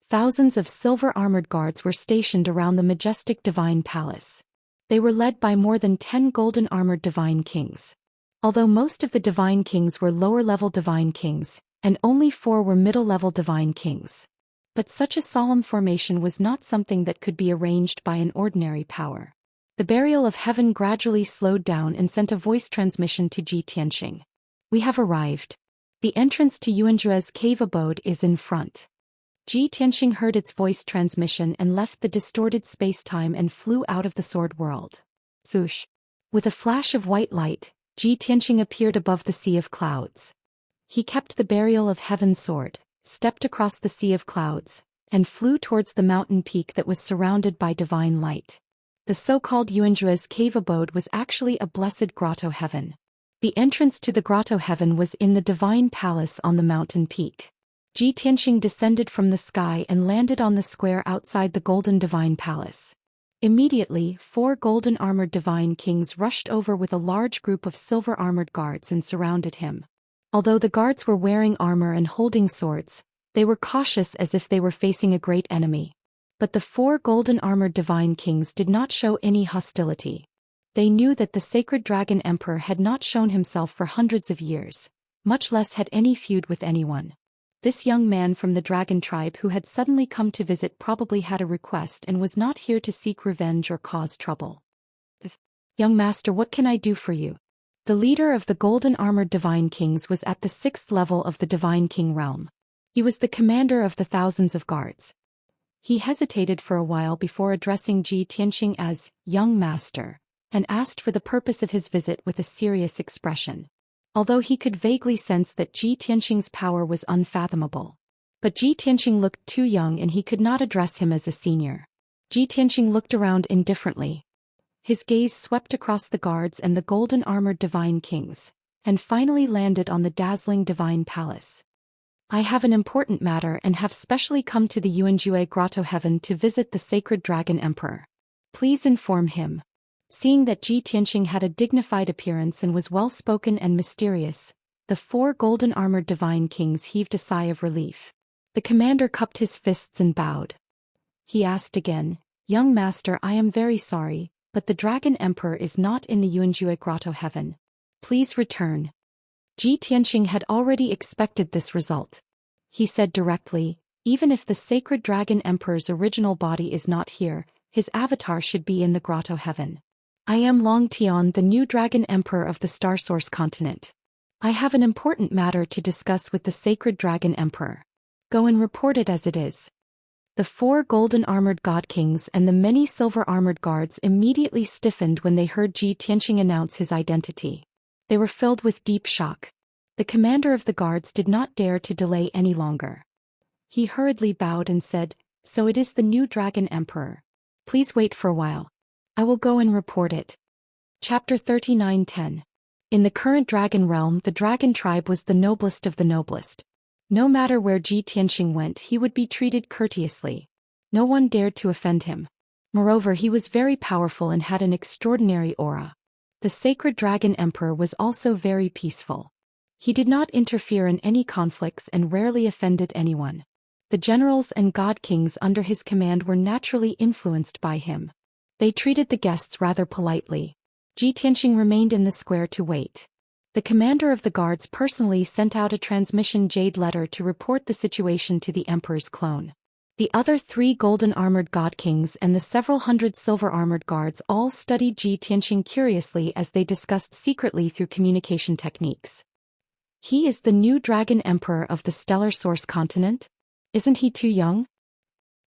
[SPEAKER 1] Thousands of silver-armored guards were stationed around the majestic divine palace. They were led by more than 10 golden-armored divine kings. Although most of the divine kings were lower-level divine kings, and only 4 were middle-level divine kings. But such a solemn formation was not something that could be arranged by an ordinary power. The Burial of Heaven gradually slowed down and sent a voice transmission to Ji Tianxing. "We have arrived. The entrance to Yuanjue's cave abode is in front." Ji Tianxing heard its voice transmission and left the distorted space-time and flew out of the sword world. Swoosh. With a flash of white light, Ji Tianqing appeared above the sea of clouds. He kept the burial of heaven's sword, stepped across the sea of clouds, and flew towards the mountain peak that was surrounded by divine light. The so-called Yuanjue's cave abode was actually a blessed grotto heaven. The entrance to the grotto heaven was in the divine palace on the mountain peak. Ji Tianqing descended from the sky and landed on the square outside the golden divine palace. Immediately, 4 golden-armored divine kings rushed over with a large group of silver-armored guards and surrounded him. Although the guards were wearing armor and holding swords, they were cautious as if they were facing a great enemy. But the 4 golden-armored divine kings did not show any hostility. They knew that the sacred dragon emperor had not shown himself for hundreds of years, much less had any feud with anyone. This young man from the dragon tribe who had suddenly come to visit probably had a request and was not here to seek revenge or cause trouble. "Young master, what can I do for you?" The leader of the golden-armored divine kings was at the 6th level of the divine king realm. He was the commander of the thousands of guards. He hesitated for a while before addressing Ji Tianqing as young master, and asked for the purpose of his visit with a serious expression. Although he could vaguely sense that Ji Tianqing's power was unfathomable. But Ji Tianqing looked too young and he could not address him as a senior. Ji Tianqing looked around indifferently. His gaze swept across the guards and the golden-armored divine kings, and finally landed on the dazzling divine palace. "I have an important matter and have specially come to the Yuanjue Grotto Heaven to visit the sacred dragon emperor. Please inform him." Seeing that Ji Tianqing had a dignified appearance and was well-spoken and mysterious, the 4 golden-armored divine kings heaved a sigh of relief. The commander cupped his fists and bowed. He asked again, "Young master, I am very sorry, but the dragon emperor is not in the Yuanjue Grotto Heaven. Please return." Ji Tianqing had already expected this result. He said directly, "Even if the sacred dragon emperor's original body is not here, his avatar should be in the Grotto Heaven. I am Long Tian, the new dragon emperor of the Star Source continent. I have an important matter to discuss with the sacred dragon emperor. Go and report it as it is." The 4 golden-armored god kings and the many silver-armored guards immediately stiffened when they heard Ji Tianqing announce his identity. They were filled with deep shock. The commander of the guards did not dare to delay any longer. He hurriedly bowed and said, "So it is the new dragon emperor. Please wait for a while. I will go and report it." Chapter 39:10. In the current dragon realm, the dragon tribe was the noblest of the noblest. No matter where Ji Tianqing went, he would be treated courteously. No one dared to offend him. Moreover, he was very powerful and had an extraordinary aura. The sacred dragon emperor was also very peaceful. He did not interfere in any conflicts and rarely offended anyone. The generals and god kings under his command were naturally influenced by him. They treated the guests rather politely. Ji Tianqing remained in the square to wait. The commander of the guards personally sent out a transmission jade letter to report the situation to the emperor's clone. The other 3 golden-armored god kings and the several hundred silver-armored guards all studied Ji Tianqing curiously as they discussed secretly through communication techniques. "He is the new dragon emperor of the stellar source continent? Isn't he too young?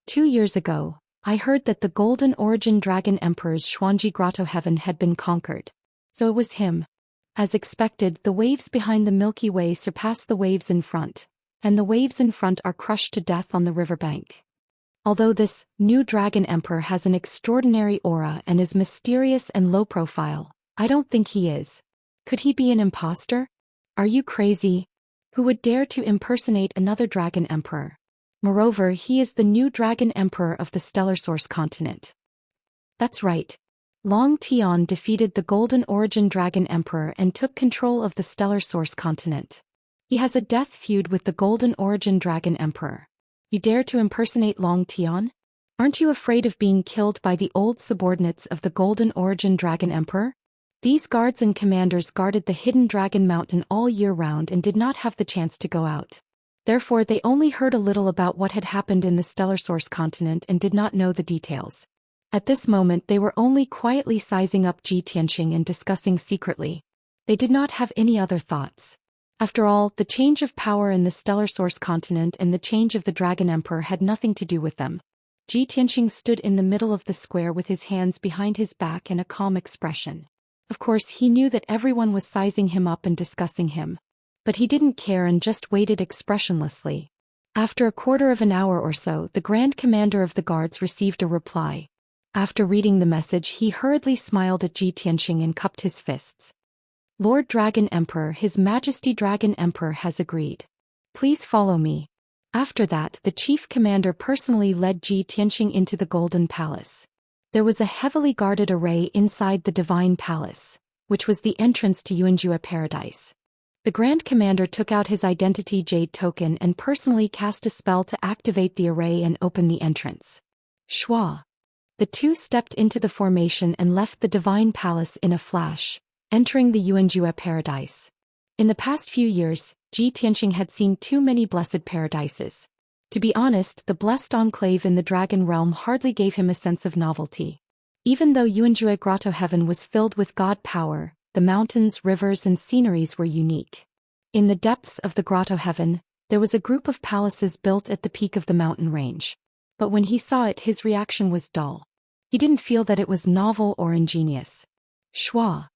[SPEAKER 1] 2 years ago, I heard that the golden origin dragon emperor's Xuanji Grotto Heaven had been conquered. So it was him." As expected, the waves behind the Milky Way surpass the waves in front, and the waves in front are crushed to death on the riverbank. Although this new dragon emperor has an extraordinary aura and is mysterious and low profile, I don't think he is. Could he be an imposter? Are you crazy? Who would dare to impersonate another dragon emperor? Moreover, he is the new dragon emperor of the stellar source continent. That's right. Long Tian defeated the golden origin dragon emperor and took control of the stellar source continent. He has a death feud with the golden origin dragon emperor. You dare to impersonate Long Tian? Aren't you afraid of being killed by the old subordinates of the golden origin dragon emperor? These guards and commanders guarded the hidden dragon mountain all year round and did not have the chance to go out. Therefore they only heard a little about what had happened in the stellar source continent and did not know the details. At this moment they were only quietly sizing up Ji Tianqing and discussing secretly. They did not have any other thoughts. After all, the change of power in the stellar source continent and the change of the dragon emperor had nothing to do with them. Ji Tianxing stood in the middle of the square with his hands behind his back and a calm expression. Of course he knew that everyone was sizing him up and discussing him. But he didn't care and just waited expressionlessly. After a quarter of an hour or so, the Grand Commander of the Guards received a reply. After reading the message, he hurriedly smiled at Ji Tianxing and cupped his fists. Lord Dragon Emperor, His Majesty Dragon Emperor has agreed. Please follow me. After that, the chief commander personally led Ji Tianxing into the Golden Palace. There was a heavily guarded array inside the Divine Palace, which was the entrance to Xianxia Paradise. The Grand Commander took out his identity jade token and personally cast a spell to activate the array and open the entrance. Shua. The two stepped into the formation and left the Divine Palace in a flash, entering the Xianxia Paradise. In the past few years, Ji Tianxing had seen too many blessed paradises. To be honest, the blessed enclave in the Dragon Realm hardly gave him a sense of novelty. Even though Xianxia Grotto Heaven was filled with god power, the mountains, rivers and sceneries were unique. In the depths of the Grotto Heaven, there was a group of palaces built at the peak of the mountain range. But when he saw it, his reaction was dull. He didn't feel that it was novel or ingenious. Shua.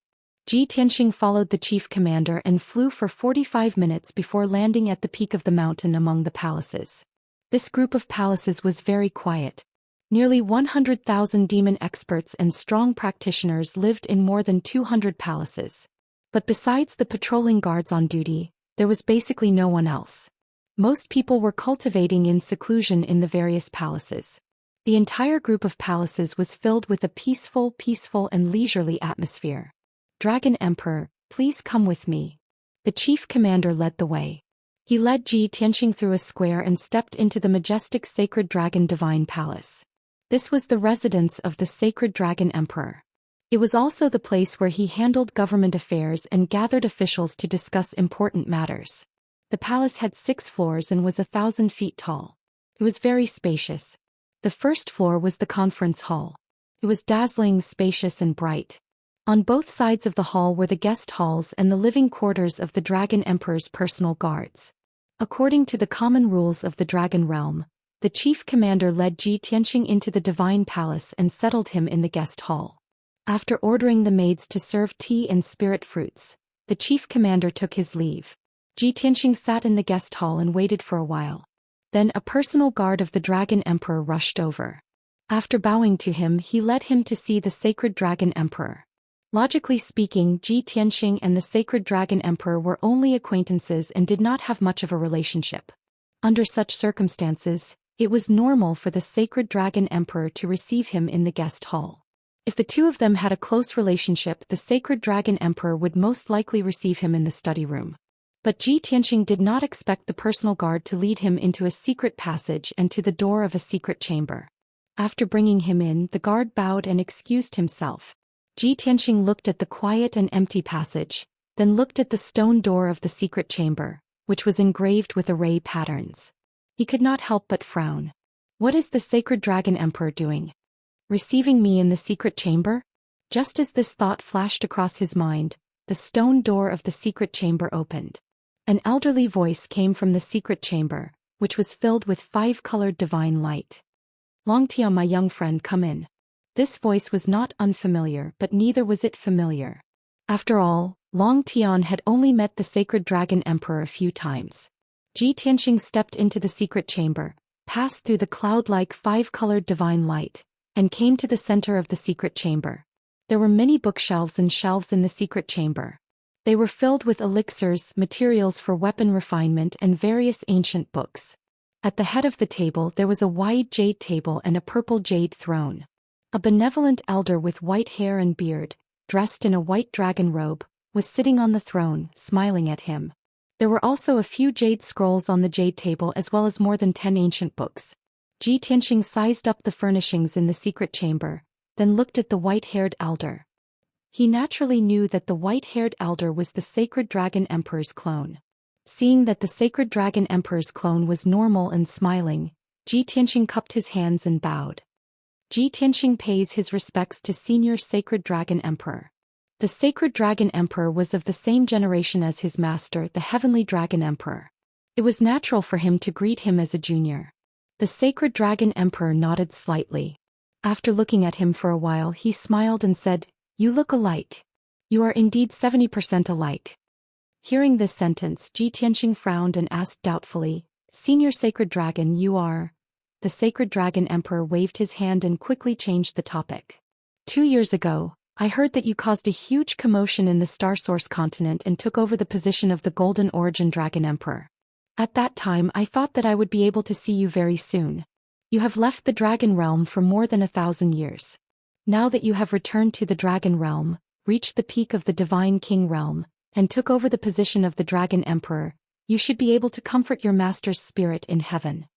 [SPEAKER 1] Ji Tianxing followed the chief commander and flew for 45 minutes before landing at the peak of the mountain among the palaces. This group of palaces was very quiet. Nearly 100,000 demon experts and strong practitioners lived in more than 200 palaces. But besides the patrolling guards on duty, there was basically no one else. Most people were cultivating in seclusion in the various palaces. The entire group of palaces was filled with a peaceful and leisurely atmosphere. Dragon Emperor, please come with me. The chief commander led the way. He led Ji Tianxing through a square and stepped into the majestic Sacred Dragon Divine Palace. This was the residence of the Sacred Dragon Emperor. It was also the place where he handled government affairs and gathered officials to discuss important matters. The palace had 6 floors and was 1,000 feet tall. It was very spacious. The first floor was the conference hall. It was dazzling, spacious and bright. On both sides of the hall were the guest halls and the living quarters of the Dragon Emperor's personal guards. According to the common rules of the Dragon Realm, the chief commander led Ji Tianxing into the Divine Palace and settled him in the guest hall. After ordering the maids to serve tea and spirit fruits, the chief commander took his leave. Ji Tianxing sat in the guest hall and waited for a while. Then a personal guard of the Dragon Emperor rushed over. After bowing to him, he led him to see the Sacred Dragon Emperor. Logically speaking, Ji Tianxing and the Sacred Dragon Emperor were only acquaintances and did not have much of a relationship. Under such circumstances, it was normal for the Sacred Dragon Emperor to receive him in the guest hall. If the two of them had a close relationship, the Sacred Dragon Emperor would most likely receive him in the study room. But Ji Tianxing did not expect the personal guard to lead him into a secret passage and to the door of a secret chamber. After bringing him in, the guard bowed and excused himself. Ji Tianxing looked at the quiet and empty passage, then looked at the stone door of the secret chamber, which was engraved with array patterns. He could not help but frown. What is the Sacred Dragon Emperor doing? Receiving me in the secret chamber? Just as this thought flashed across his mind, the stone door of the secret chamber opened. An elderly voice came from the secret chamber, which was filled with 5-colored divine light. Long Tian, my young friend, come in. This voice was not unfamiliar, but neither was it familiar. After all, Long Tian had only met the Sacred Dragon Emperor a few times. Ji Tianxing stepped into the secret chamber, passed through the cloud-like 5-colored divine light, and came to the center of the secret chamber. There were many bookshelves and shelves in the secret chamber. They were filled with elixirs, materials for weapon refinement and various ancient books. At the head of the table there was a wide jade table and a purple jade throne. A benevolent elder with white hair and beard, dressed in a white dragon robe, was sitting on the throne, smiling at him. There were also a few jade scrolls on the jade table as well as more than 10 ancient books. Ji Tianxing sized up the furnishings in the secret chamber, then looked at the white-haired elder. He naturally knew that the white-haired elder was the Sacred Dragon Emperor's clone. Seeing that the Sacred Dragon Emperor's clone was normal and smiling, Ji Tianxing cupped his hands and bowed. Ji Tianxing pays his respects to Senior Sacred Dragon Emperor. The Sacred Dragon Emperor was of the same generation as his master, the Heavenly Dragon Emperor. It was natural for him to greet him as a junior. The Sacred Dragon Emperor nodded slightly. After looking at him for a while, he smiled and said, "You look alike. You are indeed 70% alike." Hearing this sentence, Ji Tianxing frowned and asked doubtfully, "Senior Sacred Dragon, you are?" The Sacred Dragon Emperor waved his hand and quickly changed the topic. 2 years ago, I heard that you caused a huge commotion in the Star Source continent and took over the position of the Golden Origin Dragon Emperor. At that time I thought that I would be able to see you very soon. You have left the Dragon Realm for more than 1,000 years. Now that you have returned to the Dragon Realm, reached the peak of the Divine King Realm, and took over the position of the Dragon Emperor, you should be able to comfort your master's spirit in heaven."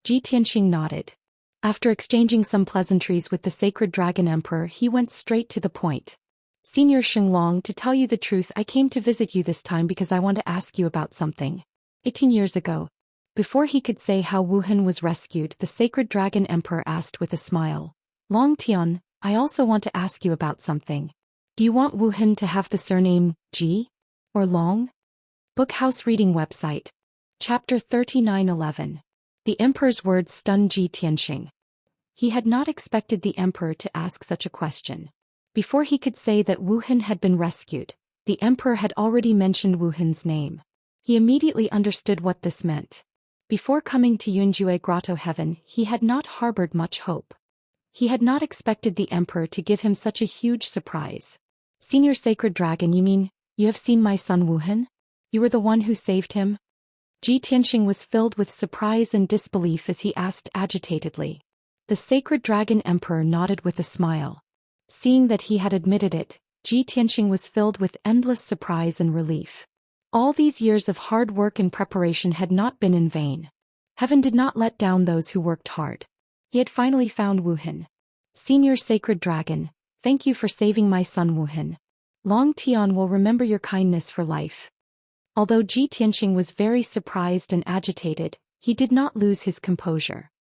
[SPEAKER 1] Ji Tianxing nodded. After exchanging some pleasantries with the Sacred Dragon Emperor, he went straight to the point. "Senior Shenglong, to tell you the truth, I came to visit you this time because I want to ask you about something. 18 years ago." Before he could say how Wuhan was rescued, the Sacred Dragon Emperor asked with a smile, "Long Tian, I also want to ask you about something. Do you want Wuhan to have the surname Ji or Long?" Bookhouse Reading Website. Chapter 39:11. The Emperor's words stunned Ji Tianxing. He had not expected the Emperor to ask such a question. Before he could say that Wuhan had been rescued, the Emperor had already mentioned Wuhan's name. He immediately understood what this meant. Before coming to Yunjue Grotto Heaven, he had not harbored much hope. He had not expected the Emperor to give him such a huge surprise. "Senior Sacred Dragon, you mean, you have seen my son Wuhan? You were the one who saved him?" Ji Tianxing was filled with surprise and disbelief as he asked agitatedly. The Sacred Dragon Emperor nodded with a smile. Seeing that he had admitted it, Ji Tianxing was filled with endless surprise and relief. All these years of hard work and preparation had not been in vain. Heaven did not let down those who worked hard. He had finally found Wuhan. "Senior Sacred Dragon, thank you for saving my son Wuhan. Long Tian will remember your kindness for life." Although Ji Tianxing was very surprised and agitated, he did not lose his composure.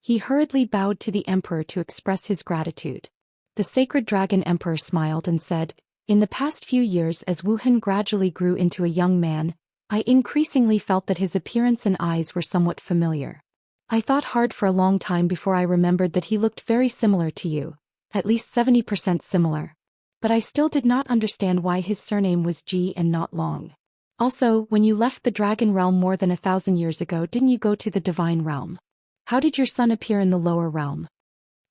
[SPEAKER 1] He hurriedly bowed to the Emperor to express his gratitude. The Sacred Dragon Emperor smiled and said, "In the past few years, as Wuhan gradually grew into a young man, I increasingly felt that his appearance and eyes were somewhat familiar. I thought hard for a long time before I remembered that he looked very similar to you, at least 70% similar. But I still did not understand why his surname was Ji and not Long. Also, when you left the Dragon Realm more than 1,000 years ago, didn't you go to the Divine Realm? How did your son appear in the lower realm?"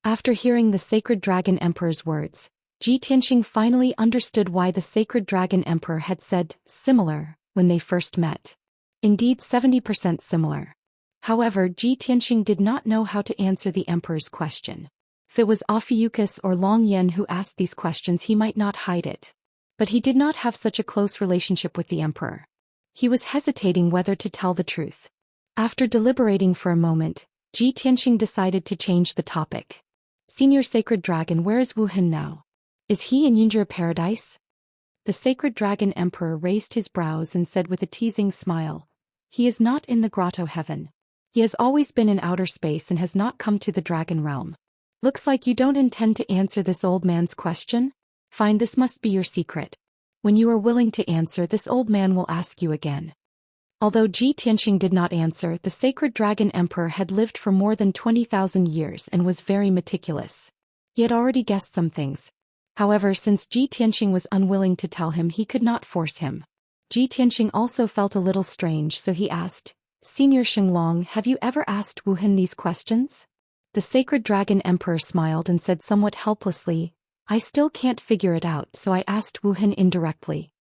[SPEAKER 1] After hearing the Sacred Dragon Emperor's words, Ji Tianxing finally understood why the Sacred Dragon Emperor had said, "similar," when they first met. Indeed 70% similar. However, Ji Tianxing did not know how to answer the Emperor's question. If it was Ophiuchus or Long Yen who asked these questions, he might not hide it. But he did not have such a close relationship with the Emperor. He was hesitating whether to tell the truth. After deliberating for a moment, Ji Tianxing decided to change the topic. "Senior Sacred Dragon, where is Wuhan now? Is he in Yunjure Paradise?" The Sacred Dragon Emperor raised his brows and said with a teasing smile, "He is not in the Grotto Heaven. He has always been in outer space and has not come to the Dragon Realm. Looks like you don't intend to answer this old man's question? Fine, this must be your secret. When you are willing to answer, this old man will ask you again." Although Ji Tianxing did not answer, the Sacred Dragon Emperor had lived for more than 20,000 years and was very meticulous. He had already guessed some things. However, since Ji Tianxing was unwilling to tell him, he could not force him. Ji Tianxing also felt a little strange, so he asked, "Senior Shenglong, have you ever asked Wuhan these questions?" The Sacred Dragon Emperor smiled and said somewhat helplessly, "I still can't figure it out, so I asked Wuhan indirectly.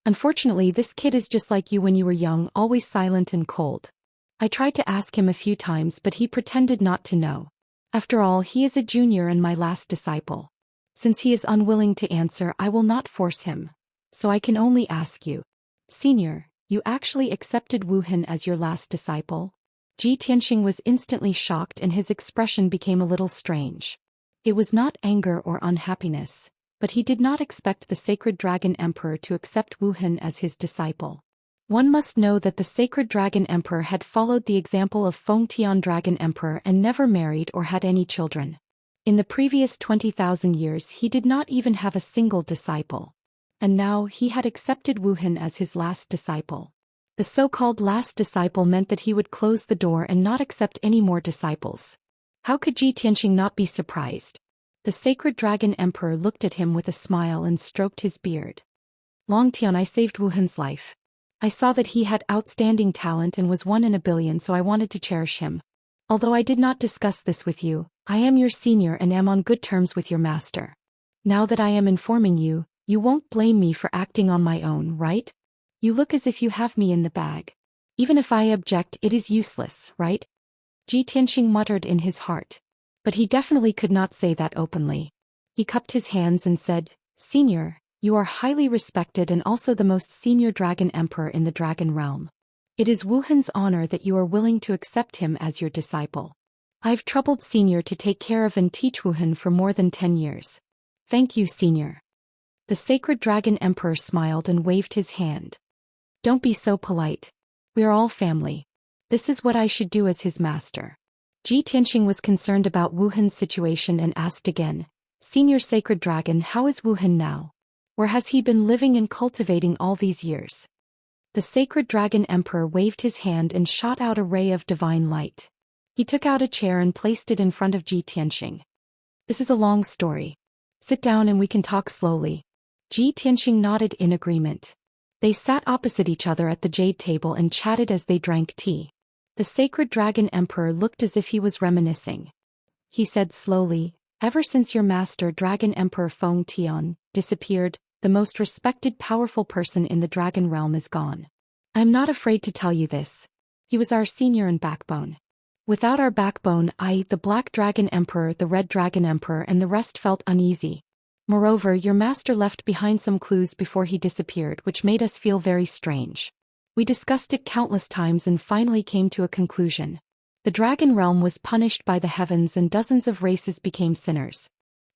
[SPEAKER 1] Unfortunately, this kid is just like you when you were young, always silent and cold. I tried to ask him a few times, but he pretended not to know. After all, he is a junior and my last disciple. Since he is unwilling to answer, I will not force him. So I can only ask you. Senior, you actually accepted Wuhan as your last disciple?" Ji Tianxing was instantly shocked and his expression became a little strange. It was not anger or unhappiness, but he did not expect the Sacred Dragon Emperor to accept Wuhan as his disciple. One must know that the Sacred Dragon Emperor had followed the example of Fengtian Dragon Emperor and never married or had any children. In the previous 20,000 years he did not even have a single disciple. And now he had accepted Wuhan as his last disciple. The so-called last disciple meant that he would close the door and not accept any more disciples. How could Ji Tianxing not be surprised? The sacred dragon emperor looked at him with a smile and stroked his beard. Long Tian, I saved Wuhan's life. I saw that he had outstanding talent and was 1 in a billion, so I wanted to cherish him. Although I did not discuss this with you, I am your senior and am on good terms with your master. Now that I am informing you, you won't blame me for acting on my own, right? You look as if you have me in the bag. Even if I object, it is useless, right? Ji Tianxing muttered in his heart. But he definitely could not say that openly. He cupped his hands and said, Senior, you are highly respected and also the most senior dragon emperor in the dragon realm. It is Wuhan's honor that you are willing to accept him as your disciple. I've troubled Senior to take care of and teach Wuhan for more than 10 years. Thank you, Senior. The sacred dragon emperor smiled and waved his hand. Don't be so polite. We are all family. This is what I should do as his master. Ji Tianxing was concerned about Wuhan's situation and asked again, Senior Sacred Dragon, how is Wuhan now? Where has he been living and cultivating all these years? The sacred dragon emperor waved his hand and shot out a ray of divine light. He took out a chair and placed it in front of Ji Tianxing. This is a long story. Sit down and we can talk slowly. Ji Tianxing nodded in agreement. They sat opposite each other at the jade table and chatted as they drank tea. The sacred dragon emperor looked as if he was reminiscing. He said slowly, Ever since your master Dragon Emperor Feng Tian disappeared, the most respected powerful person in the dragon realm is gone. I am not afraid to tell you this. He was our senior and backbone. Without our backbone, I, the Black Dragon Emperor, the Red Dragon Emperor and the rest felt uneasy. Moreover, your master left behind some clues before he disappeared which made us feel very strange. We discussed it countless times and finally came to a conclusion. The dragon realm was punished by the heavens and dozens of races became sinners.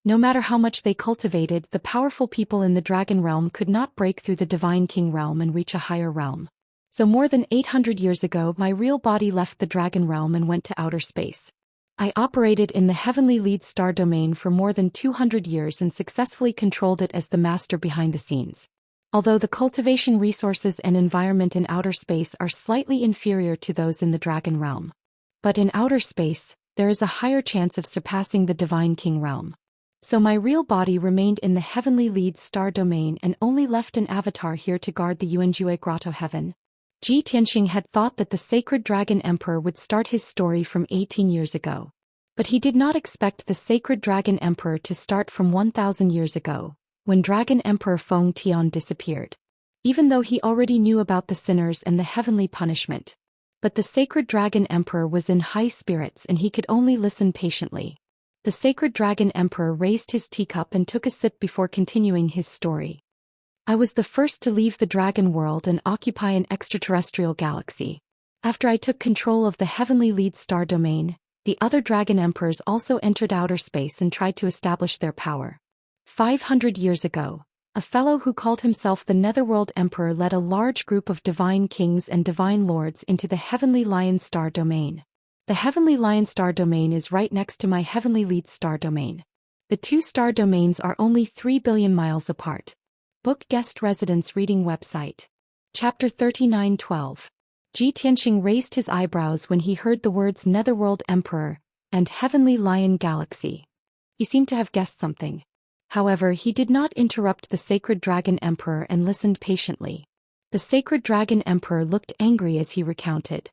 [SPEAKER 1] No matter how much they cultivated, the powerful people in the dragon realm could not break through the divine king realm and reach a higher realm. So more than 800 years ago, my real body left the dragon realm and went to outer space. I operated in the heavenly lead star domain for more than 200 years and successfully controlled it as the master behind the scenes. Although the cultivation resources and environment in outer space are slightly inferior to those in the dragon realm. But in outer space, there is a higher chance of surpassing the divine king realm. So my real body remained in the heavenly lead star domain and only left an avatar here to guard the Yuanjue Grotto heaven. Ji Tianxing had thought that the sacred dragon emperor would start his story from 18 years ago. But he did not expect the sacred dragon emperor to start from 1,000 years ago, when Dragon Emperor Feng Tian disappeared. Even though he already knew about the sinners and the heavenly punishment. But the sacred dragon emperor was in high spirits and he could only listen patiently. The sacred dragon emperor raised his teacup and took a sip before continuing his story. I was the first to leave the dragon world and occupy an extraterrestrial galaxy. After I took control of the heavenly lead star domain, the other dragon emperors also entered outer space and tried to establish their power. 500 years ago, a fellow who called himself the Netherworld Emperor led a large group of divine kings and divine lords into the heavenly lion star domain. The heavenly lion star domain is right next to my heavenly lead star domain. The two star domains are only 3 billion miles apart. Book Guest Residence Reading Website. Chapter 39:12. Ji Tianxing raised his eyebrows when he heard the words Netherworld Emperor and Heavenly Lion Galaxy. He seemed to have guessed something. However, he did not interrupt the sacred dragon emperor and listened patiently. The sacred dragon emperor looked angry as he recounted.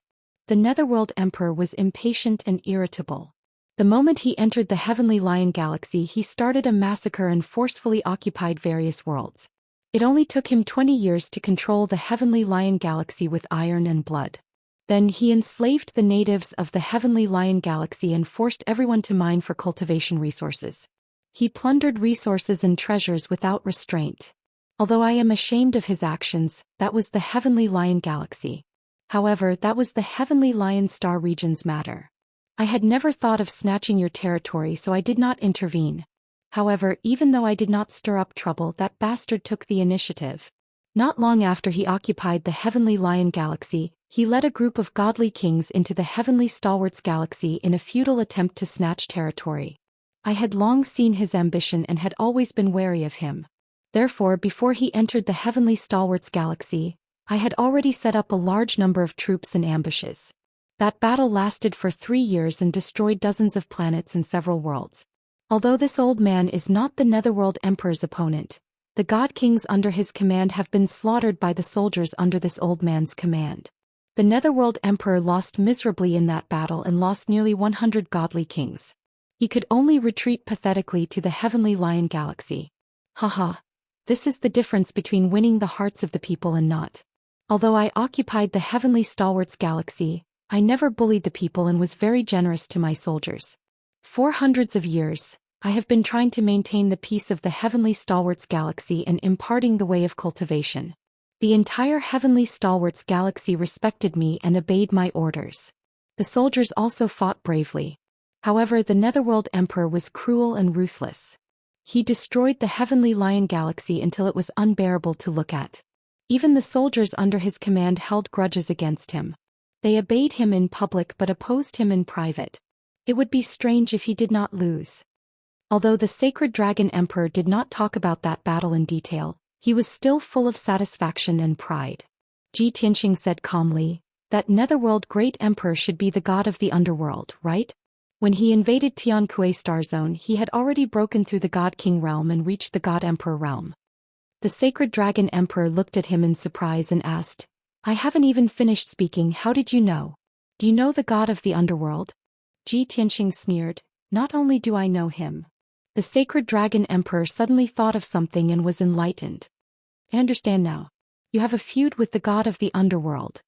[SPEAKER 1] The Netherworld Emperor was impatient and irritable. The moment he entered the Heavenly Lion Galaxy, he started a massacre and forcefully occupied various worlds. It only took him 20 years to control the Heavenly Lion Galaxy with iron and blood. Then he enslaved the natives of the Heavenly Lion Galaxy and forced everyone to mine for cultivation resources. He plundered resources and treasures without restraint. Although I am ashamed of his actions, that was the Heavenly Lion Galaxy. However, that was the Heavenly Lion Star region's matter. I had never thought of snatching your territory, so I did not intervene. However, even though I did not stir up trouble, that bastard took the initiative. Not long after he occupied the Heavenly Lion Galaxy, he led a group of godly kings into the Heavenly Stalwarts Galaxy in a futile attempt to snatch territory. I had long seen his ambition and had always been wary of him. Therefore, before he entered the Heavenly Stalwarts Galaxy, I had already set up a large number of troops and ambushes. That battle lasted for 3 years and destroyed dozens of planets and several worlds. Although this old man is not the Netherworld Emperor's opponent, the God Kings under his command have been slaughtered by the soldiers under this old man's command. The Netherworld Emperor lost miserably in that battle and lost nearly 100 godly kings. He could only retreat pathetically to the Heavenly Lion Galaxy. Haha. This is the difference between winning the hearts of the people and not. Although I occupied the Heavenly Stalwarts Galaxy, I never bullied the people and was very generous to my soldiers. For hundreds of years, I have been trying to maintain the peace of the Heavenly Stalwarts Galaxy and imparting the way of cultivation. The entire Heavenly Stalwarts Galaxy respected me and obeyed my orders. The soldiers also fought bravely. However, the Netherworld Emperor was cruel and ruthless. He destroyed the Heavenly Lion Galaxy until it was unbearable to look at. Even the soldiers under his command held grudges against him. They obeyed him in public but opposed him in private. It would be strange if he did not lose. Although the Sacred Dragon Emperor did not talk about that battle in detail, he was still full of satisfaction and pride. Ji Tianxing said calmly, "That Netherworld Great Emperor should be the god of the underworld, right?" When he invaded Tiankui Star Zone, he had already broken through the God King realm and reached the God Emperor realm. The Sacred Dragon Emperor looked at him in surprise and asked, "I haven't even finished speaking, how did you know? Do you know the god of the underworld?" Ji Tianxing sneered, "Not only do I know him." The Sacred Dragon Emperor suddenly thought of something and was enlightened. "I understand now. You have a feud with the god of the underworld.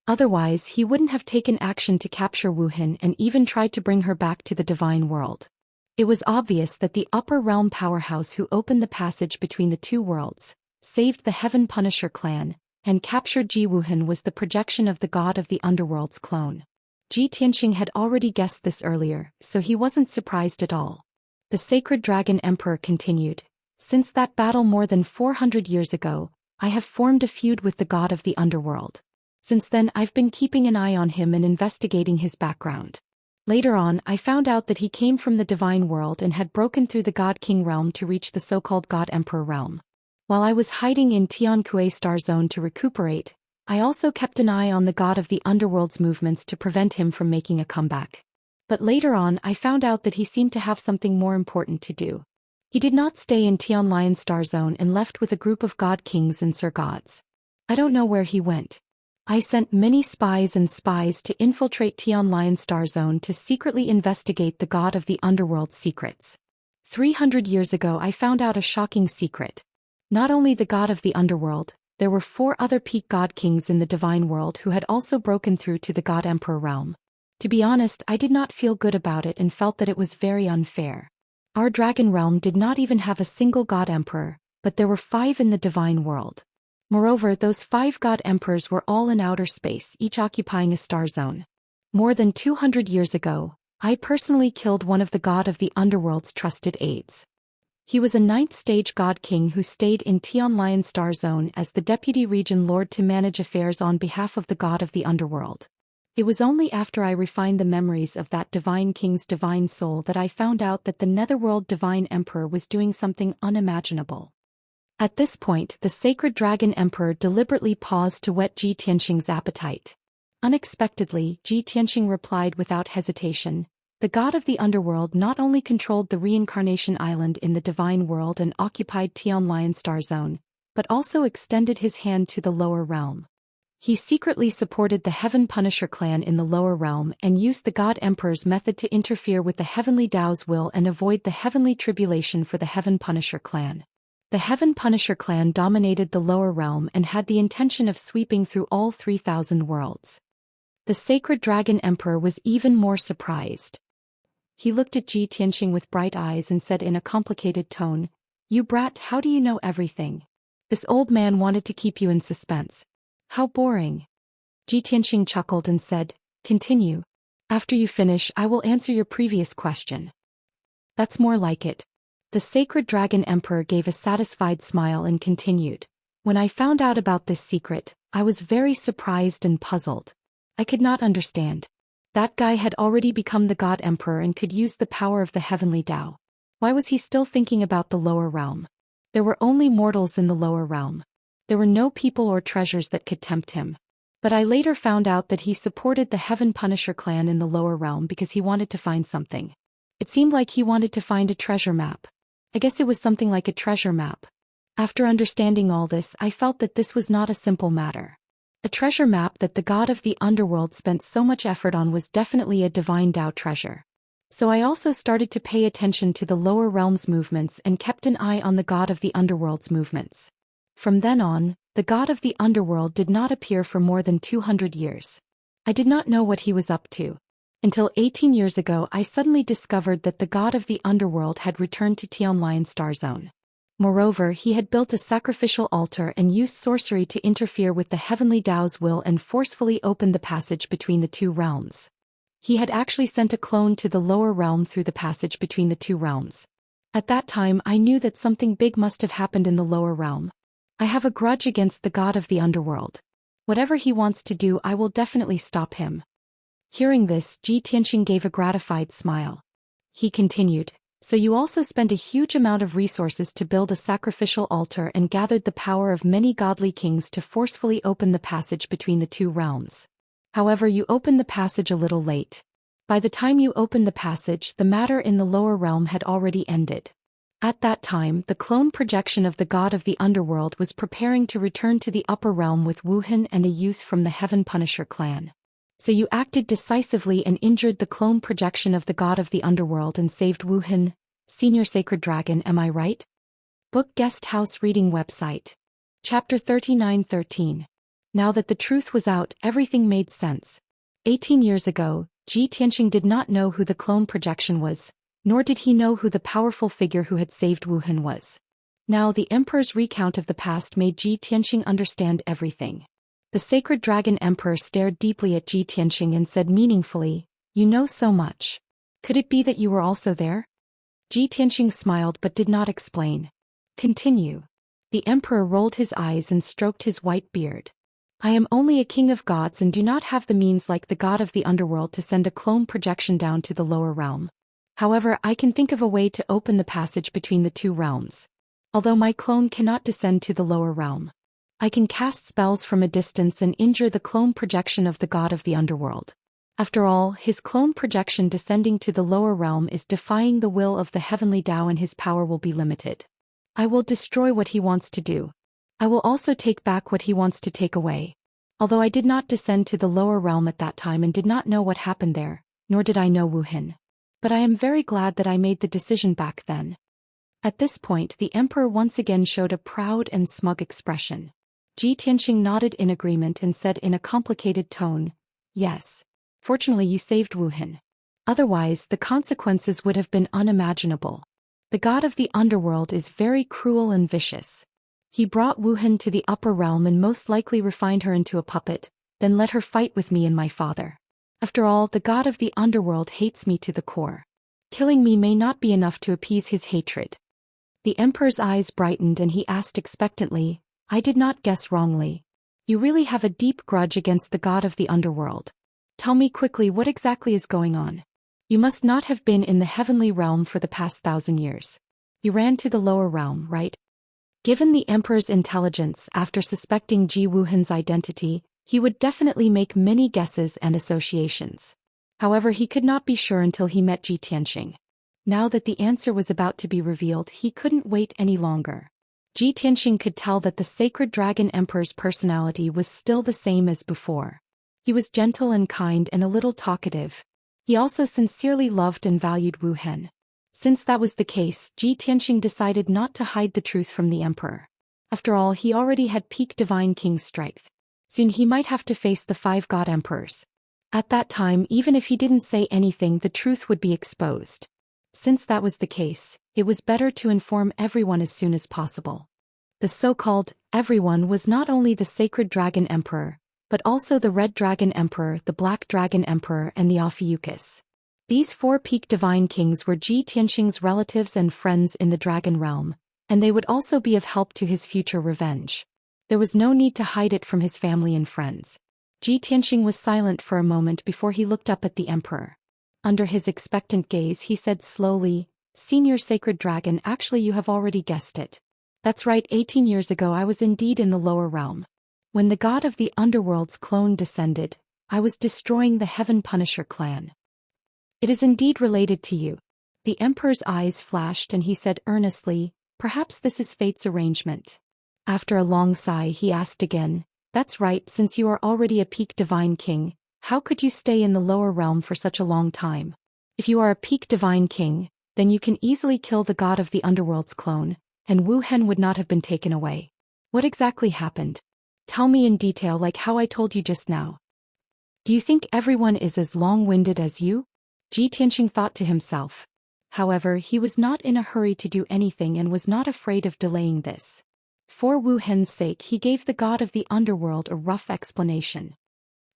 [SPEAKER 1] Otherwise, he wouldn't have taken action to capture Wuhan and even tried to bring her back to the divine world." It was obvious that the upper realm powerhouse who opened the passage between the two worlds, saved the Heaven Punisher clan, and captured Ji Wuhan was the projection of the god of the underworld's clone. Ji Tianxing had already guessed this earlier, so he wasn't surprised at all. The Sacred Dragon Emperor continued, "Since that battle more than 400 years ago, I have formed a feud with the god of the underworld. Since then I've been keeping an eye on him and investigating his background. Later on, I found out that he came from the divine world and had broken through the God King realm to reach the so-called God Emperor realm. While I was hiding in Tiankui Star Zone to recuperate, I also kept an eye on the god of the underworld's movements to prevent him from making a comeback. But later on I found out that he seemed to have something more important to do. He did not stay in Tian Lion Star Zone and left with a group of god kings and sir gods. I don't know where he went. I sent many spies to infiltrate Tian Lion Star Zone to secretly investigate the god of the underworld's secrets. 300 years ago I found out a shocking secret. Not only the god of the underworld, there were 4 other peak god kings in the divine world who had also broken through to the god emperor realm. To be honest, I did not feel good about it and felt that it was very unfair. Our dragon realm did not even have a single god emperor, but there were 5 in the divine world. Moreover, those 5 god emperors were all in outer space, each occupying a star zone. More than 200 years ago, I personally killed one of the god of the underworld's trusted aides. He was a 9th stage god king who stayed in Tian Lion Star Zone as the deputy region lord to manage affairs on behalf of the god of the underworld. It was only after I refined the memories of that divine king's divine soul that I found out that the netherworld divine emperor was doing something unimaginable. At this point, the Sacred Dragon Emperor deliberately paused to whet Ji Tianxing's appetite. Unexpectedly, Ji Tianxing replied without hesitation, "The god of the underworld not only controlled the Reincarnation Island in the divine world and occupied Tian Lion Star Zone, but also extended his hand to the lower realm. He secretly supported the Heaven Punisher clan in the lower realm and used the God Emperor's method to interfere with the Heavenly Dao's will and avoid the Heavenly Tribulation for the Heaven Punisher clan. The Heaven Punisher clan dominated the lower realm and had the intention of sweeping through all 3,000 worlds." The Sacred Dragon Emperor was even more surprised. He looked at Ji Tianxing with bright eyes and said in a complicated tone, "You brat, how do you know everything? This old man wanted to keep you in suspense. How boring." Ji Tianxing chuckled and said, "Continue. After you finish, I will answer your previous question." "That's more like it." The Sacred Dragon Emperor gave a satisfied smile and continued, "When I found out about this secret, I was very surprised and puzzled. I could not understand. That guy had already become the God Emperor and could use the power of the Heavenly Dao. Why was he still thinking about the lower realm? There were only mortals in the lower realm. There were no people or treasures that could tempt him. But I later found out that he supported the Heaven Punisher clan in the lower realm because he wanted to find something. It seemed like he wanted to find a treasure map. I guess it was something like a treasure map. After understanding all this, I felt that this was not a simple matter. A treasure map that the god of the underworld spent so much effort on was definitely a divine Dao treasure. So I also started to pay attention to the lower realms movements and kept an eye on the god of the underworld's movements. From then on, the god of the underworld did not appear for more than 200 years. I did not know what he was up to. Until 18 years ago I suddenly discovered that the god of the underworld had returned to Tianlian Star Zone. Moreover, he had built a sacrificial altar and used sorcery to interfere with the heavenly Dao's will and forcefully opened the passage between the two realms. He had actually sent a clone to the lower realm through the passage between the two realms. At that time I knew that something big must have happened in the lower realm. I have a grudge against the god of the underworld. Whatever he wants to do, I will definitely stop him. Hearing this, Ji Tianxing gave a gratified smile. He continued, so you also spent a huge amount of resources to build a sacrificial altar and gathered the power of many godly kings to forcefully open the passage between the two realms. However, you opened the passage a little late. By the time you opened the passage, the matter in the lower realm had already ended. At that time, the clone projection of the god of the underworld was preparing to return to the upper realm with Wuhan and a youth from the Heaven Punisher clan. So you acted decisively and injured the clone projection of the god of the underworld and saved Wuhan, Senior Sacred Dragon, am I right? Book Guest House Reading Website. Chapter 39:13. Now that the truth was out, everything made sense. 18 years ago, Ji Tianxing did not know who the clone projection was, nor did he know who the powerful figure who had saved Wuhan was. Now the Emperor's recount of the past made Ji Tianxing understand everything. The Sacred Dragon Emperor stared deeply at Ji Tianxing and said meaningfully, "You know so much. Could it be that you were also there?" Ji Tianxing smiled but did not explain. Continue. The Emperor rolled his eyes and stroked his white beard. I am only a king of gods and do not have the means like the god of the underworld to send a clone projection down to the lower realm. However, I can think of a way to open the passage between the two realms. Although my clone cannot descend to the lower realm, I can cast spells from a distance and injure the clone projection of the god of the underworld. After all, his clone projection descending to the lower realm is defying the will of the heavenly Dao and his power will be limited. I will destroy what he wants to do. I will also take back what he wants to take away. Although I did not descend to the lower realm at that time and did not know what happened there, nor did I know Wuhan. But I am very glad that I made the decision back then. At this point, the Emperor once again showed a proud and smug expression. Ji Tianxing nodded in agreement and said in a complicated tone, "Yes. Fortunately you saved Wuhan. Otherwise, the consequences would have been unimaginable. The god of the underworld is very cruel and vicious. He brought Wuhan to the upper realm and most likely refined her into a puppet, then let her fight with me and my father. After all, the god of the underworld hates me to the core. Killing me may not be enough to appease his hatred." The Emperor's eyes brightened and he asked expectantly, "I did not guess wrongly. You really have a deep grudge against the god of the underworld. Tell me quickly what exactly is going on. You must not have been in the heavenly realm for the past 1,000 years. You ran to the lower realm, right?" Given the Emperor's intelligence after suspecting Ji Wuhan's identity, he would definitely make many guesses and associations. However, he could not be sure until he met Ji Tianxing. Now that the answer was about to be revealed, he couldn't wait any longer. Ji Tianxing could tell that the Sacred Dragon Emperor's personality was still the same as before. He was gentle and kind and a little talkative. He also sincerely loved and valued Wuhan. Since that was the case, Ji Tianxing decided not to hide the truth from the Emperor. After all, he already had peak Divine King strength. Soon he might have to face the 5 God Emperors. At that time, even if he didn't say anything, the truth would be exposed. Since that was the case, it was better to inform everyone as soon as possible. The so-called everyone was not only the Sacred Dragon Emperor, but also the Red Dragon Emperor, the Black Dragon Emperor, and the Ophiuchus. These 4 peak divine kings were Ji Tianxing's relatives and friends in the Dragon Realm, and they would also be of help to his future revenge. There was no need to hide it from his family and friends. Ji Tianxing was silent for a moment before he looked up at the Emperor. Under his expectant gaze he said slowly, "Senior Sacred Dragon, actually you have already guessed it. That's right, 18 years ago I was indeed in the lower realm. When the god of the underworld's clone descended, I was destroying the Heaven Punisher clan. It is indeed related to you. The Emperor's eyes flashed and he said earnestly, perhaps this is fate's arrangement. After a long sigh he asked again, that's right, since you are already a peak divine king, how could you stay in the lower realm for such a long time? If you are a peak divine king, then you can easily kill the god of the underworld's clone, and Wu Hen would not have been taken away. What exactly happened? Tell me in detail like how I told you just now. Do you think everyone is as long-winded as you? Ji Tianxing thought to himself. However, he was not in a hurry to do anything and was not afraid of delaying this. For Wu Hen's sake he gave the god of the underworld a rough explanation.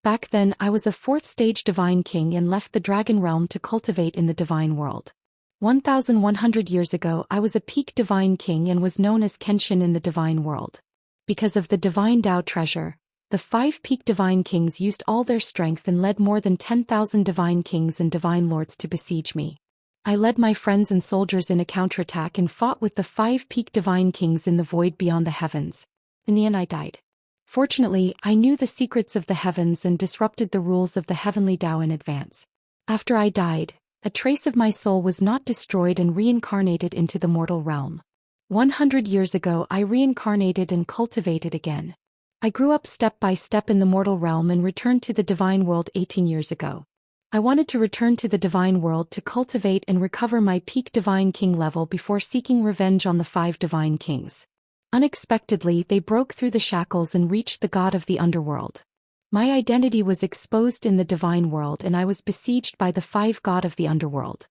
[SPEAKER 1] Back then I was a 4th-stage divine king and left the dragon realm to cultivate in the divine world. 1,100 years ago I was a peak divine king and was known as Kenshin in the divine world. Because of the divine Dao treasure, the 5 peak divine kings used all their strength and led more than 10,000 divine kings and divine lords to besiege me. I led my friends and soldiers in a counterattack and fought with the 5 peak divine kings in the void beyond the heavens. In the end I died. Fortunately, I knew the secrets of the heavens and disrupted the rules of the heavenly Dao in advance. After I died, a trace of my soul was not destroyed and reincarnated into the mortal realm. 100 years ago I reincarnated and cultivated again. I grew up step by step in the mortal realm and returned to the divine world 18 years ago. I wanted to return to the divine world to cultivate and recover my peak divine king level before seeking revenge on the 5 divine kings. Unexpectedly they broke through the shackles and reached the god of the underworld. My identity was exposed in the divine world and I was besieged by the 5 god of the underworld.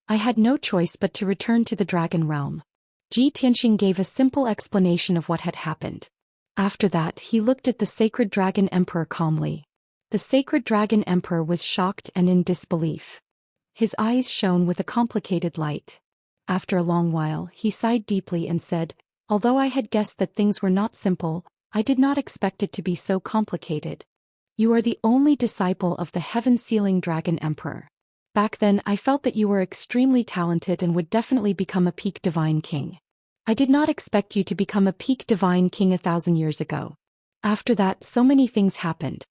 [SPEAKER 1] I had no choice but to return to the dragon realm. Ji Tianxing gave a simple explanation of what had happened. After that he looked at the sacred dragon emperor calmly. The sacred dragon emperor was shocked and in disbelief. His eyes shone with a complicated light. After a long while he sighed deeply and said, although I had guessed that things were not simple, I did not expect it to be so complicated. You are the only disciple of the heaven-sealing dragon emperor. Back then I felt that you were extremely talented and would definitely become a peak divine king. I did not expect you to become a peak divine king 1,000 years ago. After that so many things happened.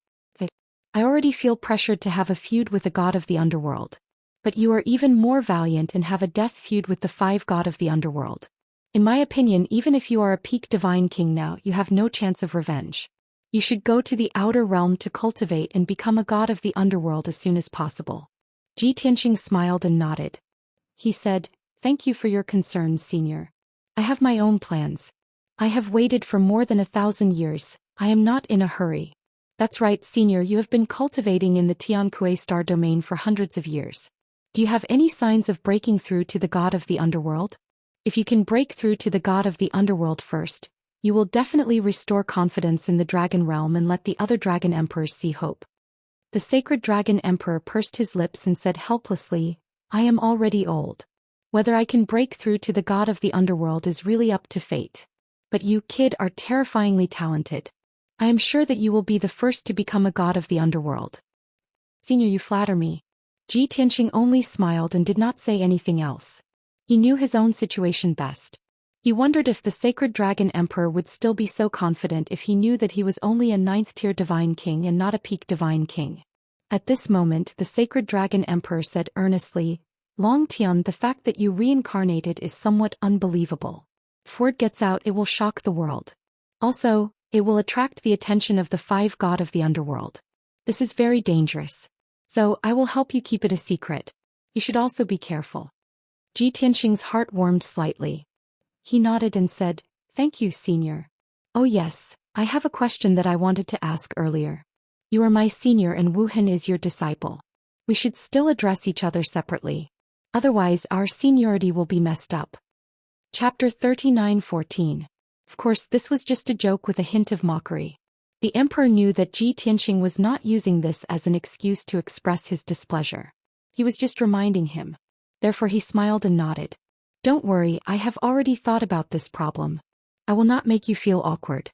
[SPEAKER 1] I already feel pressured to have a feud with the god of the underworld. But you are even more valiant and have a death feud with the 5 god of the underworld. In my opinion, even if you are a peak divine king now, you have no chance of revenge. You should go to the outer realm to cultivate and become a god of the underworld as soon as possible. Ji Tianxing smiled and nodded. He said, thank you for your concerns, senior. I have my own plans. I have waited for more than 1,000 years, I am not in a hurry. That's right, senior, you have been cultivating in the Tiankui star domain for hundreds of years. Do you have any signs of breaking through to the god of the underworld? If you can break through to the god of the underworld first, you will definitely restore confidence in the dragon realm and let the other dragon emperors see hope. The sacred dragon emperor pursed his lips and said helplessly, I am already old. Whether I can break through to the god of the underworld is really up to fate. But you, kid, are terrifyingly talented. I am sure that you will be the first to become a god of the underworld. Senior, you flatter me. Ji Tianxing only smiled and did not say anything else. He knew his own situation best. He wondered if the sacred dragon emperor would still be so confident if he knew that he was only a 9th-tier divine king and not a peak divine king. At this moment the sacred dragon emperor said earnestly, Long Tian, the fact that you reincarnated is somewhat unbelievable. If word gets out it will shock the world. Also, it will attract the attention of the 5 god of the underworld. This is very dangerous. So, I will help you keep it a secret. You should also be careful. Ji Tianxing's heart warmed slightly. He nodded and said, thank you, senior. Oh yes, I have a question that I wanted to ask earlier. You are my senior and Wu Hen is your disciple. We should still address each other separately. Otherwise our seniority will be messed up. Chapter 39:14. Of course this was just a joke with a hint of mockery. The emperor knew that Ji Tianxing was not using this as an excuse to express his displeasure. He was just reminding him. Therefore he smiled and nodded. Don't worry, I have already thought about this problem. I will not make you feel awkward.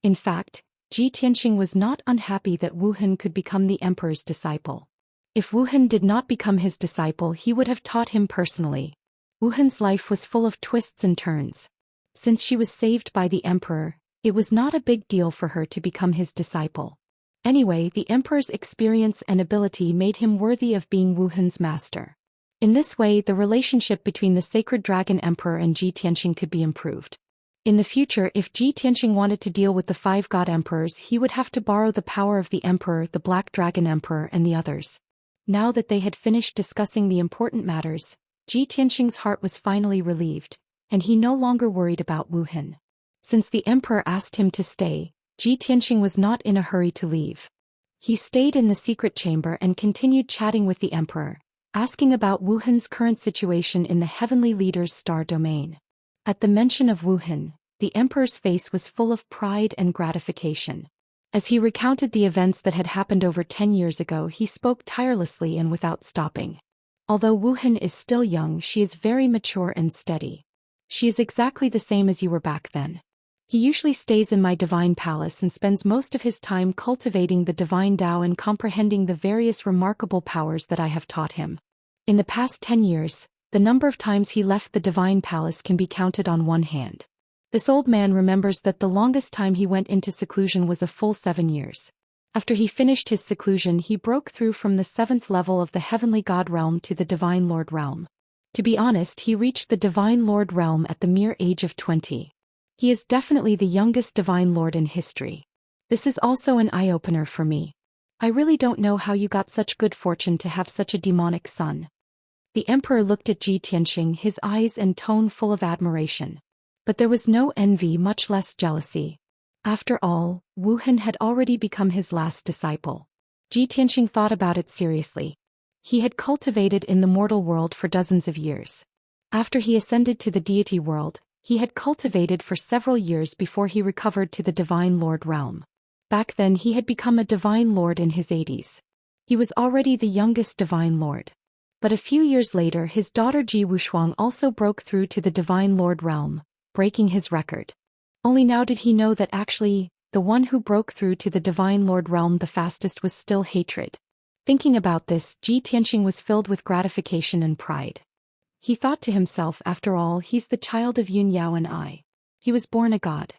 [SPEAKER 1] In fact, Ji Tianxing was not unhappy that Wu Hen could become the emperor's disciple. If Wu Hen did not become his disciple he would have taught him personally. Wu Hen's life was full of twists and turns. Since she was saved by the emperor, it was not a big deal for her to become his disciple. Anyway, the emperor's experience and ability made him worthy of being Wu Hun's master. In this way, the relationship between the sacred dragon emperor and Ji Tianxing could be improved. In the future, if Ji Tianxing wanted to deal with the 5 god emperors, he would have to borrow the power of the emperor, the black dragon emperor, and the others. Now that they had finished discussing the important matters, Ji Tianxing's heart was finally relieved, and he no longer worried about Wu Hun. Since the emperor asked him to stay, Ji Tianxing was not in a hurry to leave. He stayed in the secret chamber and continued chatting with the emperor, asking about Wu Hun's current situation in the heavenly leader's star domain. At the mention of Wu Hun, the emperor's face was full of pride and gratification. As he recounted the events that had happened over 10 years ago, he spoke tirelessly and without stopping. Although Wu Hun is still young, she is very mature and steady. She is exactly the same as you were back then. He usually stays in my divine palace and spends most of his time cultivating the divine Dao and comprehending the various remarkable powers that I have taught him. In the past 10 years, the number of times he left the divine palace can be counted on one hand. This old man remembers that the longest time he went into seclusion was a full 7 years. After he finished his seclusion, he broke through from the 7th level of the heavenly god realm to the divine lord realm. To be honest, he reached the divine lord realm at the mere age of 20. He is definitely the youngest divine lord in history. This is also an eye-opener for me. I really don't know how you got such good fortune to have such a demonic son. The emperor looked at Ji Tianxing, his eyes and tone full of admiration. But there was no envy, much less jealousy. After all, Wu Hun had already become his last disciple. Ji Tianxing thought about it seriously. He had cultivated in the mortal world for dozens of years. After he ascended to the deity world, he had cultivated for several years before he recovered to the divine lord realm. Back then he had become a divine lord in his 80s. He was already the youngest divine lord. But a few years later his daughter Ji Wushuang also broke through to the divine lord realm, breaking his record. Only now did he know that actually, the one who broke through to the divine lord realm the fastest was still hatred. Thinking about this, Ji Tianxing was filled with gratification and pride. He thought to himself, after all, he's the child of Yun Yao and I. He was born a god.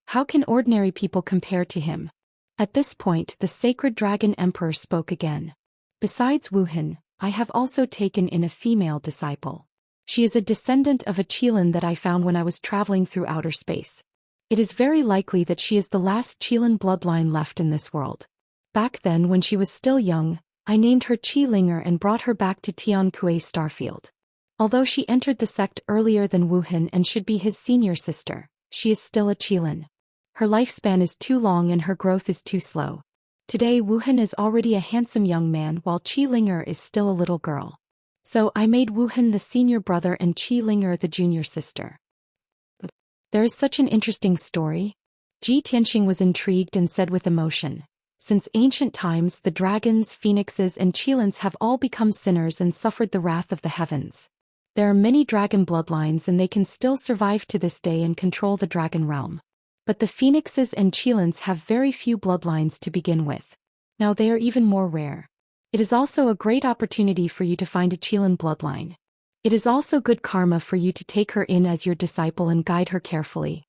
[SPEAKER 1] How can ordinary people compare to him? At this point, the sacred dragon emperor spoke again. Besides Wu Hun, I have also taken in a female disciple. She is a descendant of a Qilin that I found when I was traveling through outer space. It is very likely that she is the last Qilin bloodline left in this world. Back then, when she was still young, I named her Qi Linger and brought her back to Tian Kuei Starfield. Although she entered the sect earlier than Wu Hun and should be his senior sister, she is still a Qilin. Her lifespan is too long and her growth is too slow. Today Wu Hun is already a handsome young man while Qi Linger is still a little girl. So I made Wu Hun the senior brother and Qi Linger the junior sister. There is such an interesting story. Ji Tianxing was intrigued and said with emotion, since ancient times the dragons, phoenixes and Qilins have all become sinners and suffered the wrath of the heavens. There are many dragon bloodlines and they can still survive to this day and control the dragon realm. But the phoenixes and Qilins have very few bloodlines to begin with. Now they are even more rare. It is also a great opportunity for you to find a Qilin bloodline. It is also good karma for you to take her in as your disciple and guide her carefully.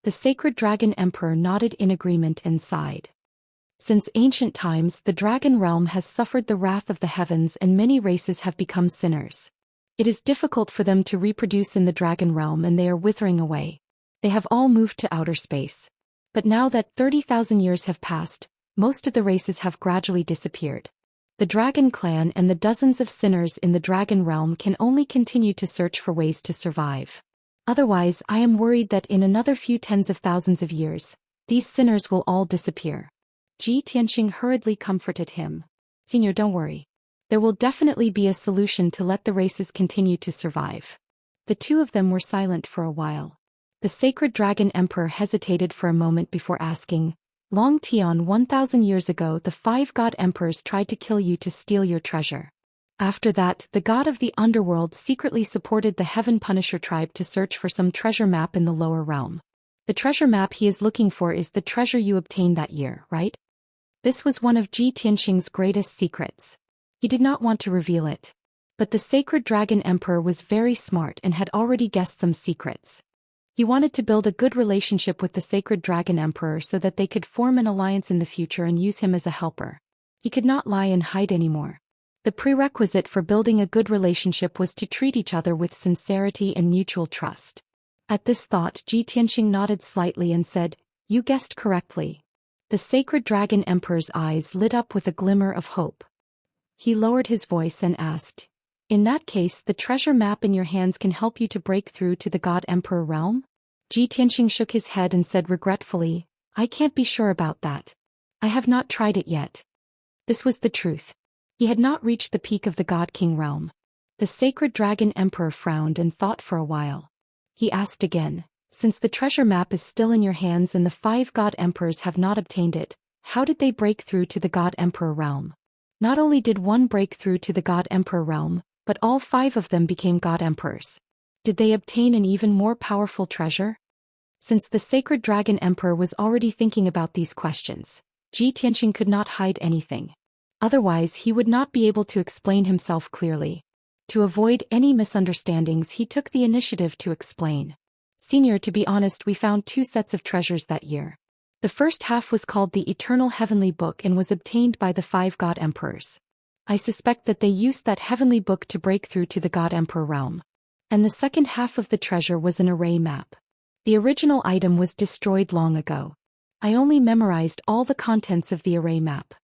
[SPEAKER 1] The sacred dragon emperor nodded in agreement and sighed. Since ancient times, the dragon realm has suffered the wrath of the heavens and many races have become sinners. It is difficult for them to reproduce in the dragon realm and they are withering away. They have all moved to outer space. But now that 30,000 years have passed, most of the races have gradually disappeared. The dragon clan and the dozens of sinners in the dragon realm can only continue to search for ways to survive. Otherwise, I am worried that in another few tens of thousands of years, these sinners will all disappear. Ji Tianxing hurriedly comforted him. Senior, don't worry. There will definitely be a solution to let the races continue to survive. The two of them were silent for a while. The sacred dragon emperor hesitated for a moment before asking, Long Tian, 1,000 years ago the 5 god emperors tried to kill you to steal your treasure. After that, the god of the underworld secretly supported the Heaven Punisher tribe to search for some treasure map in the lower realm. The treasure map he is looking for is the treasure you obtained that year, right? This was one of Ji Tianxing's greatest secrets. He did not want to reveal it. But the sacred dragon emperor was very smart and had already guessed some secrets. He wanted to build a good relationship with the Sacred Dragon Emperor so that they could form an alliance in the future and use him as a helper. He could not lie and hide anymore. The prerequisite for building a good relationship was to treat each other with sincerity and mutual trust. At this thought, Ji Tianxing nodded slightly and said, "You guessed correctly." The Sacred Dragon Emperor's eyes lit up with a glimmer of hope. He lowered his voice and asked, "In that case, the treasure map in your hands can help you to break through to the God Emperor realm?" Ji Tianxing shook his head and said regretfully, "I can't be sure about that. I have not tried it yet." This was the truth. He had not reached the peak of the God King realm. The Sacred Dragon Emperor frowned and thought for a while. He asked again, "Since the treasure map is still in your hands and the 5 God Emperors have not obtained it, how did they break through to the God Emperor realm?" Not only did one break through to the God Emperor realm, but all 5 of them became God Emperors. Did they obtain an even more powerful treasure? Since the Sacred Dragon Emperor was already thinking about these questions, Ji Tianxing could not hide anything. Otherwise he would not be able to explain himself clearly. To avoid any misunderstandings, he took the initiative to explain. "Senior, to be honest, we found 2 sets of treasures that year. The first half was called the Eternal Heavenly Book and was obtained by the 5 God Emperors. I suspect that they used that heavenly book to break through to the God Emperor realm. And the second half of the treasure was an array map. The original item was destroyed long ago. I only memorized all the contents of the array map."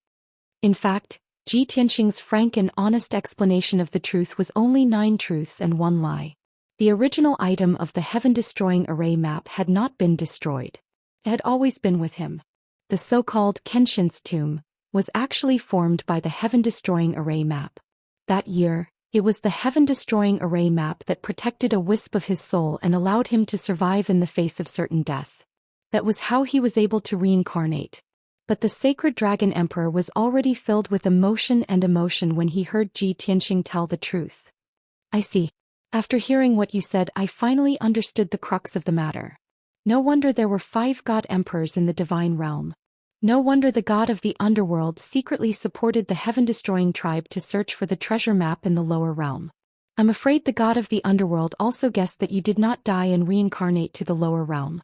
[SPEAKER 1] In fact, Ji Tianxing's frank and honest explanation of the truth was only 9 truths and 1 lie. The original item of the heaven-destroying array map had not been destroyed. It had always been with him. The so-called Kenshin's tomb was actually formed by the heaven-destroying array map. That year, it was the heaven-destroying array map that protected a wisp of his soul and allowed him to survive in the face of certain death. That was how he was able to reincarnate. But the Sacred Dragon Emperor was already filled with emotion when he heard Ji Tianxing tell the truth. "I see. After hearing what you said, I finally understood the crux of the matter. No wonder there were 5 God Emperors in the divine realm. No wonder the god of the underworld secretly supported the heaven-destroying tribe to search for the treasure map in the lower realm. I'm afraid the god of the underworld also guessed that you did not die and reincarnate to the lower realm."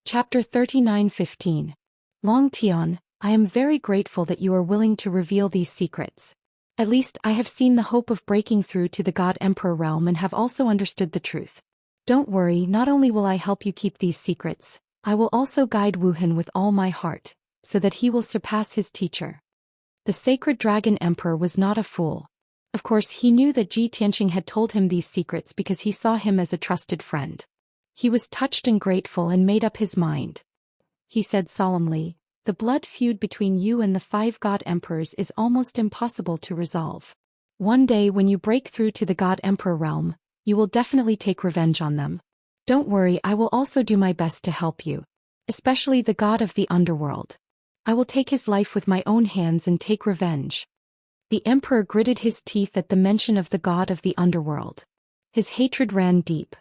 [SPEAKER 1] Chapter 39:15. Long Tian, I am very grateful that you are willing to reveal these secrets. At least I have seen the hope of breaking through to the God Emperor realm and have also understood the truth. Don't worry, not only will I help you keep these secrets, I will also guide Wuhan with all my heart, so that he will surpass his teacher. The Sacred Dragon Emperor was not a fool. Of course, he knew that Ji Tianxing had told him these secrets because he saw him as a trusted friend. He was touched and grateful and made up his mind. He said solemnly, "The blood feud between you and the 5 God Emperors is almost impossible to resolve. One day when you break through to the God Emperor realm, you will definitely take revenge on them. Don't worry, I will also do my best to help you. Especially the god of the underworld. I will take his life with my own hands and take revenge." The emperor gritted his teeth at the mention of the god of the underworld. His hatred ran deep.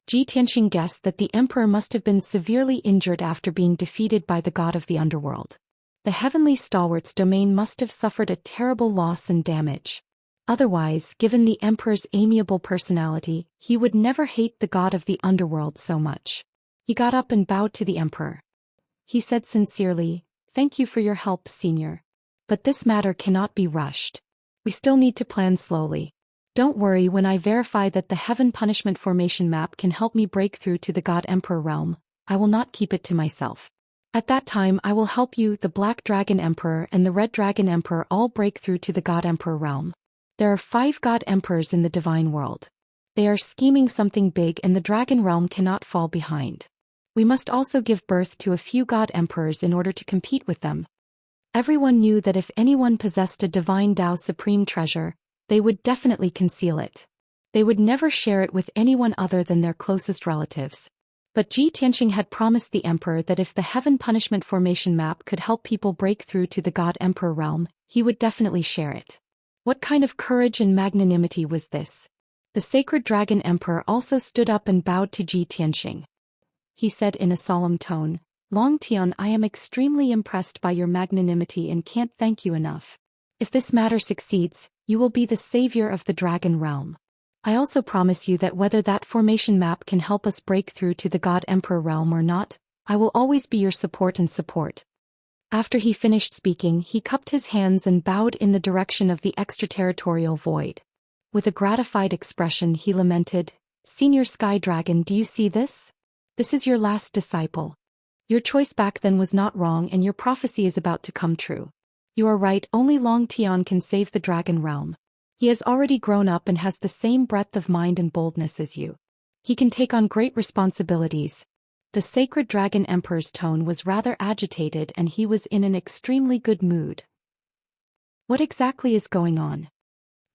[SPEAKER 1] Ji Tianxing guessed that the emperor must have been severely injured after being defeated by the god of the underworld. The heavenly stalwart's domain must have suffered a terrible loss and damage. Otherwise, given the emperor's amiable personality, he would never hate the god of the underworld so much. He got up and bowed to the emperor. He said sincerely, "Thank you for your help, senior. But this matter cannot be rushed. We still need to plan slowly. Don't worry, when I verify that the Heaven Punishment Formation map can help me break through to the God Emperor realm, I will not keep it to myself. At that time I will help you, the Black Dragon Emperor and the Red Dragon Emperor, all break through to the God Emperor realm. There are 5 God Emperors in the divine world. They are scheming something big and the Dragon realm cannot fall behind. We must also give birth to a few God Emperors in order to compete with them." Everyone knew that if anyone possessed a divine Dao supreme treasure, they would definitely conceal it. They would never share it with anyone other than their closest relatives. But Ji Tianxing had promised the emperor that if the Heaven Punishment Formation map could help people break through to the God Emperor realm, he would definitely share it. What kind of courage and magnanimity was this? The Sacred Dragon Emperor also stood up and bowed to Ji Tianxing. He said in a solemn tone, "Long Tian, I am extremely impressed by your magnanimity and can't thank you enough. If this matter succeeds, you will be the savior of the Dragon realm. I also promise you that whether that formation map can help us break through to the God Emperor realm or not, I will always be your support and support. After he finished speaking, he cupped his hands and bowed in the direction of the extraterritorial void. With a gratified expression he lamented, "Senior Sky Dragon, do you see this? This is your last disciple. Your choice back then was not wrong and your prophecy is about to come true. You are right, only Long Tian can save the dragon realm. He has already grown up and has the same breadth of mind and boldness as you. He can take on great responsibilities." The sacred dragon emperor's tone was rather agitated and he was in an extremely good mood. What exactly is going on?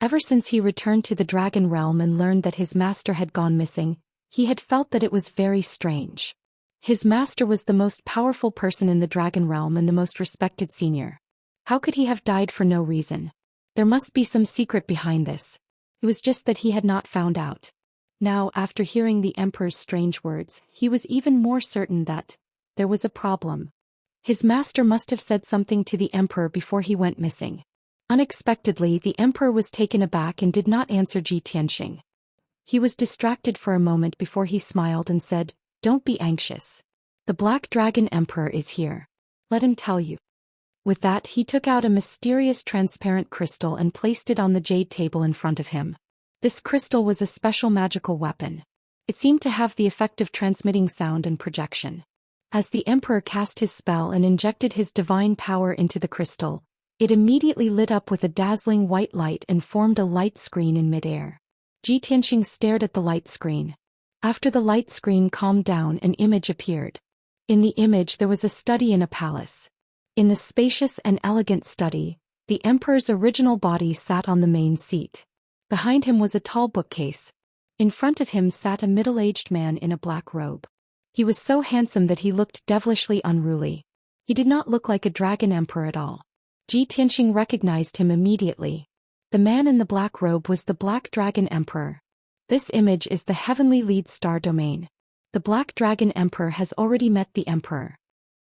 [SPEAKER 1] Ever since he returned to the dragon realm and learned that his master had gone missing, he had felt that it was very strange. His master was the most powerful person in the dragon realm and the most respected senior. How could he have died for no reason? There must be some secret behind this. It was just that he had not found out. Now, after hearing the emperor's strange words, he was even more certain that there was a problem. His master must have said something to the emperor before he went missing. Unexpectedly, the emperor was taken aback and did not answer Zhou Xian. He was distracted for a moment before he smiled and said, "Don't be anxious. The Black Dragon Emperor is here. Let him tell you." With that, he took out a mysterious transparent crystal and placed it on the jade table in front of him. This crystal was a special magical weapon. It seemed to have the effect of transmitting sound and projection. As the emperor cast his spell and injected his divine power into the crystal, it immediately lit up with a dazzling white light and formed a light screen in midair. Zhou Xian stared at the light screen. After the light screen calmed down, an image appeared. In the image there was a study in a palace. In the spacious and elegant study, the emperor's original body sat on the main seat. Behind him was a tall bookcase. In front of him sat a middle-aged man in a black robe. He was so handsome that he looked devilishly unruly. He did not look like a dragon emperor at all. Zhou Xian recognized him immediately. The man in the black robe was the Black Dragon Emperor. This image is the heavenly lead star domain. The Black Dragon Emperor has already met the Emperor.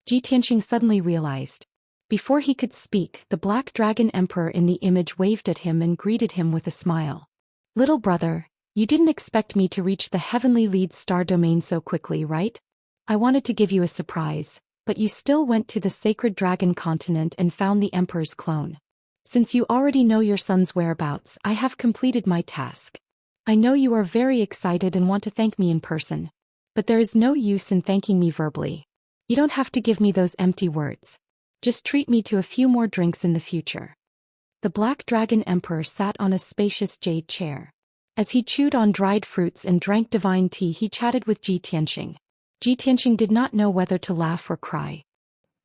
[SPEAKER 1] Zhou Xian suddenly realized. Before he could speak, the Black Dragon Emperor in the image waved at him and greeted him with a smile. "Little brother, you didn't expect me to reach the heavenly lead star domain so quickly, right? I wanted to give you a surprise, but you still went to the sacred dragon continent and found the Emperor's clone. Since you already know your son's whereabouts, I have completed my task. I know you are very excited and want to thank me in person. But there is no use in thanking me verbally. You don't have to give me those empty words. Just treat me to a few more drinks in the future." The Black Dragon Emperor sat on a spacious jade chair. As he chewed on dried fruits and drank divine tea, he chatted with Zhou Xian. Zhou Xian did not know whether to laugh or cry.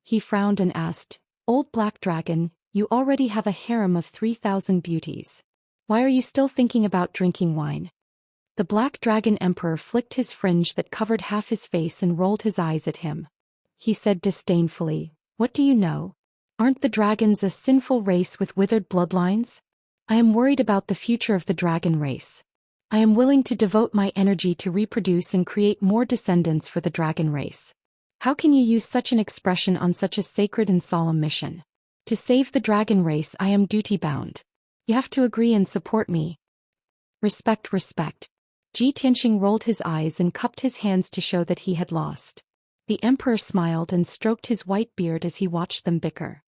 [SPEAKER 1] He frowned and asked, "Old Black Dragon, you already have a harem of 3,000 beauties. Why are you still thinking about drinking wine?" The Black Dragon Emperor flicked his fringe that covered half his face and rolled his eyes at him. He said disdainfully, "What do you know? Aren't the dragons a sinful race with withered bloodlines? I am worried about the future of the dragon race. I am willing to devote my energy to reproduce and create more descendants for the dragon race. How can you use such an expression on such a sacred and solemn mission? To save the dragon race, I am duty-bound. You have to agree and support me." "Respect, respect." Zhou Xian rolled his eyes and cupped his hands to show that he had lost. The emperor smiled and stroked his white beard as he watched them bicker.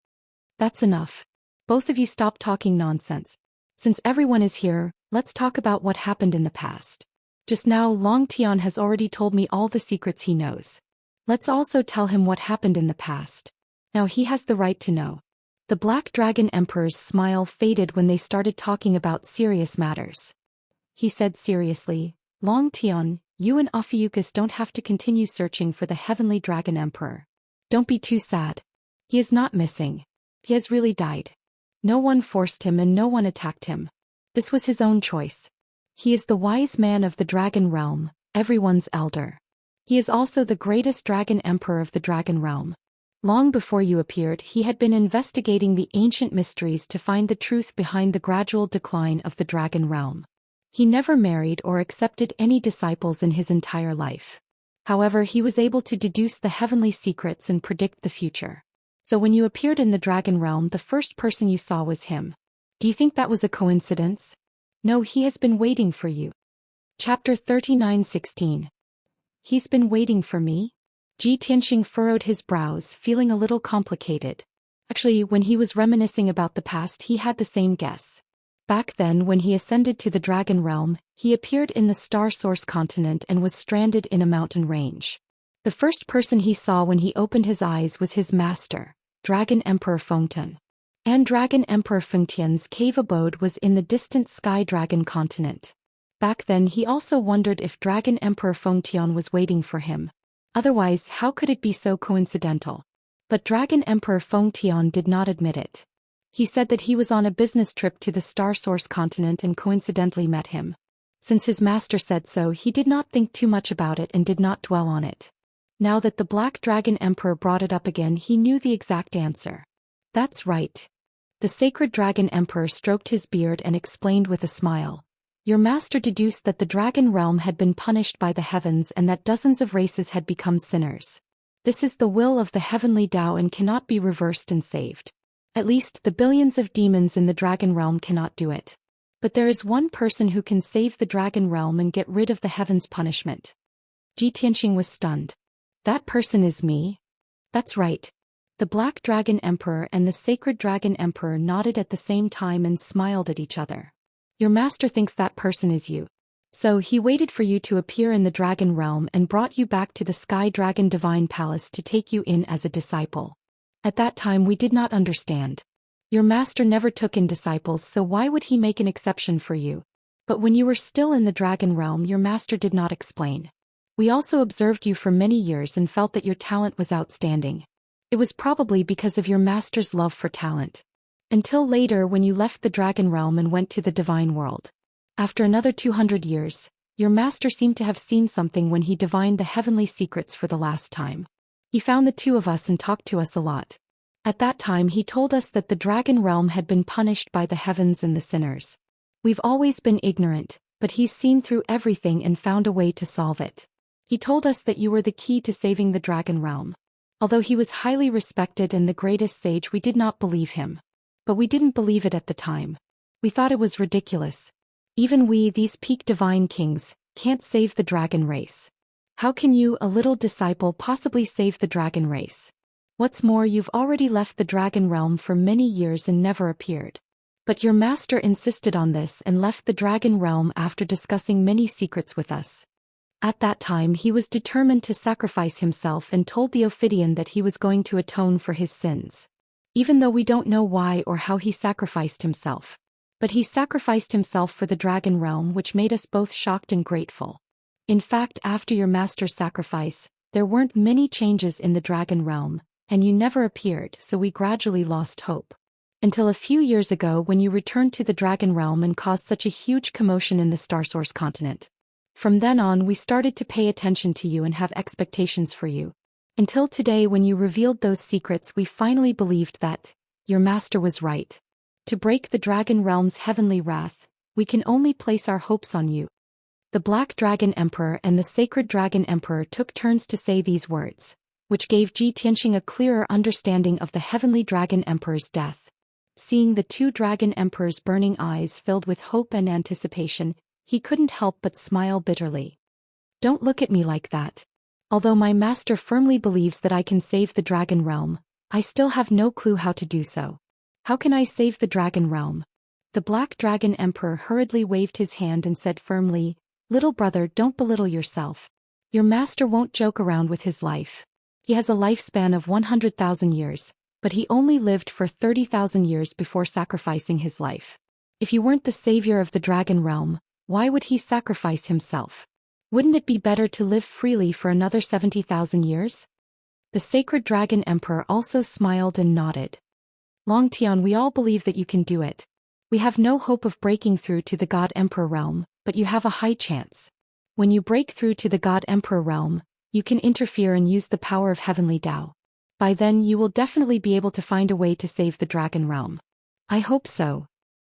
[SPEAKER 1] "That's enough. Both of you stop talking nonsense. Since everyone is here, let's talk about what happened in the past. Just now Long Tian has already told me all the secrets he knows. Let's also tell him what happened in the past. Now he has the right to know." The Black Dragon Emperor's smile faded when they started talking about serious matters. He said seriously, "Long Tian, you and Ophiuchus don't have to continue searching for the Heavenly Dragon Emperor. Don't be too sad. He is not missing. He has really died. No one forced him and no one attacked him. This was his own choice. He is the wise man of the dragon realm, everyone's elder. He is also the greatest dragon emperor of the dragon realm. Long before you appeared, he had been investigating the ancient mysteries to find the truth behind the gradual decline of the dragon realm. He never married or accepted any disciples in his entire life. However, he was able to deduce the heavenly secrets and predict the future. So when you appeared in the dragon realm, the first person you saw was him. Do you think that was a coincidence? No, he has been waiting for you. Chapter 39:16. He's been waiting for me? Ji Tianxing furrowed his brows, feeling a little complicated. Actually, when he was reminiscing about the past, he had the same guess. Back then, when he ascended to the Dragon Realm, he appeared in the Star Source continent and was stranded in a mountain range. The first person he saw when he opened his eyes was his master, Dragon Emperor Fengtian. And Dragon Emperor Fengtian's cave abode was in the distant Sky Dragon continent. Back then he also wondered if Dragon Emperor Fengtian was waiting for him. Otherwise, how could it be so coincidental? But Dragon Emperor Fengtian did not admit it. He said that he was on a business trip to the Star Source continent and coincidentally met him. Since his master said so, he did not think too much about it and did not dwell on it. Now that the Black Dragon Emperor brought it up again, he knew the exact answer. That's right. The Sacred Dragon Emperor stroked his beard and explained with a smile. Your master deduced that the Dragon Realm had been punished by the heavens and that dozens of races had become sinners. This is the will of the heavenly Tao and cannot be reversed and saved. At least the billions of demons in the Dragon Realm cannot do it. But there is one person who can save the Dragon Realm and get rid of the heavens' punishment. Ji Tianxing was stunned. That person is me? That's right. The Black Dragon Emperor and the Sacred Dragon Emperor nodded at the same time and smiled at each other. Your master thinks that person is you. So he waited for you to appear in the Dragon Realm and brought you back to the Sky Dragon Divine Palace to take you in as a disciple. At that time we did not understand. Your master never took in disciples, so why would he make an exception for you? But when you were still in the Dragon Realm, your master did not explain. We also observed you for many years and felt that your talent was outstanding. It was probably because of your master's love for talent. Until later when you left the Dragon Realm and went to the Divine World. After another 200 years, your master seemed to have seen something when he divined the heavenly secrets for the last time. He found the two of us and talked to us a lot. At that time he told us that the Dragon Realm had been punished by the heavens and the sinners. We've always been ignorant, but he's seen through everything and found a way to solve it. He told us that you were the key to saving the Dragon Realm. Although he was highly respected and the greatest sage, we did not believe him. But we didn't believe it at the time. We thought it was ridiculous. Even we, these peak divine kings, can't save the dragon race. How can you, a little disciple, possibly save the dragon race? What's more, you've already left the Dragon Realm for many years and never appeared. But your master insisted on this and left the Dragon Realm after discussing many secrets with us. At that time he was determined to sacrifice himself and told the Ophidian that he was going to atone for his sins. Even though we don't know why or how he sacrificed himself. But he sacrificed himself for the Dragon Realm, which made us both shocked and grateful. In fact, after your master's sacrifice, there weren't many changes in the Dragon Realm, and you never appeared, so we gradually lost hope. Until a few years ago when you returned to the Dragon Realm and caused such a huge commotion in the Star Source continent. From then on we started to pay attention to you and have expectations for you. Until today when you revealed those secrets, we finally believed that your master was right. To break the Dragon Realm's heavenly wrath, we can only place our hopes on you. The Black Dragon Emperor and the Sacred Dragon Emperor took turns to say these words, which gave Ji Tianxing a clearer understanding of the Heavenly Dragon Emperor's death. Seeing the two Dragon Emperors' burning eyes filled with hope and anticipation, he couldn't help but smile bitterly. Don't look at me like that. Although my master firmly believes that I can save the Dragon Realm, I still have no clue how to do so. How can I save the Dragon Realm? The Black Dragon Emperor hurriedly waved his hand and said firmly, Little brother, don't belittle yourself. Your master won't joke around with his life. He has a lifespan of 100,000 years, but he only lived for 30,000 years before sacrificing his life. If you weren't the savior of the Dragon Realm, why would he sacrifice himself? Wouldn't it be better to live freely for another 70,000 years? The Sacred Dragon Emperor also smiled and nodded. Long Tian, we all believe that you can do it. We have no hope of breaking through to the God Emperor realm, but you have a high chance. When you break through to the God Emperor realm, you can interfere and use the power of Heavenly Tao. By then you will definitely be able to find a way to save the Dragon Realm. I hope so.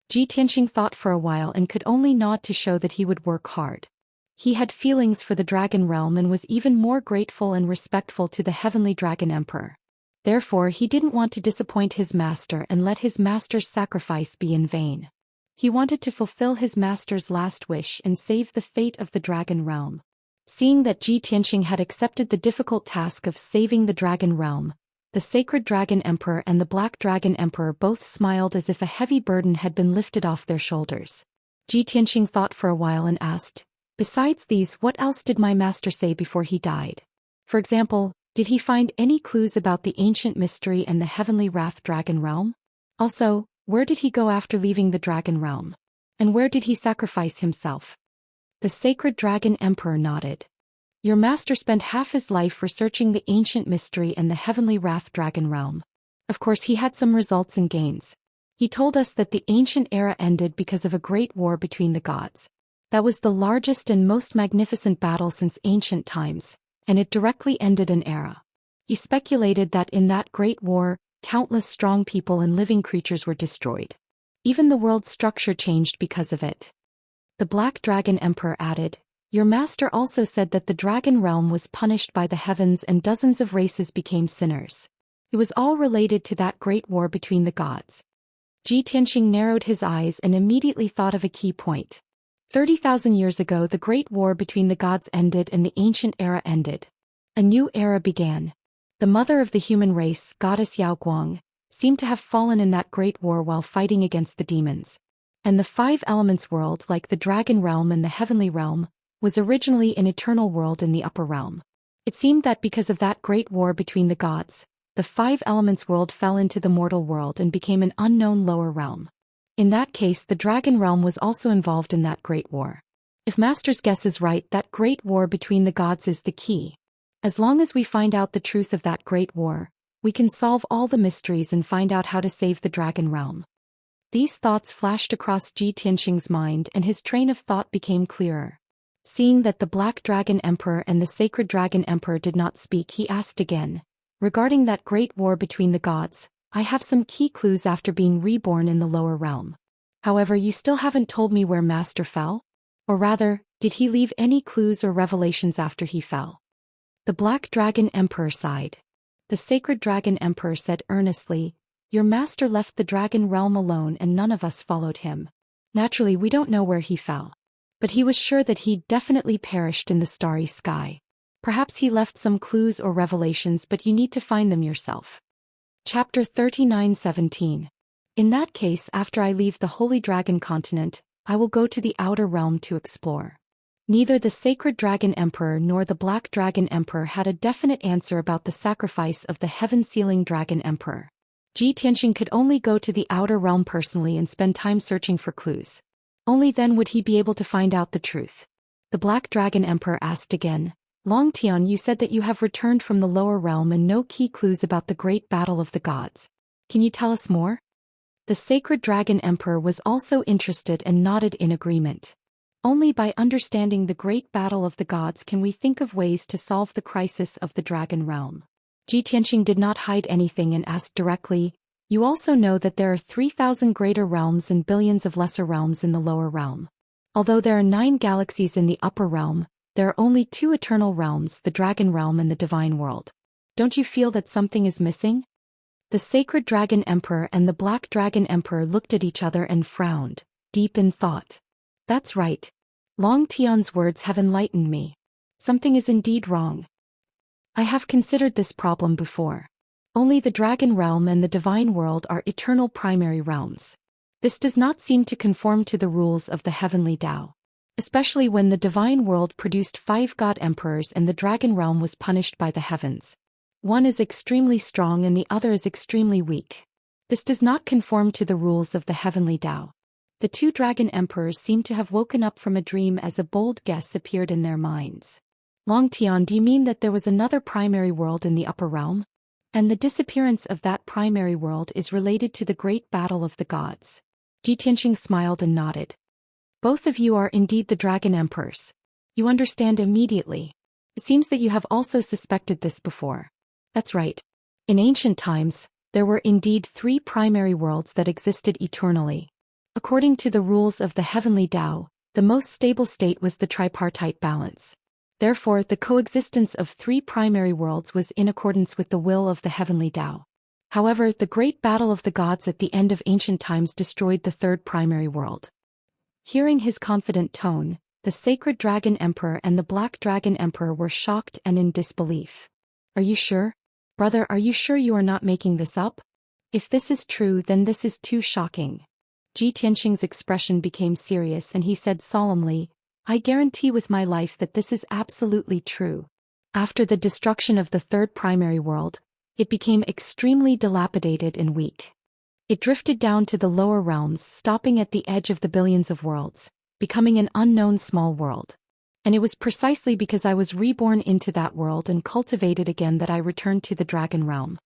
[SPEAKER 1] Ji Tianxing thought for a while and could only nod to show that he would work hard. He had feelings for the Dragon Realm and was even more grateful and respectful to the Heavenly Dragon Emperor. Therefore he didn't want to disappoint his master and let his master's sacrifice be in vain. He wanted to fulfill his master's last wish and save the fate of the dragon realm. Seeing that Ji Tianxing had accepted the difficult task of saving the dragon realm, the Sacred Dragon Emperor and the Black Dragon Emperor both smiled as if a heavy burden had been lifted off their shoulders. Ji Tianxing thought for a while and asked, "Besides these, what else did my master say before he died? For example, did he find any clues about the ancient mystery and the heavenly wrath dragon realm? Also, where did he go after leaving the dragon realm? And where did he sacrifice himself?" The Sacred Dragon Emperor nodded. "Your master spent half his life researching the ancient mystery and the heavenly wrath dragon realm. Of course he had some results and gains. He told us that the ancient era ended because of a great war between the gods. That was the largest and most magnificent battle since ancient times, and it directly ended an era. He speculated that in that great war, countless strong people and living creatures were destroyed. Even the world's structure changed because of it." The Black Dragon Emperor added, "Your master also said that the dragon realm was punished by the heavens and dozens of races became sinners. It was all related to that great war between the gods." Ji Tianxing narrowed his eyes and immediately thought of a key point. 30,000 years ago the great war between the gods ended and the ancient era ended. A new era began. The mother of the human race, goddess Yao Guang, seemed to have fallen in that great war while fighting against the demons. And the five elements world, like the dragon realm and the heavenly realm, was originally an eternal world in the upper realm. It seemed that because of that great war between the gods, the five elements world fell into the mortal world and became an unknown lower realm. In that case the dragon realm was also involved in that great war. If master's guess is right, that great war between the gods is the key. As long as we find out the truth of that great war, we can solve all the mysteries and find out how to save the dragon realm. These thoughts flashed across Ji Tianxing's mind and his train of thought became clearer. Seeing that the Black Dragon Emperor and the Sacred Dragon Emperor did not speak, he asked again, "Regarding that great war between the gods, I have some key clues after being reborn in the lower realm. However, you still haven't told me where master fell? Or rather, did he leave any clues or revelations after he fell?" The Black Dragon Emperor sighed. The Sacred Dragon Emperor said earnestly, "Your master left the dragon realm alone and none of us followed him. Naturally we don't know where he fell. But he was sure that he'd definitely perished in the starry sky. Perhaps he left some clues or revelations, but you need to find them yourself." Chapter 39:17. In that case, after I leave the Holy Dragon continent, I will go to the outer realm to explore. Neither the Sacred Dragon Emperor nor the Black Dragon Emperor had a definite answer about the sacrifice of the Heaven-Sealing Dragon Emperor. Ji Tianxing could only go to the outer realm personally and spend time searching for clues. Only then would he be able to find out the truth. The Black Dragon Emperor asked again, "Long Tian, you said that you have returned from the lower realm and no key clues about the great battle of the gods. Can you tell us more?" The Sacred Dragon Emperor was also interested and nodded in agreement. Only by understanding the great battle of the gods can we think of ways to solve the crisis of the dragon realm. Ji Tianxing did not hide anything and asked directly, "You also know that there are 3,000 greater realms and billions of lesser realms in the lower realm. Although there are 9 galaxies in the upper realm, there are only 2 eternal realms, the dragon realm and the divine world. Don't you feel that something is missing?" The Sacred Dragon Emperor and the Black Dragon Emperor looked at each other and frowned, deep in thought. "That's right. Long Tian's words have enlightened me. Something is indeed wrong. I have considered this problem before. Only the dragon realm and the divine world are eternal primary realms. This does not seem to conform to the rules of the heavenly Tao. Especially when the divine world produced 5 god emperors and the dragon realm was punished by the heavens. One is extremely strong and the other is extremely weak. This does not conform to the rules of the heavenly Tao." The 2 dragon emperors seemed to have woken up from a dream as a bold guess appeared in their minds. "Long Tian, do you mean that there was another primary world in the upper realm? And the disappearance of that primary world is related to the great battle of the gods?" Ji Tianxing smiled and nodded. "Both of you are indeed the dragon emperors. You understand immediately. It seems that you have also suspected this before." "That's right. In ancient times, there were indeed 3 primary worlds that existed eternally. According to the rules of the heavenly Tao, the most stable state was the tripartite balance. Therefore, the coexistence of 3 primary worlds was in accordance with the will of the heavenly Tao. However, the great battle of the gods at the end of ancient times destroyed the third primary world. Hearing his confident tone, the Sacred Dragon Emperor and the Black Dragon Emperor were shocked and in disbelief. Are you sure? Brother, are you sure you are not making this up? If this is true, then this is too shocking. Ji Tianxing's expression became serious and he said solemnly, I guarantee with my life that this is absolutely true. After the destruction of the third primary world, it became extremely dilapidated and weak. It drifted down to the lower realms, stopping at the edge of the billions of worlds, becoming an unknown small world. And it was precisely because I was reborn into that world and cultivated again that I returned to the dragon realm.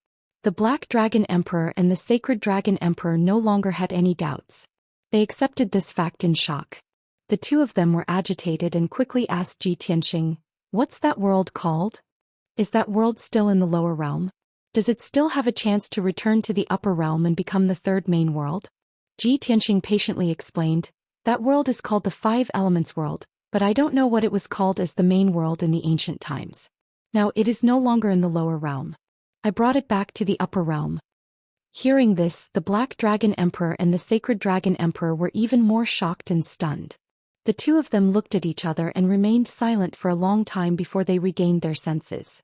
[SPEAKER 1] The Black Dragon Emperor and the Sacred Dragon Emperor no longer had any doubts. They accepted this fact in shock. The two of them were agitated and quickly asked Ji Tianxing, what's that world called? Is that world still in the lower realm? Does it still have a chance to return to the upper realm and become the third main world? Ji Tianxing patiently explained, that world is called the Five Elements world, but I don't know what it was called as the main world in the ancient times. Now it is no longer in the lower realm. I brought it back to the upper realm. Hearing this, the Black Dragon Emperor and the Sacred Dragon Emperor were even more shocked and stunned. The two of them looked at each other and remained silent for a long time before they regained their senses.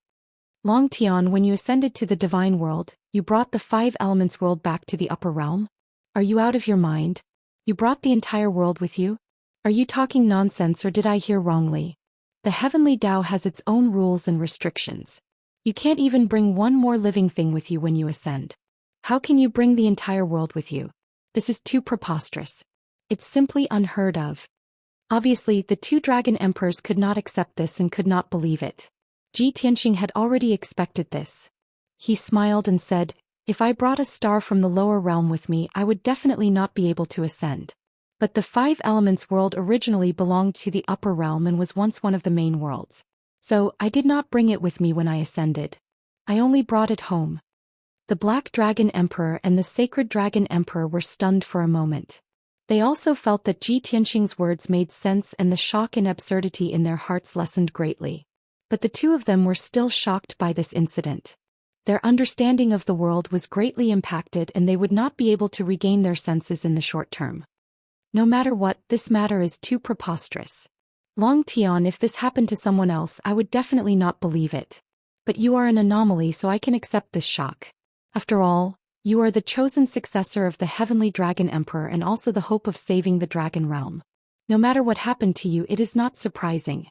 [SPEAKER 1] Long Tian, when you ascended to the divine world, you brought the Five Elements world back to the upper realm? Are you out of your mind? You brought the entire world with you? Are you talking nonsense or did I hear wrongly? The heavenly Tao has its own rules and restrictions. You can't even bring one more living thing with you when you ascend. How can you bring the entire world with you? This is too preposterous. It's simply unheard of. Obviously, the two dragon emperors could not accept this and could not believe it. Ji Tianxing had already expected this. He smiled and said, if I brought a star from the lower realm with me, I would definitely not be able to ascend. But the Five Elements world originally belonged to the upper realm and was once one of the main worlds. So, I did not bring it with me when I ascended. I only brought it home. The Black Dragon Emperor and the Sacred Dragon Emperor were stunned for a moment. They also felt that Ji Tianxing's words made sense and the shock and absurdity in their hearts lessened greatly. But the two of them were still shocked by this incident. Their understanding of the world was greatly impacted and they would not be able to regain their senses in the short term. No matter what, this matter is too preposterous. Long Tian, if this happened to someone else, I would definitely not believe it. But you are an anomaly, so I can accept this shock. After all, you are the chosen successor of the Heavenly Dragon Emperor and also the hope of saving the dragon realm. No matter what happened to you, it is not surprising.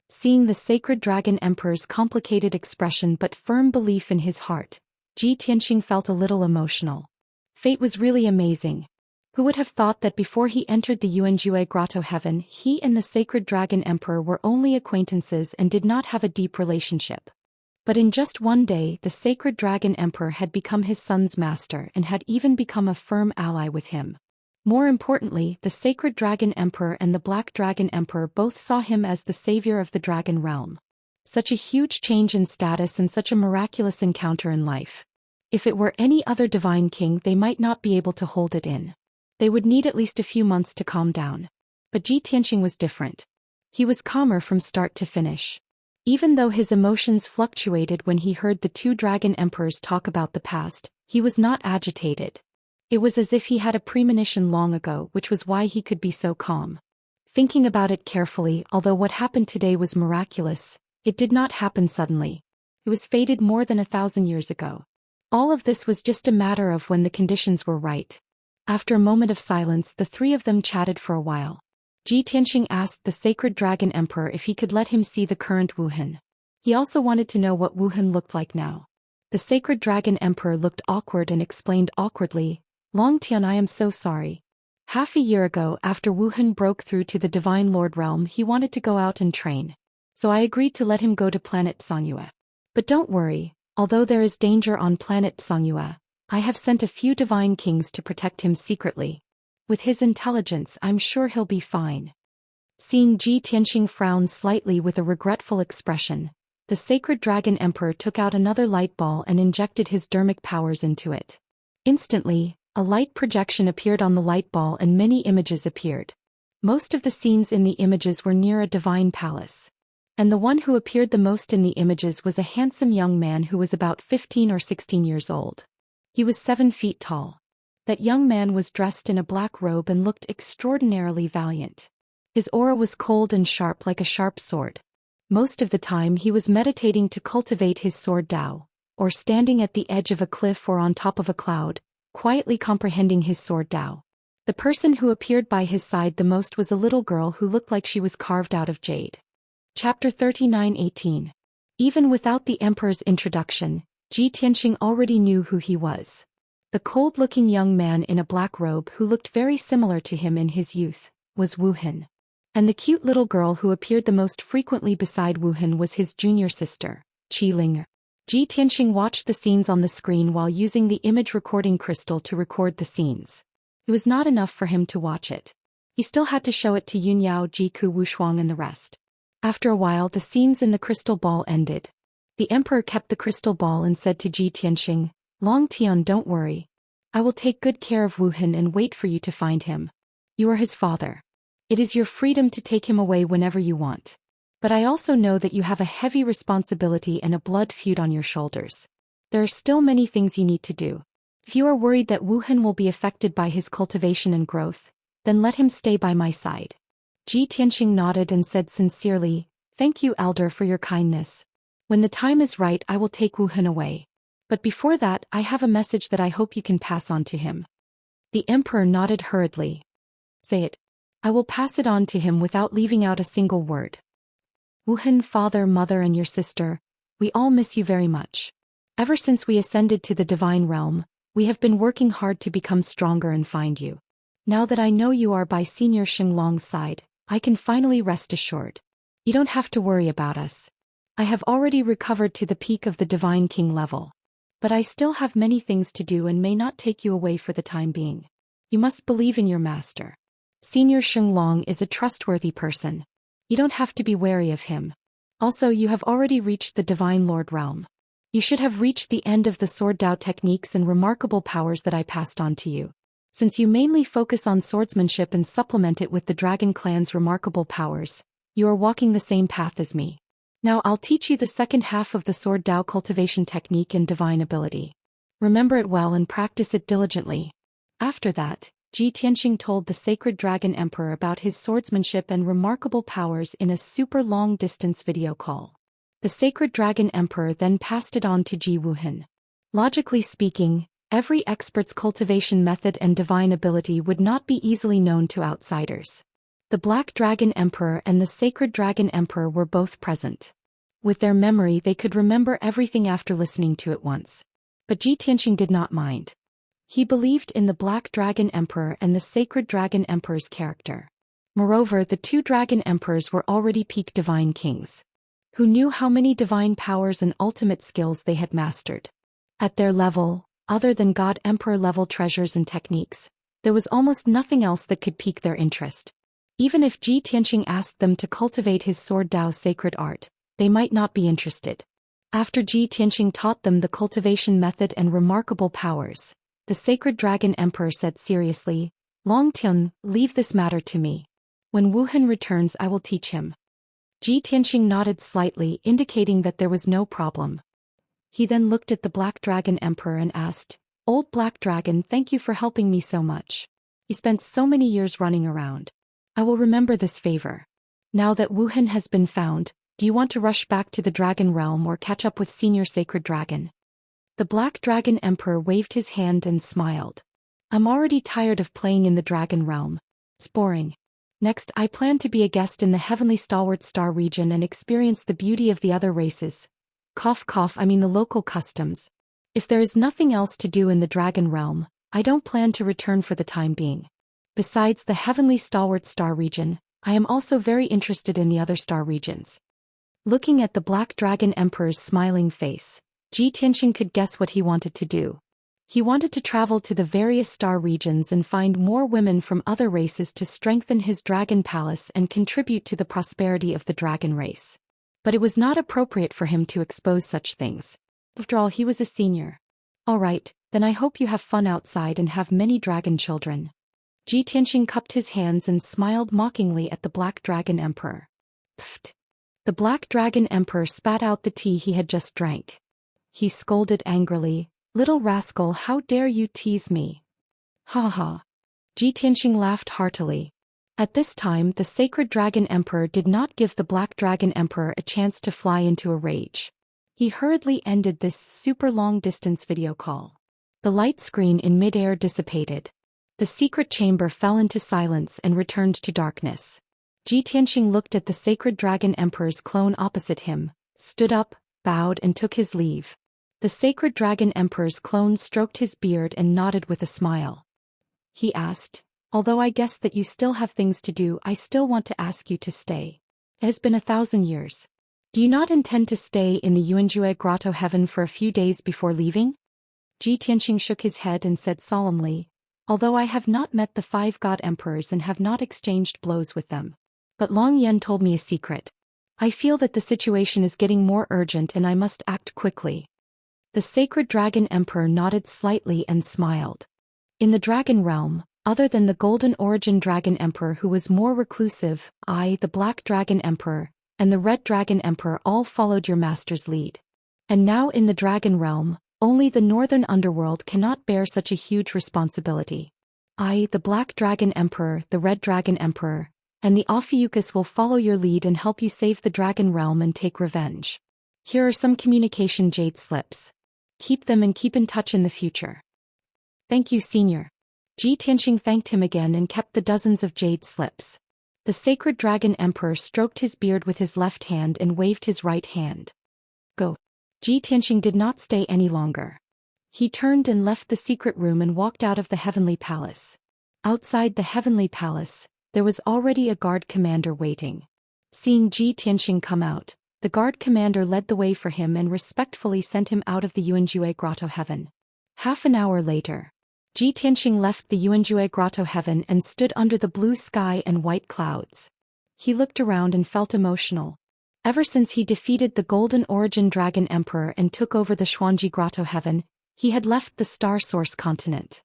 [SPEAKER 1] Seeing the Sacred Dragon Emperor's complicated expression but firm belief in his heart, Ji Tianxing felt a little emotional. Fate was really amazing. Who would have thought that before he entered the Yuanjue Grotto Heaven, he and the Sacred Dragon Emperor were only acquaintances and did not have a deep relationship. But in just one day, the Sacred Dragon Emperor had become his son's master and had even become a firm ally with him. More importantly, the Sacred Dragon Emperor and the Black Dragon Emperor both saw him as the savior of the dragon realm. Such a huge change in status and such a miraculous encounter in life. If it were any other divine king, they might not be able to hold it in. They would need at least a few months to calm down. But Ji Tianxing was different. He was calmer from start to finish. Even though his emotions fluctuated when he heard the two dragon emperors talk about the past, he was not agitated. It was as if he had a premonition long ago, which was why he could be so calm. Thinking about it carefully, although what happened today was miraculous, it did not happen suddenly. It was fated more than 1,000 years ago. All of this was just a matter of when the conditions were right. After a moment of silence, the three of them chatted for a while. Ji Tianxing asked the Sacred Dragon Emperor if he could let him see the current Wuhan. He also wanted to know what Wuhan looked like now. The Sacred Dragon Emperor looked awkward and explained awkwardly, Long Tian, I am so sorry. Half a year ago, after Wuhan broke through to the Divine Lord realm, he wanted to go out and train. So I agreed to let him go to planet Xianxia. But don't worry, although there is danger on planet Xianxia, I have sent a few divine kings to protect him secretly. With his intelligence, I'm sure he'll be fine. Seeing Ji Tianxing frown slightly with a regretful expression, the Sacred Dragon Emperor took out another light ball and injected his dermic powers into it. Instantly, a light projection appeared on the light ball and many images appeared. Most of the scenes in the images were near a divine palace. And the one who appeared the most in the images was a handsome young man who was about 15 or 16 years old. He was 7 feet tall. That young man was dressed in a black robe and looked extraordinarily valiant. His aura was cold and sharp like a sharp sword. Most of the time he was meditating to cultivate his sword Dao, or standing at the edge of a cliff or on top of a cloud, quietly comprehending his sword Dao. The person who appeared by his side the most was a little girl who looked like she was carved out of jade. Chapter 39:18. Even without the emperor's introduction, Ji Tianxing already knew who he was. The cold-looking young man in a black robe who looked very similar to him in his youth was Wu Hen. And the cute little girl who appeared the most frequently beside Wu Hen was his junior sister, Qi Ling. Ji Tianxing watched the scenes on the screen while using the image recording crystal to record the scenes. It was not enough for him to watch it. He still had to show it to Yunyao, Jiku, Wushuang and the rest. After a while the scenes in the crystal ball ended. The emperor kept the crystal ball and said to Ji Tianxing, "Long Tian, don't worry. I will take good care of Wu Hen and wait for you to find him. You are his father. It is your freedom to take him away whenever you want. But I also know that you have a heavy responsibility and a blood feud on your shoulders. There are still many things you need to do. If you are worried that Wu Hen will be affected by his cultivation and growth, then let him stay by my side." Ji Tianxing nodded and said sincerely, "Thank you, elder, for your kindness. When the time is right I will take Wu Hen away. But before that I have a message that I hope you can pass on to him." The emperor nodded hurriedly. "Say it. I will pass it on to him without leaving out a single word. Wu Hen, father, mother and your sister, we all miss you very much. Ever since we ascended to the divine realm, we have been working hard to become stronger and find you. Now that I know you are by Senior Xinglong's side, I can finally rest assured. You don't have to worry about us. I have already recovered to the peak of the Divine King level. But I still have many things to do and may not take you away for the time being. You must believe in your master. Senior Xinglong is a trustworthy person. You don't have to be wary of him. Also, you have already reached the Divine Lord realm. You should have reached the end of the sword Dao techniques and remarkable powers that I passed on to you. Since you mainly focus on swordsmanship and supplement it with the Dragon Clan's remarkable powers, you are walking the same path as me. Now I'll teach you the second half of the sword Dao cultivation technique and divine ability. Remember it well and practice it diligently." After that, Ji Tianxing told the Sacred Dragon Emperor about his swordsmanship and remarkable powers in a super long-distance video call. The Sacred Dragon Emperor then passed it on to Ji Wu Hen. Logically speaking, every expert's cultivation method and divine ability would not be easily known to outsiders. The Black Dragon Emperor and the Sacred Dragon Emperor were both present. With their memory they could remember everything after listening to it once. But Ji Tianxing did not mind. He believed in the Black Dragon Emperor and the Sacred Dragon Emperor's character. Moreover, the two Dragon Emperors were already peak divine kings, who knew how many divine powers and ultimate skills they had mastered. At their level, other than God Emperor level treasures and techniques, there was almost nothing else that could pique their interest. Even if Ji Tianxing asked them to cultivate his sword Dao sacred art, they might not be interested. After Ji Tianxing taught them the cultivation method and remarkable powers, the Sacred Dragon Emperor said seriously, "Long Tian, leave this matter to me. When Wu Hen returns I will teach him." Ji Tianxing nodded slightly, indicating that there was no problem. He then looked at the Black Dragon Emperor and asked, "Old Black Dragon, thank you for helping me so much. You spent so many years running around. I will remember this favor. Now that Wu Hen has been found, do you want to rush back to the Dragon Realm or catch up with Senior Sacred Dragon?" The Black Dragon Emperor waved his hand and smiled. "I'm already tired of playing in the Dragon Realm. It's boring. Next, I plan to be a guest in the Heavenly Stalwart Star region and experience the beauty of the other races. Cough cough, I mean the local customs. If there is nothing else to do in the Dragon Realm, I don't plan to return for the time being. Besides the Heavenly Stalwart Star region, I am also very interested in the other star regions." Looking at the Black Dragon Emperor's smiling face, Ji Tianxing could guess what he wanted to do. He wanted to travel to the various star regions and find more women from other races to strengthen his dragon palace and contribute to the prosperity of the dragon race. But it was not appropriate for him to expose such things. After all, he was a senior. "All right, then I hope you have fun outside and have many dragon children." Ji Tianxing cupped his hands and smiled mockingly at the Black Dragon Emperor. Pfft! The Black Dragon Emperor spat out the tea he had just drank. He scolded angrily, Little rascal, how dare you tease me? Ha ha. Ji Tianxing laughed heartily. At this time the sacred dragon emperor did not give the black dragon emperor a chance to fly into a rage. He hurriedly ended this super long-distance video call. The light screen in mid-air dissipated. The secret chamber fell into silence and returned to darkness. Ji Tianxing looked at the sacred dragon emperor's clone opposite him, stood up, bowed and took his leave. The sacred dragon emperor's clone stroked his beard and nodded with a smile. He asked, although I guess that you still have things to do, I still want to ask you to stay. It has been 1,000 years. Do you not intend to stay in the Yuanjue Grotto heaven for a few days before leaving? Ji Tianxing shook his head and said solemnly, although I have not met the 5 god emperors and have not exchanged blows with them. But Long Yan told me a secret. I feel that the situation is getting more urgent and I must act quickly. The sacred dragon emperor nodded slightly and smiled. In the dragon realm, other than the golden origin dragon emperor who was more reclusive, I, the black dragon emperor, and the red dragon emperor all followed your master's lead. And now in the dragon realm, only the northern underworld cannot bear such a huge responsibility. I, the black dragon emperor, the red dragon emperor, and the Ophiuchus will follow your lead and help you save the dragon realm and take revenge. Here are some communication jade slips. Keep them and keep in touch in the future. Thank you, Senior. Ji Tianxing thanked him again and kept the dozens of jade slips. The sacred dragon emperor stroked his beard with his left hand and waved his right hand. Go. Ji Tianxing did not stay any longer. He turned and left the secret room and walked out of the heavenly palace. Outside the heavenly palace, there was already a guard commander waiting. Seeing Ji Tianxing come out, the guard commander led the way for him and respectfully sent him out of the Yuanjue Grotto heaven. Half an hour later, Ji Tianxing left the Yuanjue Grotto heaven and stood under the blue sky and white clouds. He looked around and felt emotional. Ever since he defeated the Golden Origin Dragon Emperor and took over the Xuanji Grotto heaven, he had left the Star Source continent.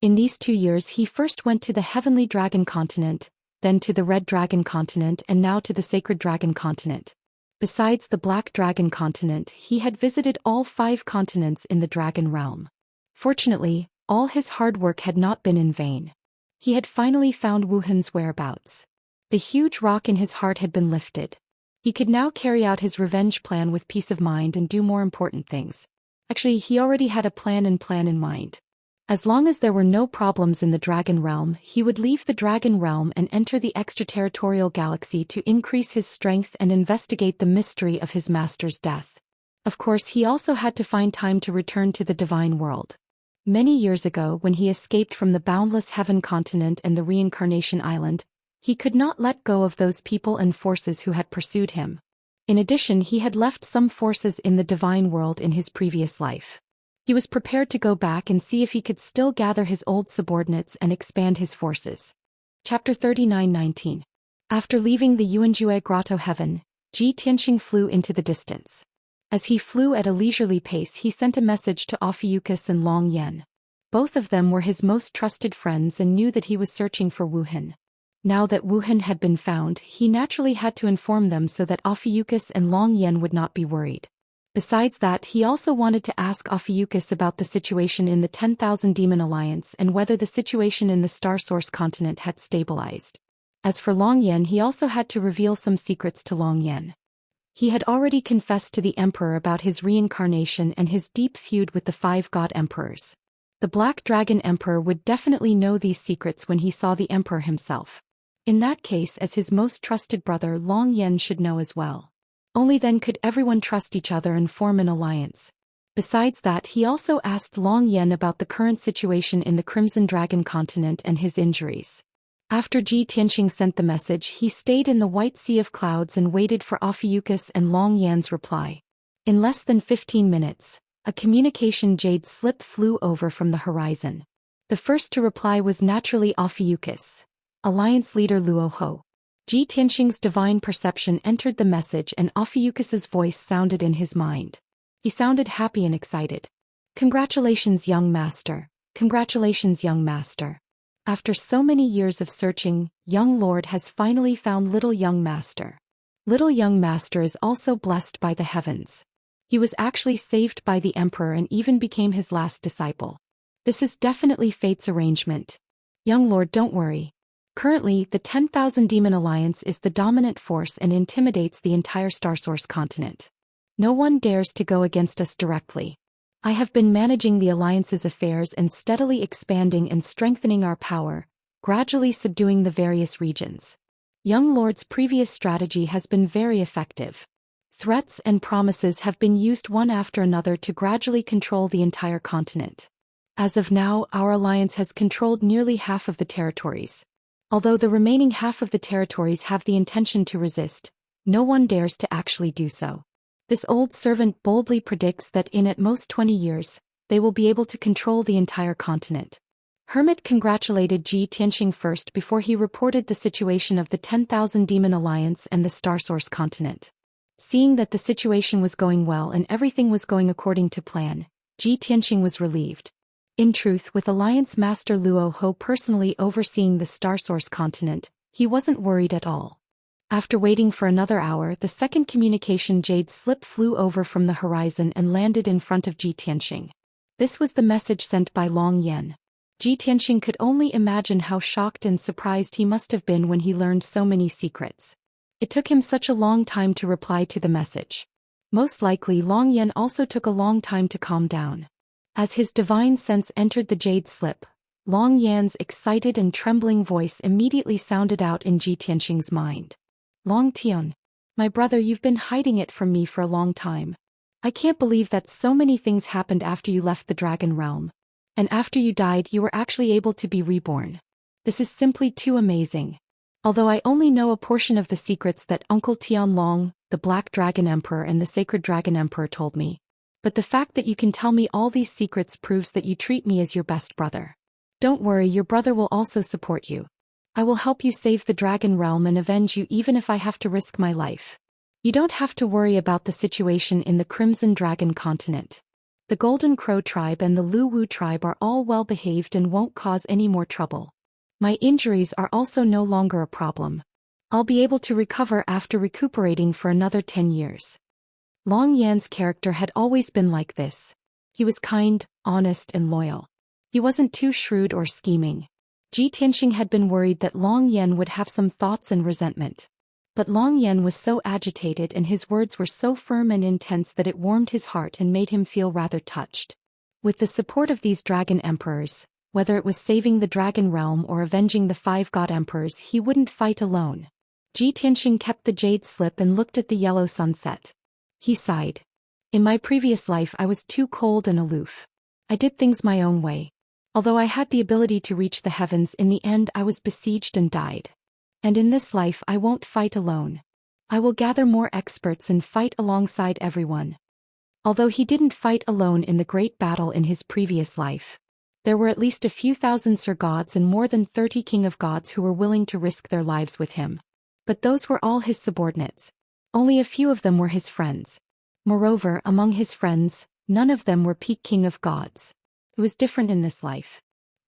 [SPEAKER 1] In these 2 years he first went to the Heavenly Dragon continent, then to the Red Dragon continent and now to the Sacred Dragon continent. Besides the Black Dragon continent, he had visited all 5 continents in the Dragon realm. Fortunately, all his hard work had not been in vain. He had finally found Wuhan's whereabouts. The huge rock in his heart had been lifted. He could now carry out his revenge plan with peace of mind and do more important things. Actually, he already had a plan in mind. As long as there were no problems in the Dragon realm, he would leave the Dragon realm and enter the extraterritorial galaxy to increase his strength and investigate the mystery of his master's death. Of course, he also had to find time to return to the divine world. Many years ago, when he escaped from the Boundless Heaven continent and the Reincarnation Island, he could not let go of those people and forces who had pursued him. In addition, he had left some forces in the divine world in his previous life. He was prepared to go back and see if he could still gather his old subordinates and expand his forces. Chapter 39:19. After leaving the Yuanjue Grotto heaven, Ji Tianxing flew into the distance. As he flew at a leisurely pace, he sent a message to Ophiuchus and Long Yan. Both of them were his most trusted friends and knew that he was searching for Wuhan. Now that Wuhan had been found, he naturally had to inform them so that Ophiuchus and Long Yan would not be worried. Besides that, he also wanted to ask Ophiuchus about the situation in the 10,000 Demon Alliance and whether the situation in the Star Source continent had stabilized. As for Long Yan, he also had to reveal some secrets to Long Yan. He had already confessed to the Emperor about his reincarnation and his deep feud with the 5 god emperors. The Black Dragon Emperor would definitely know these secrets when he saw the Emperor himself. In that case, as his most trusted brother, Long Yan should know as well. Only then could everyone trust each other and form an alliance. Besides that, he also asked Long Yan about the current situation in the Crimson Dragon continent and his injuries. After Ji Tianxing sent the message, he stayed in the white sea of clouds and waited for Ophiuchus and Long Yan's reply. In less than 15 minutes, a communication jade slip flew over from the horizon. The first to reply was naturally Ophiuchus. Alliance leader Luo Ho. Ji Tianxing's divine perception entered the message and Ophiuchus's voice sounded in his mind. He sounded happy and excited. Congratulations, young master. Congratulations, young master. After so many years of searching, young lord has finally found little young master. Little young master is also blessed by the heavens. He was actually saved by the emperor and even became his last disciple. This is definitely fate's arrangement. Young lord, don't worry. Currently, the 10,000 Demon Alliance is the dominant force and intimidates the entire Starsource continent. No one dares to go against us directly. I have been managing the Alliance's affairs and steadily expanding and strengthening our power, gradually subduing the various regions. Young lord's previous strategy has been very effective. Threats and promises have been used one after another to gradually control the entire continent. As of now, our alliance has controlled nearly half of the territories. Although the remaining half of the territories have the intention to resist, no one dares to actually do so. This old servant boldly predicts that in at most 20 years, they will be able to control the entire continent. Hermit congratulated Ji Tianxing first before he reported the situation of the 10,000 Demon Alliance and the Starsource continent. Seeing that the situation was going well and everything was going according to plan, Ji Tianxing was relieved. In truth, with Alliance Master Luo Ho personally overseeing the Starsource continent, he wasn't worried at all. After waiting for another hour, the second communication jade slip flew over from the horizon and landed in front of Ji Tianxing. This was the message sent by Long Yan. Ji Tianxing could only imagine how shocked and surprised he must have been when he learned so many secrets. It took him such a long time to reply to the message. Most likely Long Yan also took a long time to calm down. As his divine sense entered the jade slip, Long Yan's excited and trembling voice immediately sounded out in Ji Tianxing's mind. Long Tian, my brother, you've been hiding it from me for a long time. I can't believe that so many things happened after you left the Dragon Realm. And after you died, you were actually able to be reborn. This is simply too amazing. Although I only know a portion of the secrets that Uncle Tian Long, the Black Dragon Emperor and the Sacred Dragon Emperor told me. But the fact that you can tell me all these secrets proves that you treat me as your best brother. Don't worry, your brother will also support you. I will help you save the Dragon Realm and avenge you even if I have to risk my life. You don't have to worry about the situation in the Crimson Dragon continent. The Golden Crow tribe and the Lu Wu tribe are all well behaved and won't cause any more trouble. My injuries are also no longer a problem. I'll be able to recover after recuperating for another 10 years. Long Yan's character had always been like this. He was kind, honest and loyal. He wasn't too shrewd or scheming. Ji Tianxing had been worried that Long Yan would have some thoughts and resentment. But Long Yan was so agitated and his words were so firm and intense that it warmed his heart and made him feel rather touched. With the support of these dragon emperors, whether it was saving the Dragon Realm or avenging the 5 god emperors, he wouldn't fight alone. Ji Tianxing kept the jade slip and looked at the yellow sunset. He sighed. In my previous life I was too cold and aloof. I did things my own way. Although I had the ability to reach the heavens, in the end I was besieged and died. And in this life I won't fight alone. I will gather more experts and fight alongside everyone. Although he didn't fight alone in the great battle in his previous life, there were at least a few thousand Sir Gods and more than 30 King of Gods who were willing to risk their lives with him. But those were all his subordinates. Only a few of them were his friends. Moreover, among his friends, none of them were peak King of Gods. It was different in this life.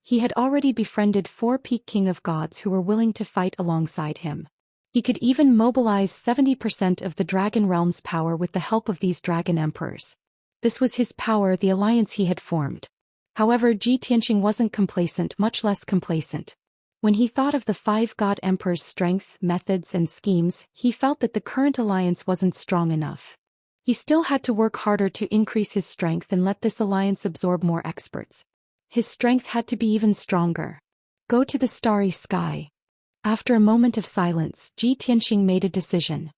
[SPEAKER 1] He had already befriended 4 peak King of Gods who were willing to fight alongside him. He could even mobilize 70% of the Dragon Realm's power with the help of these Dragon Emperors. This was his power, the alliance he had formed. However, Ji Tianxing wasn't complacent, much less complacent. When he thought of the 5 god emperors' strength, methods and schemes, he felt that the current alliance wasn't strong enough. He still had to work harder to increase his strength and let this alliance absorb more experts. His strength had to be even stronger. Go to the starry sky. After a moment of silence, Ji Tianxing made a decision.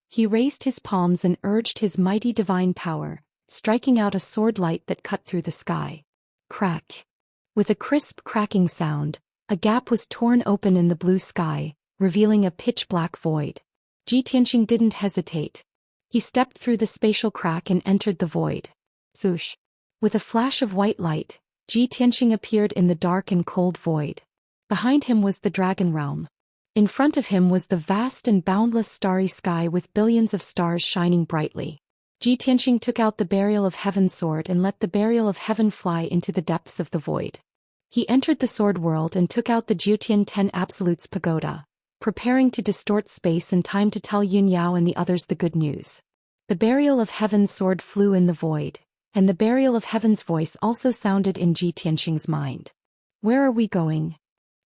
[SPEAKER 1] He raised his palms and urged his mighty divine power, striking out a sword light that cut through the sky. Crack. With a crisp cracking sound, a gap was torn open in the blue sky, revealing a pitch-black void. Ji Tianxing didn't hesitate. He stepped through the spatial crack and entered the void. Swoosh. With a flash of white light, Ji Tianxing appeared in the dark and cold void. Behind him was the Dragon Realm. In front of him was the vast and boundless starry sky with billions of stars shining brightly. Ji Tianxing took out the Burial of Heaven sword and let the Burial of Heaven fly into the depths of the void. He entered the sword world and took out the Jiutian 10 Absolutes Pagoda, preparing to distort space and time to tell Yun Yao and the others the good news. The burial of heaven's sword flew in the void, and the burial of heaven's voice also sounded in Ji Tianxing's mind. Where are we going?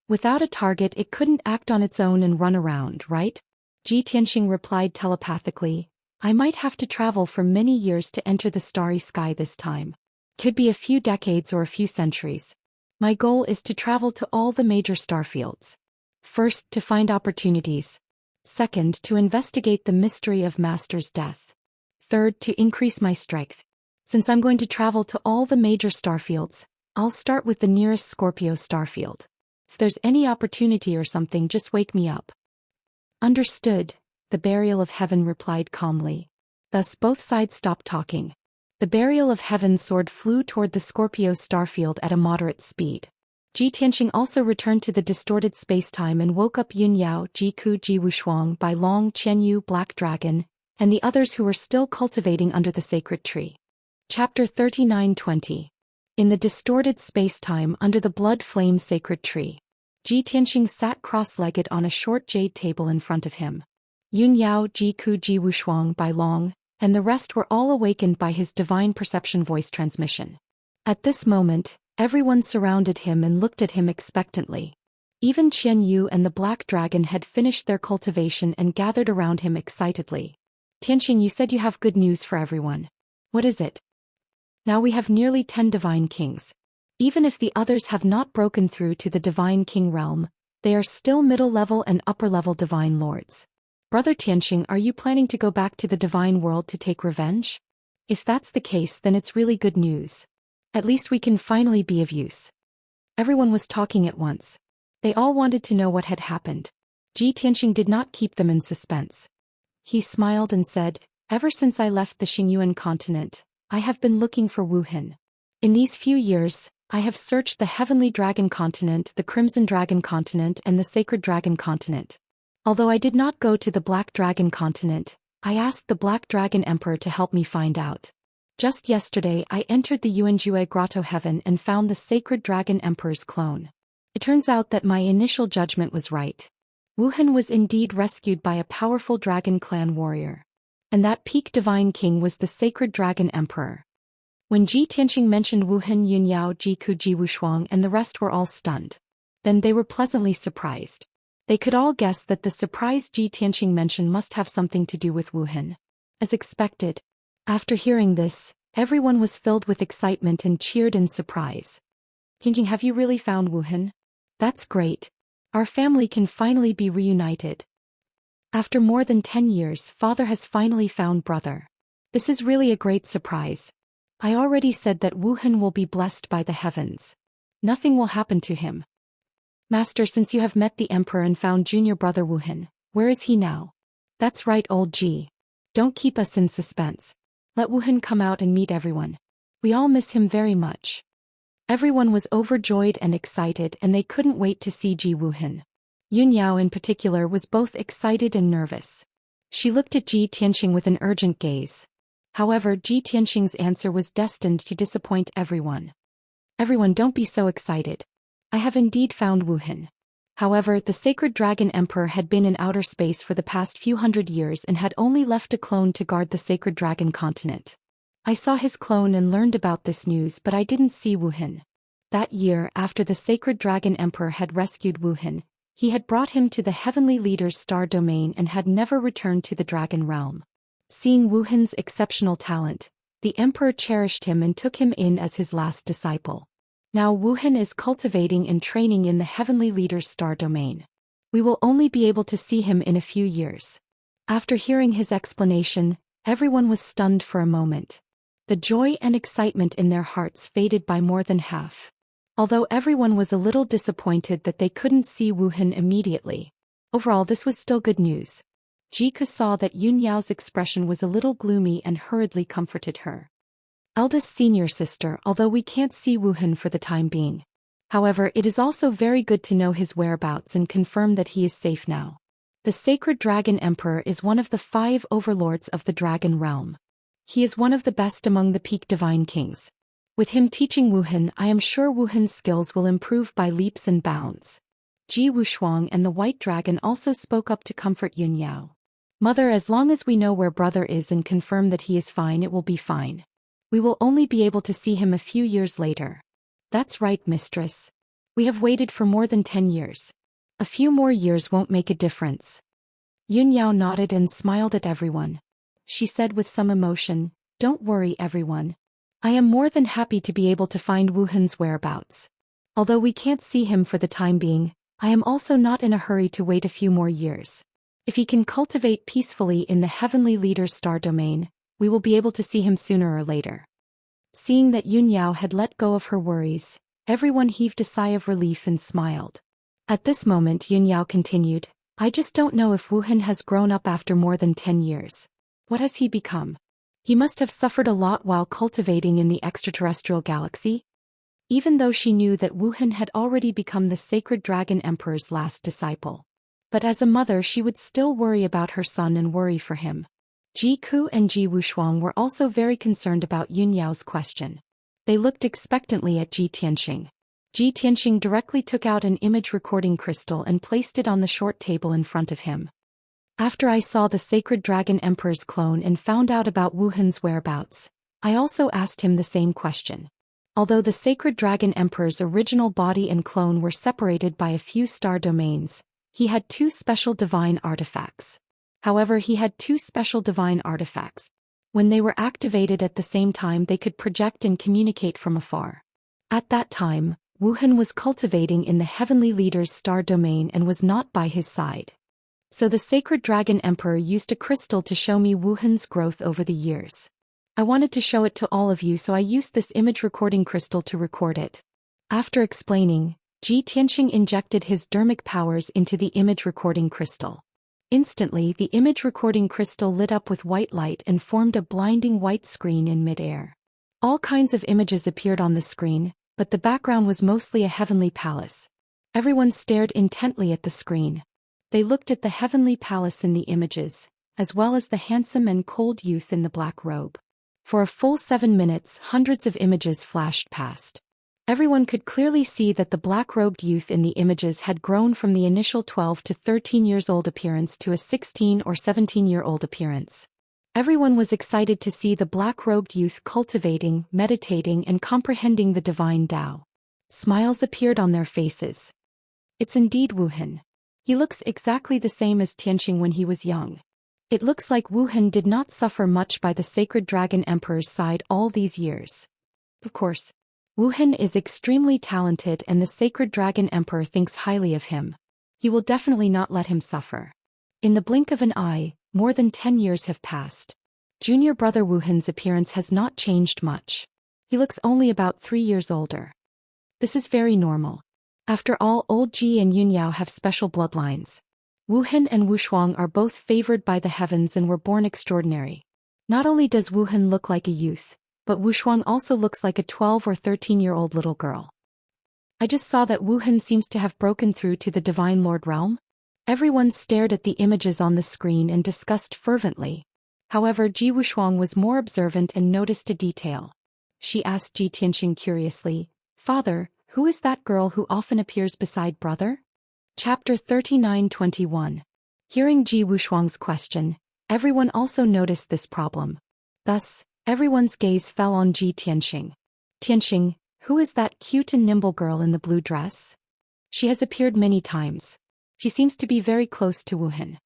[SPEAKER 1] Without a target it couldn't act on its own and run around, right? Ji Tianxing replied telepathically, I might have to travel for many years to enter the starry sky this time. Could be a few decades or a few centuries. My goal is to travel to all the major starfields. First, to find opportunities. Second, to investigate the mystery of Master's death. Third, to increase my strength. Since I'm going to travel to all the major starfields, I'll start with the nearest Scorpio starfield. If there's any opportunity or something, just wake me up. Understood, the burial of heaven replied calmly. Thus both sides stopped talking. The burial of heaven's sword flew toward the Scorpio starfield at a moderate speed. Ji Tianxing also returned to the distorted spacetime and woke up Yun Yao, Ji Ku, Ji Wushuang, Bai Long, Chen Yu, Black Dragon, and the others who were still cultivating under the sacred tree. Chapter 39:20. In the distorted spacetime under the blood flame sacred tree. Ji Tianxing sat cross-legged on a short jade table in front of him. Yun Yao, Ji Ku, Ji Wushuang, Bai Long, and the rest were all awakened by his divine perception voice transmission. At this moment, everyone surrounded him and looked at him expectantly. Even Chen Yu and the Black Dragon had finished their cultivation and gathered around him excitedly. Tianxing, you said you have good news for everyone. What is it? Now we have nearly 10 divine kings. Even if the others have not broken through to the divine king realm, they are still middle-level and upper-level divine lords. Brother Tianxing, are you planning to go back to the divine world to take revenge? If that's the case, then it's really good news. At least we can finally be of use. Everyone was talking at once. They all wanted to know what had happened. Ji Tianxing did not keep them in suspense. He smiled and said, Ever since I left the Xingyuan continent, I have been looking for Wuhan. In these few years, I have searched the Heavenly Dragon continent, the Crimson Dragon continent, and the Sacred Dragon continent. Although I did not go to the Black Dragon continent, I asked the Black Dragon Emperor to help me find out. Just yesterday I entered the Yuanjue Grotto Heaven and found the Sacred Dragon Emperor's clone. It turns out that my initial judgment was right. Wuhan was indeed rescued by a powerful Dragon Clan warrior. And that peak divine king was the Sacred Dragon Emperor. When Ji Tianxing mentioned Wuhan, Yun Yao, Ji Ku, Ji Wushuang and the rest were all stunned. Then they were pleasantly surprised. They could all guess that the surprise Ji Tianxing mentioned must have something to do with Wuhan. As expected. After hearing this, everyone was filled with excitement and cheered in surprise. Tianxing, have you really found Wuhan? That's great. Our family can finally be reunited. After more than 10 years, father has finally found brother. This is really a great surprise. I already said that Wuhan will be blessed by the heavens. Nothing will happen to him. Master, since you have met the emperor and found junior brother Wuhan, where is he now? That's right, old Ji. Don't keep us in suspense. Let Wuhan come out and meet everyone. We all miss him very much. Everyone was overjoyed and excited and they couldn't wait to see Ji Wuhan. Yun Yao in particular was both excited and nervous. She looked at Ji Tianxing with an urgent gaze. However, Ji Tianxing's answer was destined to disappoint everyone. Everyone, don't be so excited. I have indeed found Wuhan. However, the Sacred Dragon Emperor had been in outer space for the past few hundred years and had only left a clone to guard the Sacred Dragon continent. I saw his clone and learned about this news, but I didn't see Wuhan. That year, after the Sacred Dragon Emperor had rescued Wuhan, he had brought him to the Heavenly Leader's star domain and had never returned to the Dragon realm. Seeing Wuhan's exceptional talent, the Emperor cherished him and took him in as his last disciple. Now Wuhan is cultivating and training in the Heavenly Leader's star domain. We will only be able to see him in a few years. After hearing his explanation, everyone was stunned for a moment. The joy and excitement in their hearts faded by more than half. Although everyone was a little disappointed that they couldn't see Wuhan immediately, overall this was still good news. Jiku saw that Yun Yao's expression was a little gloomy and hurriedly comforted her. Eldest senior sister, although we can't see Wuhan for the time being. However, it is also very good to know his whereabouts and confirm that he is safe now. The Sacred Dragon Emperor is one of the 5 overlords of the Dragon realm. He is one of the best among the peak divine kings. With him teaching Wuhan, I am sure Wuhan's skills will improve by leaps and bounds. Ji Wushuang and the White Dragon also spoke up to comfort Yun Yao. Mother, as long as we know where brother is and confirm that he is fine, it will be fine. We will only be able to see him a few years later. That's right, mistress. We have waited for more than 10 years. A few more years won't make a difference. Yun Yao nodded and smiled at everyone. She said with some emotion, "Don't worry, everyone. I am more than happy to be able to find Wu Hen's whereabouts. Although we can't see him for the time being, I am also not in a hurry to wait a few more years. If he can cultivate peacefully in the Heavenly Leader's star domain, we will be able to see him sooner or later." Seeing that Yun Yao had let go of her worries, everyone heaved a sigh of relief and smiled. At this moment Yun Yao continued, "I just don't know if Wu Hen has grown up after more than 10 years. What has he become? He must have suffered a lot while cultivating in the extraterrestrial galaxy." Even though she knew that Wu Hen had already become the Sacred Dragon Emperor's last disciple. But as a mother she would still worry about her son and worry for him. Ji Ku and Ji Wushuang were also very concerned about Yun Yao's question. They looked expectantly at Ji Tianxing. Ji Tianxing directly took out an image recording crystal and placed it on the short table in front of him. "After I saw the Sacred Dragon Emperor's clone and found out about Wu Hen's whereabouts, I also asked him the same question. Although the Sacred Dragon Emperor's original body and clone were separated by a few star domains, he had two special divine artifacts. However, he had two special divine artifacts. When they were activated at the same time, they could project and communicate from afar. At that time, Wu Hen was cultivating in the Heavenly Leader's star domain and was not by his side. So the Sacred Dragon Emperor used a crystal to show me Wu Hen's growth over the years. I wanted to show it to all of you, so I used this image recording crystal to record it." After explaining, Ji Tianxing injected his dermic powers into the image recording crystal. Instantly, the image recording crystal lit up with white light and formed a blinding white screen in mid-air. All kinds of images appeared on the screen, but the background was mostly a heavenly palace. Everyone stared intently at the screen. They looked at the heavenly palace in the images, as well as the handsome and cold youth in the black robe. For a full 7 minutes, hundreds of images flashed past. Everyone could clearly see that the black-robed youth in the images had grown from the initial 12 to 13 years old appearance to a 16 or 17-year-old appearance. Everyone was excited to see the black-robed youth cultivating, meditating, and comprehending the divine Tao. Smiles appeared on their faces. It's indeed Wu Hen. He looks exactly the same as Tianxing when he was young. It looks like Wu Hen did not suffer much by the Sacred Dragon Emperor's side all these years. Of course, Wu Hen is extremely talented and the Sacred Dragon Emperor thinks highly of him. He will definitely not let him suffer. In the blink of an eye, more than 10 years have passed. Junior brother Wu Hen's appearance has not changed much. He looks only about 3 years older. This is very normal. After all, old Ji and Yun Yao have special bloodlines. Wu Hen and Wu Shuang are both favored by the heavens and were born extraordinary. Not only does Wu Hen look like a youth, but Wu Shuang also looks like a 12 or 13-year-old little girl. I just saw that Wu Hen seems to have broken through to the Divine Lord realm. Everyone stared at the images on the screen and discussed fervently. However, Ji Wushuang was more observant and noticed a detail. She asked Ji Tianxing curiously, "Father, who is that girl who often appears beside brother?" Chapter 39:21. Hearing Ji Wushuang's question, everyone also noticed this problem. Thus, everyone's gaze fell on Ji Tianxing. "Tianxing, who is that cute and nimble girl in the blue dress? She has appeared many times. She seems to be very close to Wu Hen."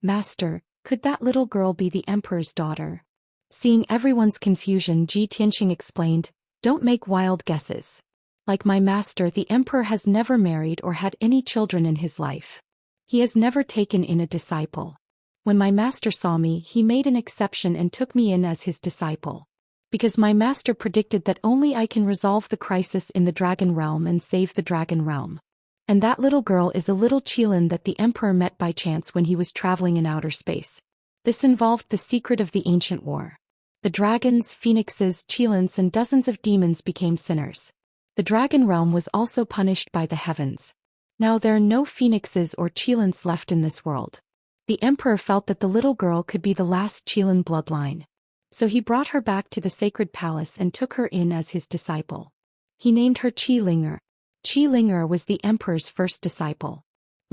[SPEAKER 1] "Master, could that little girl be the Emperor's daughter?" Seeing everyone's confusion, Ji Tianxing explained, "Don't make wild guesses. Like my master, the Emperor has never married or had any children in his life. He has never taken in a disciple. When my master saw me, he made an exception and took me in as his disciple. Because my master predicted that only I can resolve the crisis in the Dragon Realm and save the Dragon Realm. And that little girl is a little Qilin that the Emperor met by chance when he was traveling in outer space. This involved the secret of the ancient war. The dragons, phoenixes, Qilins and dozens of demons became sinners. The Dragon Realm was also punished by the heavens. Now there are no phoenixes or Qilins left in this world. The Emperor felt that the little girl could be the last Qilin bloodline. So he brought her back to the sacred palace and took her in as his disciple. He named her Qi Linger. Qi Linger was the Emperor's first disciple.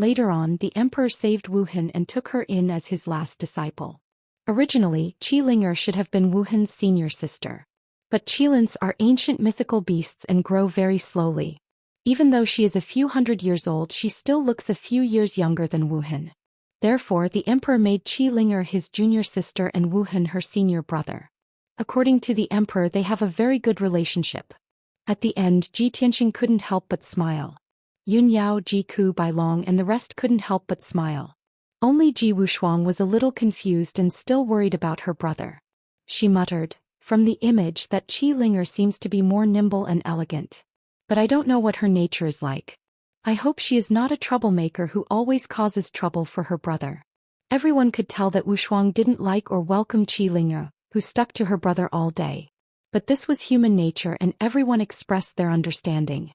[SPEAKER 1] Later on, the emperor saved Wuhan and took her in as his last disciple. Originally, Qilinger should have been Wuhan's senior sister. But qilins are ancient mythical beasts and grow very slowly. Even though she is a few hundred years old, she still looks a few years younger than Wuhan. Therefore, the emperor made Qilinger his junior sister and Wuhan her senior brother. According to the emperor, they have a very good relationship. At the end, Ji Tianxing couldn't help but smile. Yun Yao, Ji Ku, Bai Long and the rest couldn't help but smile. Only Ji Wushuang was a little confused and still worried about her brother. She muttered, "From the image that Qilinger seems to be more nimble and elegant. But I don't know what her nature is like. I hope she is not a troublemaker who always causes trouble for her brother." Everyone could tell that Wushuang didn't like or welcome Qilinger, who stuck to her brother all day. But this was human nature and everyone expressed their understanding.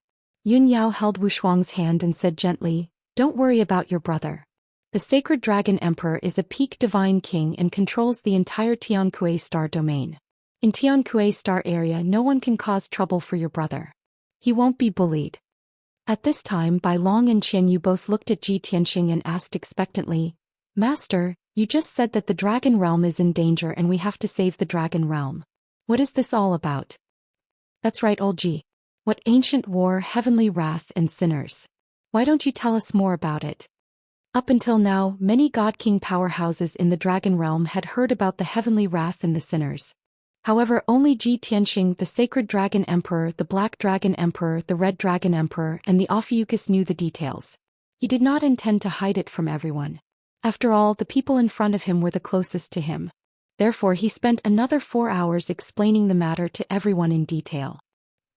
[SPEAKER 1] Yun Yao held Wushuang's hand and said gently, "Don't worry about your brother. The Sacred Dragon Emperor is a peak divine king and controls the entire Tiankui star domain. In Tiankui star area, no one can cause trouble for your brother. He won't be bullied." At this time, Bai Long and Qian Yu both looked at Ji Tianxing and asked expectantly, "Master, you just said that the dragon realm is in danger and we have to save the dragon realm. What is this all about?" "That's right, old Ji. What ancient war, heavenly wrath and sinners. Why don't you tell us more about it?" Up until now, many God King powerhouses in the dragon realm had heard about the heavenly wrath and the sinners. However, only Ji Tianxing, the Sacred Dragon Emperor, the Black Dragon Emperor, the Red Dragon Emperor, and the Ophiuchus knew the details. He did not intend to hide it from everyone. After all, the people in front of him were the closest to him. Therefore, he spent another 4 hours explaining the matter to everyone in detail.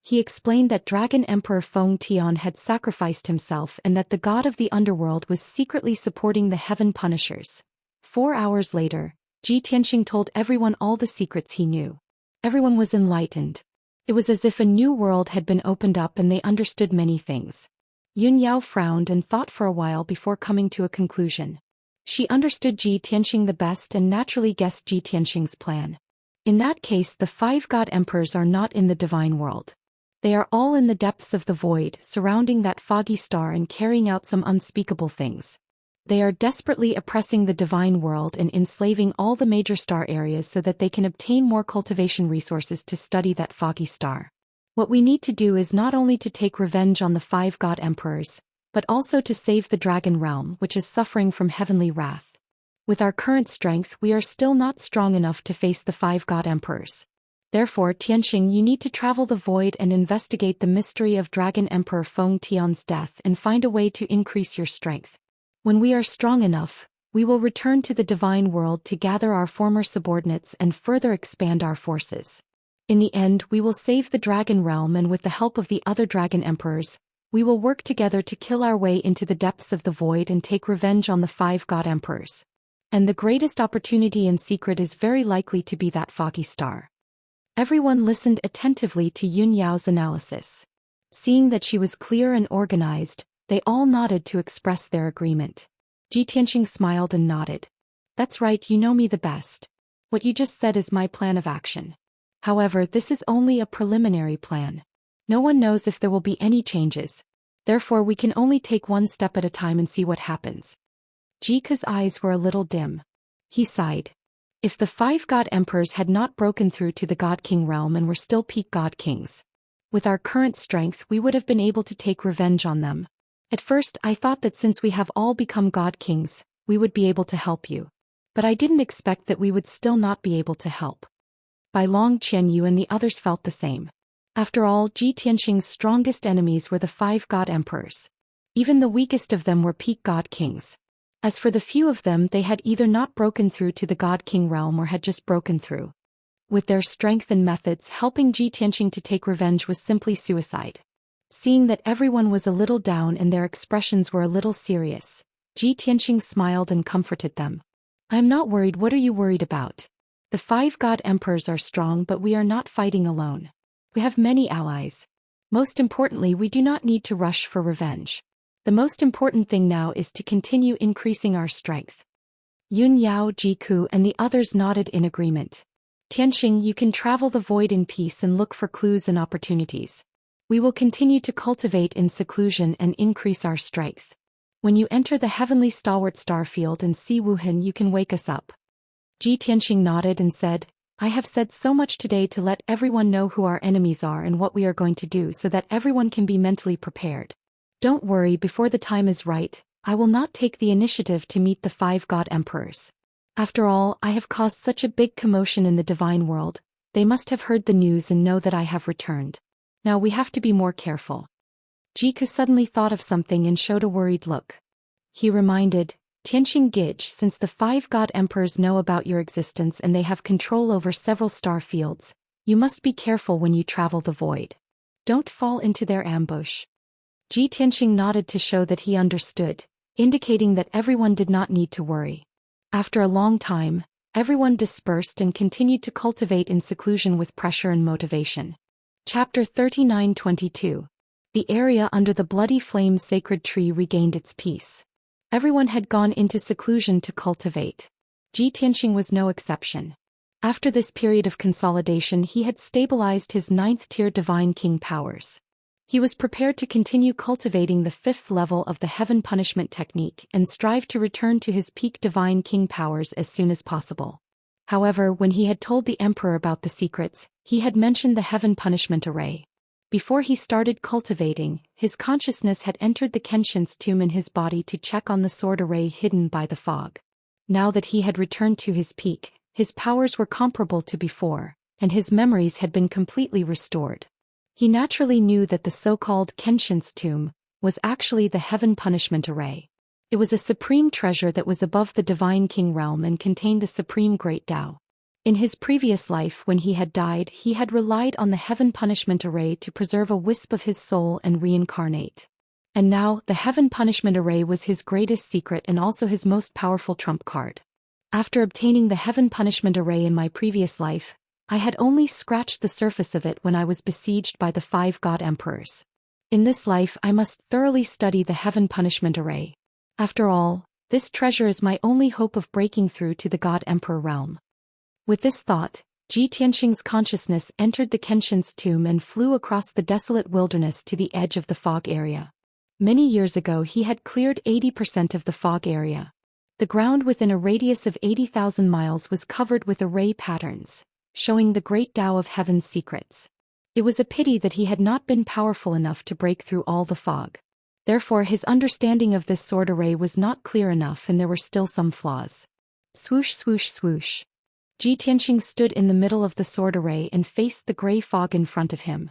[SPEAKER 1] He explained that Dragon Emperor Feng Tian had sacrificed himself and that the god of the underworld was secretly supporting the Heaven Punishers. 4 hours later, Ji Tianxing told everyone all the secrets he knew. Everyone was enlightened. It was as if a new world had been opened up and they understood many things. Yun Yao frowned and thought for a while before coming to a conclusion. She understood Ji Tianxing the best and naturally guessed Ji Tianxing's plan. In that case, the 5 god emperors are not in the divine world. They are all in the depths of the void, surrounding that foggy star and carrying out some unspeakable things. They are desperately oppressing the divine world and enslaving all the major star areas so that they can obtain more cultivation resources to study that foggy star. What we need to do is not only to take revenge on the 5 god emperors, but also to save the dragon realm, which is suffering from heavenly wrath. With our current strength, we are still not strong enough to face the 5 god emperors. Therefore, Tianxing, you need to travel the void and investigate the mystery of Dragon Emperor Feng Tian's death and find a way to increase your strength. When we are strong enough, we will return to the divine world to gather our former subordinates and further expand our forces. In the end, we will save the dragon realm, and with the help of the other dragon emperors, we will work together to kill our way into the depths of the void and take revenge on the 5 god emperors. And the greatest opportunity in secret is very likely to be that foggy star. Everyone listened attentively to Yun Yao's analysis. Seeing that she was clear and organized, they all nodded to express their agreement. Ji Tianxing smiled and nodded. "That's right, you know me the best. What you just said is my plan of action. However, this is only a preliminary plan. No one knows if there will be any changes. Therefore, we can only take one step at a time and see what happens." Ji Ke's eyes were a little dim. He sighed. If the 5 god emperors had not broken through to the God King realm and were still peak god kings, with our current strength we would have been able to take revenge on them. At first I thought that since we have all become god kings, we would be able to help you. But I didn't expect that we would still not be able to help. Bai Long, Qian Yu and the others felt the same. After all, Ji Tianxing's strongest enemies were the 5 god emperors. Even the weakest of them were peak god kings. As for the few of them, they had either not broken through to the God King realm or had just broken through. With their strength and methods, helping Ji Tianxing to take revenge was simply suicide. Seeing that everyone was a little down and their expressions were a little serious, Ji Tianxing smiled and comforted them. "I am not worried. What are you worried about? The 5 god emperors are strong, but we are not fighting alone. We have many allies. Most importantly, we do not need to rush for revenge. The most important thing now is to continue increasing our strength." Yun Yao, Ji Ku and the others nodded in agreement. "Tianxing, you can travel the void in peace and look for clues and opportunities. We will continue to cultivate in seclusion and increase our strength. When you enter the heavenly stalwart star field and see Wuhan, you can wake us up. Ji Tianxing nodded and said, I have said so much today to let everyone know who our enemies are and what we are going to do so that everyone can be mentally prepared. Don't worry, before the time is right, I will not take the initiative to meet the 5 God Emperors. After all, I have caused such a big commotion in the divine world, they must have heard the news and know that I have returned. Now we have to be more careful. Jiku suddenly thought of something and showed a worried look. He reminded, Tianxing Gij, since the 5 God Emperors know about your existence and they have control over several star fields, you must be careful when you travel the void. Don't fall into their ambush. Ji Tianxing nodded to show that he understood, indicating that everyone did not need to worry. After a long time, everyone dispersed and continued to cultivate in seclusion with pressure and motivation. Chapter 39-22. The area under the bloody flames sacred tree regained its peace. Everyone had gone into seclusion to cultivate. Ji Tianxing was no exception. After this period of consolidation, he had stabilized his 9th-tier divine king powers. He was prepared to continue cultivating the 5th level of the heaven punishment technique and strive to return to his peak divine king powers as soon as possible. However, when he had told the emperor about the secrets, he had mentioned the heaven punishment array. Before he started cultivating, his consciousness had entered the Kenshin's tomb in his body to check on the sword array hidden by the fog. Now that he had returned to his peak, his powers were comparable to before, and his memories had been completely restored. He naturally knew that the so-called Kenshin's tomb was actually the heaven punishment array. It was a supreme treasure that was above the divine king realm and contained the supreme great Tao. In his previous life, when he had died, he had relied on the heaven punishment array to preserve a wisp of his soul and reincarnate. And now, the heaven punishment array was his greatest secret and also his most powerful trump card. After obtaining the heaven punishment array in my previous life, I had only scratched the surface of it when I was besieged by the 5 God Emperors. In this life I must thoroughly study the heaven punishment array. After all, this treasure is my only hope of breaking through to the God Emperor realm. With this thought, Ji Tianxing's consciousness entered the Kenshin's tomb and flew across the desolate wilderness to the edge of the fog area. Many years ago he had cleared 80% of the fog area. The ground within a radius of 80,000 miles was covered with array patterns, showing the great Tao of heaven's secrets. It was a pity that he had not been powerful enough to break through all the fog. Therefore his understanding of this sword array was not clear enough and there were still some flaws. Swoosh swoosh swoosh. Ji Tianxing stood in the middle of the sword array and faced the gray fog in front of him.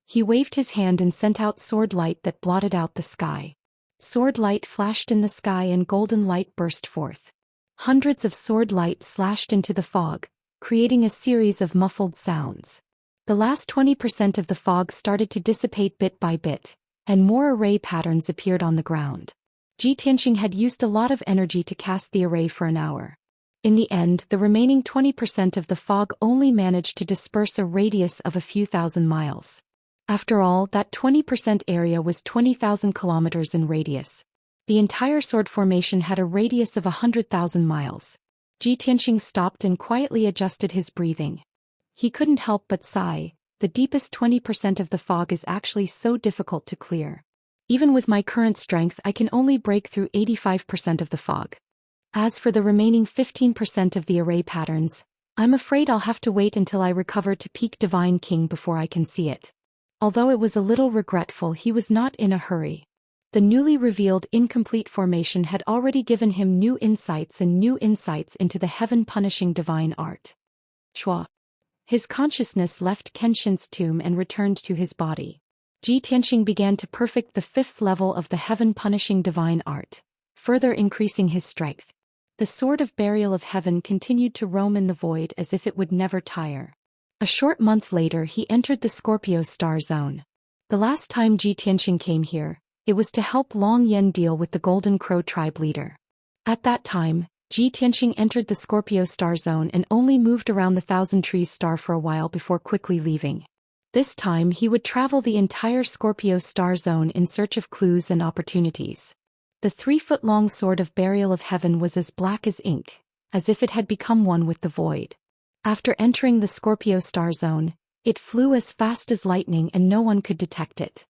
[SPEAKER 1] He waved his hand and sent out sword light that blotted out the sky. Sword light flashed in the sky and golden light burst forth. Hundreds of sword light slashed into the fog, creating a series of muffled sounds. The last 20% of the fog started to dissipate bit by bit, and more array patterns appeared on the ground. Ji Tianxing had used a lot of energy to cast the array for an hour. In the end, the remaining 20% of the fog only managed to disperse a radius of a few thousand miles. After all, that 20% area was 20,000 kilometers in radius. The entire sword formation had a radius of 100,000 miles. Ji Tianxing stopped and quietly adjusted his breathing. He couldn't help but sigh. The deepest 20% of the fog is actually so difficult to clear. Even with my current strength, I can only break through 85% of the fog. As for the remaining 15% of the array patterns, I'm afraid I'll have to wait until I recover to peak Divine King before I can see it. Although it was a little regretful, he was not in a hurry. The newly revealed incomplete formation had already given him new insights into the heaven-punishing divine art. Shua. His consciousness left Kenshin's tomb and returned to his body. Ji Tianxing began to perfect the 5th level of the heaven-punishing divine art, further increasing his strength. The sword of burial of heaven continued to roam in the void as if it would never tire. A short month later he entered the Scorpio star zone. The last time Ji Tianxing came here, it was to help Long Yen deal with the Golden Crow tribe leader. At that time, Ji Tianxing entered the Scorpio star zone and only moved around the Thousand Trees star for a while before quickly leaving. This time he would travel the entire Scorpio star zone in search of clues and opportunities. The 3-foot-long sword of burial of heaven was as black as ink, as if it had become one with the void. After entering the Scorpio star zone, it flew as fast as lightning and no one could detect it.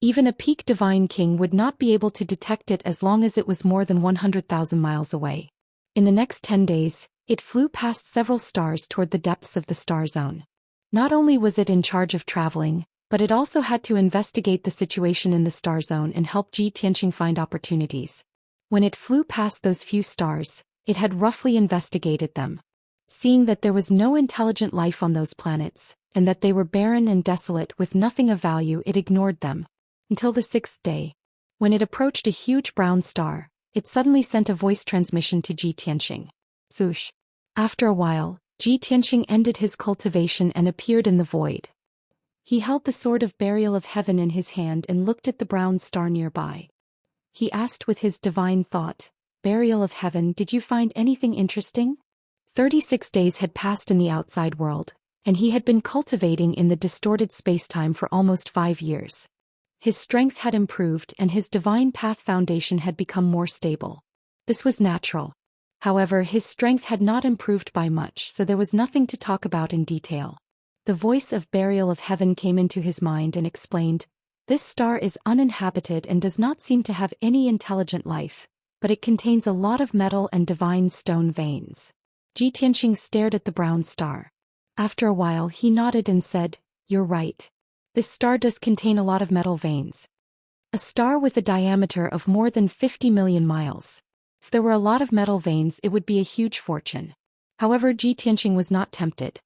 [SPEAKER 1] Even a peak divine king would not be able to detect it as long as it was more than 100,000 miles away. In the next 10 days, it flew past several stars toward the depths of the star zone. Not only was it in charge of traveling, but it also had to investigate the situation in the star zone and help Ji Tianqing find opportunities. When it flew past those few stars, it had roughly investigated them. Seeing that there was no intelligent life on those planets, and that they were barren and desolate with nothing of value, it ignored them. Until the 6th day. When it approached a huge brown star, it suddenly sent a voice transmission to Ji Tianqing. Swoosh. After a while, Ji Tianqing ended his cultivation and appeared in the void. He held the sword of burial of heaven in his hand and looked at the brown star nearby. He asked with his divine thought, "Burial of heaven, did you find anything interesting?" 36 days had passed in the outside world, and he had been cultivating in the distorted spacetime for almost 5 years. His strength had improved and his divine path foundation had become more stable. This was natural. However, his strength had not improved by much, so there was nothing to talk about in detail. The voice of burial of heaven came into his mind and explained, "This star is uninhabited and does not seem to have any intelligent life, but it contains a lot of metal and divine stone veins." Ji Tianqing stared at the brown star. After a while he nodded and said, "You're right. This star does contain a lot of metal veins. A star with a diameter of more than 50 million miles. If there were a lot of metal veins, it would be a huge fortune." However, Ji Tianqing was not tempted.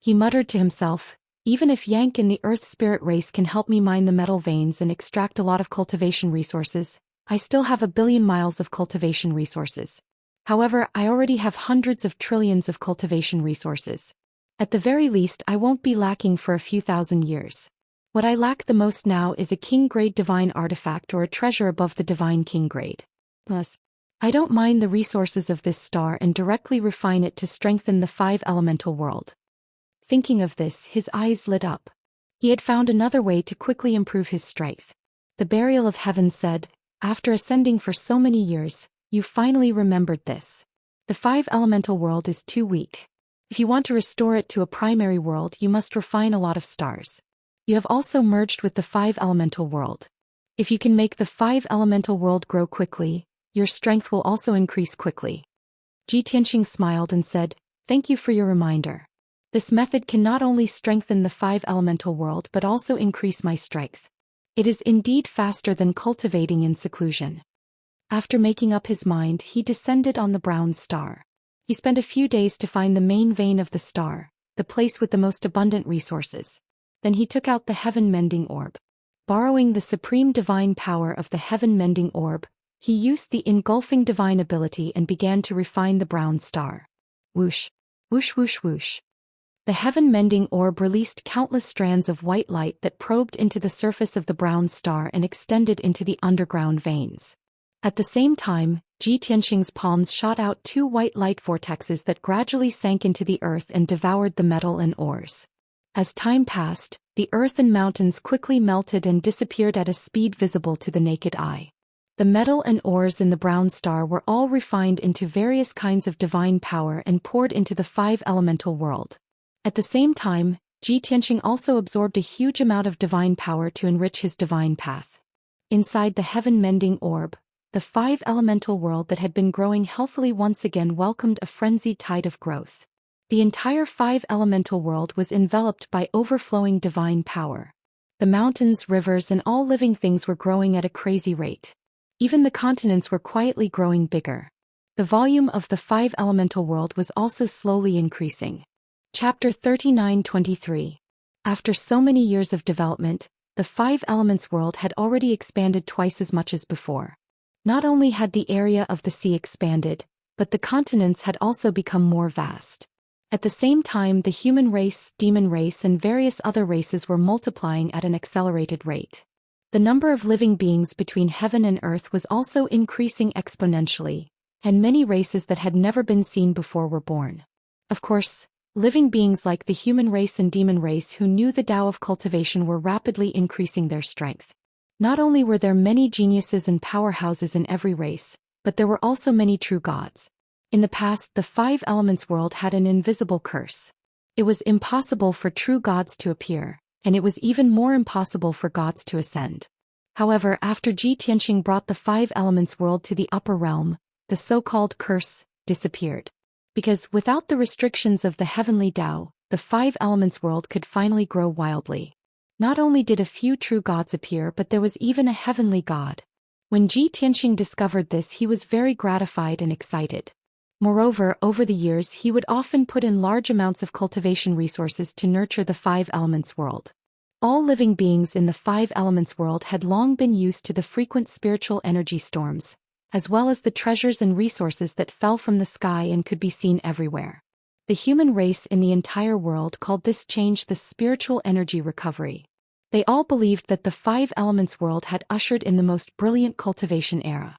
[SPEAKER 1] He muttered to himself, "Even if Yank in the Earth Spirit race can help me mine the metal veins and extract a lot of cultivation resources, I still have 1 billion miles of cultivation resources. However, I already have hundreds of trillions of cultivation resources. At the very least, I won't be lacking for a few thousand years. What I lack the most now is a king-grade divine artifact or a treasure above the divine king grade. Plus, I don't mine the resources of this star and directly refine it to strengthen the 5 elemental world." Thinking of this, his eyes lit up. He had found another way to quickly improve his strength. The burial of heaven said, "After ascending for so many years, you finally remembered this. The 5 elemental world is too weak. If you want to restore it to a primary world, you must refine a lot of stars. You have also merged with the 5 elemental world. If you can make the 5 elemental world grow quickly, your strength will also increase quickly." Ji Tianqing smiled and said, "Thank you for your reminder. This method can not only strengthen the 5 elemental world but also increase my strength. It is indeed faster than cultivating in seclusion." After making up his mind, he descended on the brown star. He spent a few days to find the main vein of the star, the place with the most abundant resources. Then he took out the heaven-mending orb. Borrowing the supreme divine power of the heaven-mending orb, he used the engulfing divine ability and began to refine the brown star. Whoosh! Whoosh whoosh whoosh! The heaven-mending orb released countless strands of white light that probed into the surface of the brown star and extended into the underground veins. At the same time, Ji Tianqing's palms shot out 2 white light vortexes that gradually sank into the earth and devoured the metal and ores. As time passed, the earth and mountains quickly melted and disappeared at a speed visible to the naked eye. The metal and ores in the brown star were all refined into various kinds of divine power and poured into the 5 elemental world. At the same time, Ji Tianqing also absorbed a huge amount of divine power to enrich his divine path. Inside the heaven-mending orb, the 5 elemental world that had been growing healthily once again welcomed a frenzied tide of growth. The entire 5 elemental world was enveloped by overflowing divine power. The mountains, rivers, and all living things were growing at a crazy rate. Even the continents were quietly growing bigger. The volume of the 5 elemental world was also slowly increasing. Chapter 39-23. After so many years of development, the 5 elements world had already expanded twice as much as before. Not only had the area of the sea expanded, but the continents had also become more vast. At the same time, the human race, demon race, and various other races were multiplying at an accelerated rate. The number of living beings between heaven and earth was also increasing exponentially, and many races that had never been seen before were born. Of course, living beings like the human race and demon race who knew the Tao of cultivation were rapidly increasing their strength. Not only were there many geniuses and powerhouses in every race, but there were also many true gods. In the past, the 5 elements world had an invisible curse. It was impossible for true gods to appear, and it was even more impossible for gods to ascend. However, after Ji Tianxing brought the five elements world to the upper realm, the so-called curse disappeared. Because without the restrictions of the heavenly Tao, the five elements world could finally grow wildly. Not only did a few true gods appear, but there was even a heavenly god. When Ji Tianxing discovered this, he was very gratified and excited. Moreover, over the years he would often put in large amounts of cultivation resources to nurture the five elements world. All living beings in the five elements world had long been used to the frequent spiritual energy storms, as well as the treasures and resources that fell from the sky and could be seen everywhere. The human race in the entire world called this change the spiritual energy recovery. They all believed that the five elements world had ushered in the most brilliant cultivation era.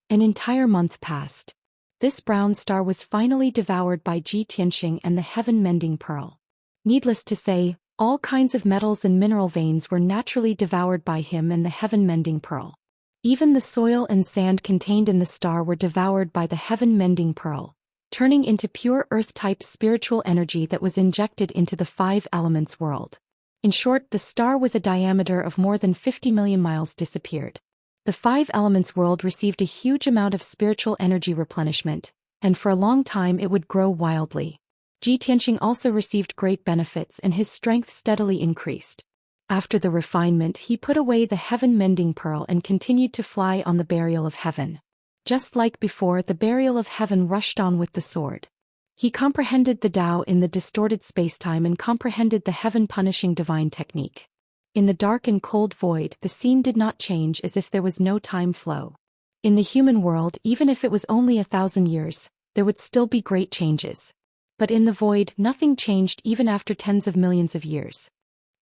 [SPEAKER 1] An entire month passed. This brown star was finally devoured by Ji Tianxing and the heaven-mending pearl. Needless to say, all kinds of metals and mineral veins were naturally devoured by him and the heaven-mending pearl. Even the soil and sand contained in the star were devoured by the heaven-mending pearl, turning into pure earth-type spiritual energy that was injected into the five elements world. In short, the star with a diameter of more than 50 million miles disappeared. The five elements world received a huge amount of spiritual energy replenishment, and for a long time it would grow wildly. Ji Tianxing also received great benefits and his strength steadily increased. After the refinement, he put away the heaven-mending pearl and continued to fly on the burial of heaven. Just like before, the burial of heaven rushed on with the sword. He comprehended the Tao in the distorted spacetime and comprehended the heaven-punishing divine technique. In the dark and cold void, the scene did not change, as if there was no time flow. In the human world, even if it was only 1,000 years, there would still be great changes. But in the void, nothing changed even after tens of millions of years.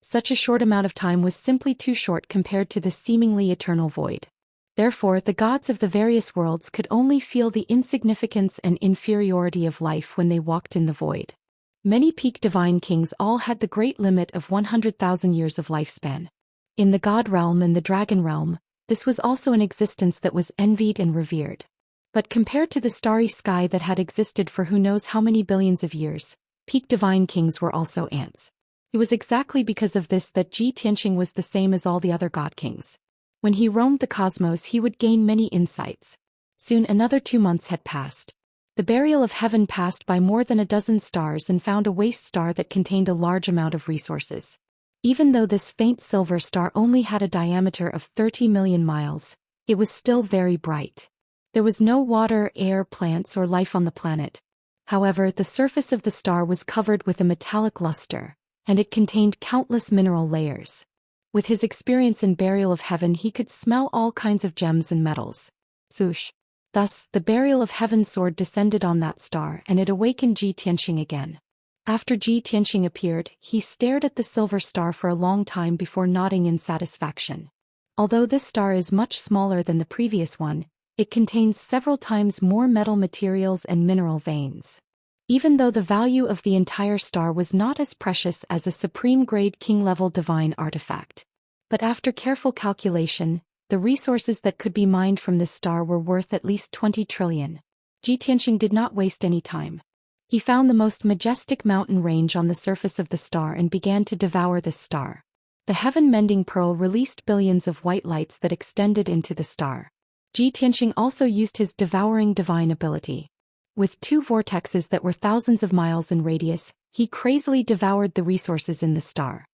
[SPEAKER 1] Such a short amount of time was simply too short compared to the seemingly eternal void. Therefore, the gods of the various worlds could only feel the insignificance and inferiority of life when they walked in the void. Many peak divine kings all had the great limit of 100,000 years of lifespan. In the god realm and the dragon realm, this was also an existence that was envied and revered. But compared to the starry sky that had existed for who knows how many billions of years, peak divine kings were also ants. It was exactly because of this that Ji Tianxing was the same as all the other god kings. When he roamed the cosmos, he would gain many insights. Soon another 2 months had passed. The burial of heaven passed by more than a dozen stars and found a waste star that contained a large amount of resources. Even though this faint silver star only had a diameter of 30 million miles, it was still very bright. There was no water, air, plants, or life on the planet. However, the surface of the star was covered with a metallic luster, and it contained countless mineral layers. With his experience in burial of heaven, he could smell all kinds of gems and metals. Swoosh. Thus, the burial of heaven sword descended on that star, and it awakened Ji Tianxing again. After Ji Tianxing appeared, he stared at the silver star for a long time before nodding in satisfaction. Although this star is much smaller than the previous one, it contains several times more metal materials and mineral veins. Even though the value of the entire star was not as precious as a supreme-grade king-level divine artifact. But after careful calculation, the resources that could be mined from this star were worth at least 20 trillion. Ji Tianxing did not waste any time. He found the most majestic mountain range on the surface of the star and began to devour this star. The heaven-mending pearl released billions of white lights that extended into the star. Ji Tianxing also used his devouring divine ability. With 2 vortexes that were thousands of miles in radius, he crazily devoured the resources in the star.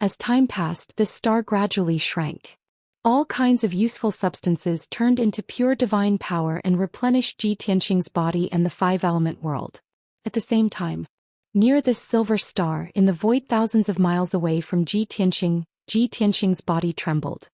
[SPEAKER 1] As time passed, this star gradually shrank. All kinds of useful substances turned into pure divine power and replenished Ji Tianxing's body and the five-element world. At the same time, near this silver star in the void thousands of miles away from Ji Tianxing's body trembled.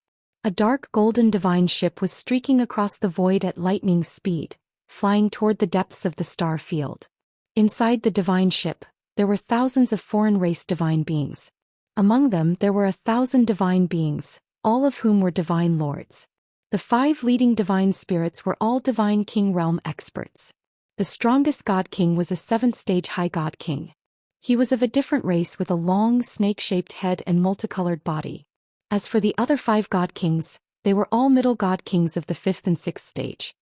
[SPEAKER 1] A dark golden divine ship was streaking across the void at lightning speed, flying toward the depths of the star field. Inside the divine ship, there were thousands of foreign race divine beings. Among them there were 1,000 divine beings, all of whom were divine lords. The 5 leading divine spirits were all divine king realm experts. The strongest god king was a 7th stage high god king. He was of a different race with a long snake-shaped head and multicolored body. As for the other 5 god kings, they were all middle god kings of the 5th and 6th stage.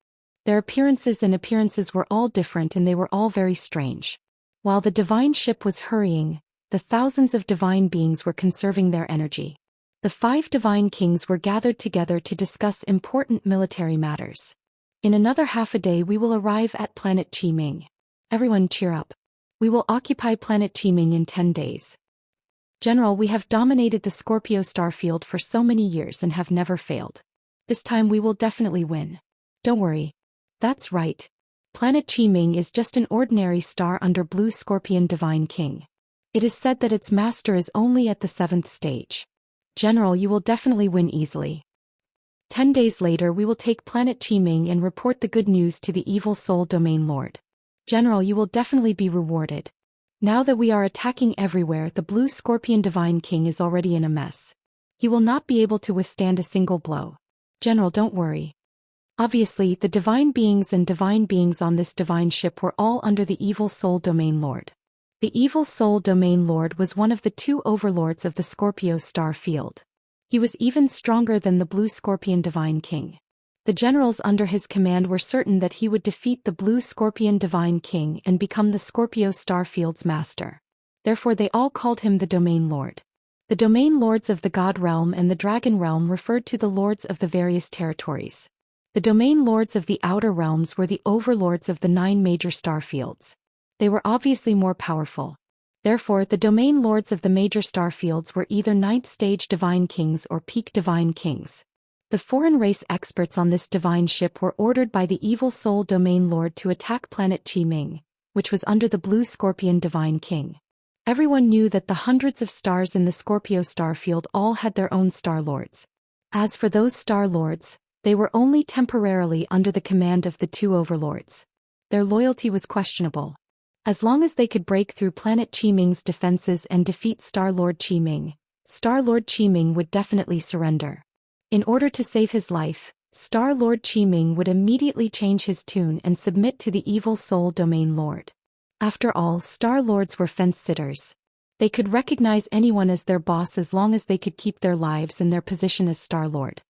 [SPEAKER 1] Their appearances were all different and they were all very strange. While the divine ship was hurrying, the thousands of divine beings were conserving their energy. The 5 divine kings were gathered together to discuss important military matters. In another half a day we will arrive at planet Qiming. Everyone cheer up. We will occupy planet Qiming in 10 days. General, we have dominated the Scorpio star field for so many years and have never failed. This time we will definitely win. Don't worry. That's right. Planet Qiming is just an ordinary star under Blue Scorpion Divine King. It is said that its master is only at the 7th stage. General, you will definitely win easily. 10 days later we will take planet Qiming and report the good news to the Evil Soul Domain Lord. General, you will definitely be rewarded. Now that we are attacking everywhere, the Blue Scorpion Divine King is already in a mess. He will not be able to withstand a single blow. General, don't worry. Obviously, the divine beings and divine beings on this divine ship were all under the Evil Soul Domain Lord. The Evil Soul Domain Lord was one of the 2 overlords of the Scorpio star field. He was even stronger than the Blue Scorpion Divine King. The generals under his command were certain that he would defeat the Blue Scorpion Divine King and become the Scorpio star field's master. Therefore they all called him the Domain Lord. The Domain Lords of the God Realm and the Dragon Realm referred to the lords of the various territories. The Domain Lords of the Outer Realms were the overlords of the 9 major star fields. They were obviously more powerful. Therefore, the Domain Lords of the major star fields were either 9th stage Divine Kings or Peak Divine Kings. The foreign race experts on this divine ship were ordered by the Evil Soul Domain Lord to attack planet Qiming, which was under the Blue Scorpion Divine King. Everyone knew that the hundreds of stars in the Scorpio star field all had their own star lords. As for those star lords, they were only temporarily under the command of the 2 overlords. Their loyalty was questionable. As long as they could break through planet Qiming's defenses and defeat Star-Lord Qiming would definitely surrender. In order to save his life, Star-Lord Qiming would immediately change his tune and submit to the Evil Soul Domain Lord. After all, Star Lords were fence-sitters. They could recognize anyone as their boss as long as they could keep their lives and their position as Star Lord.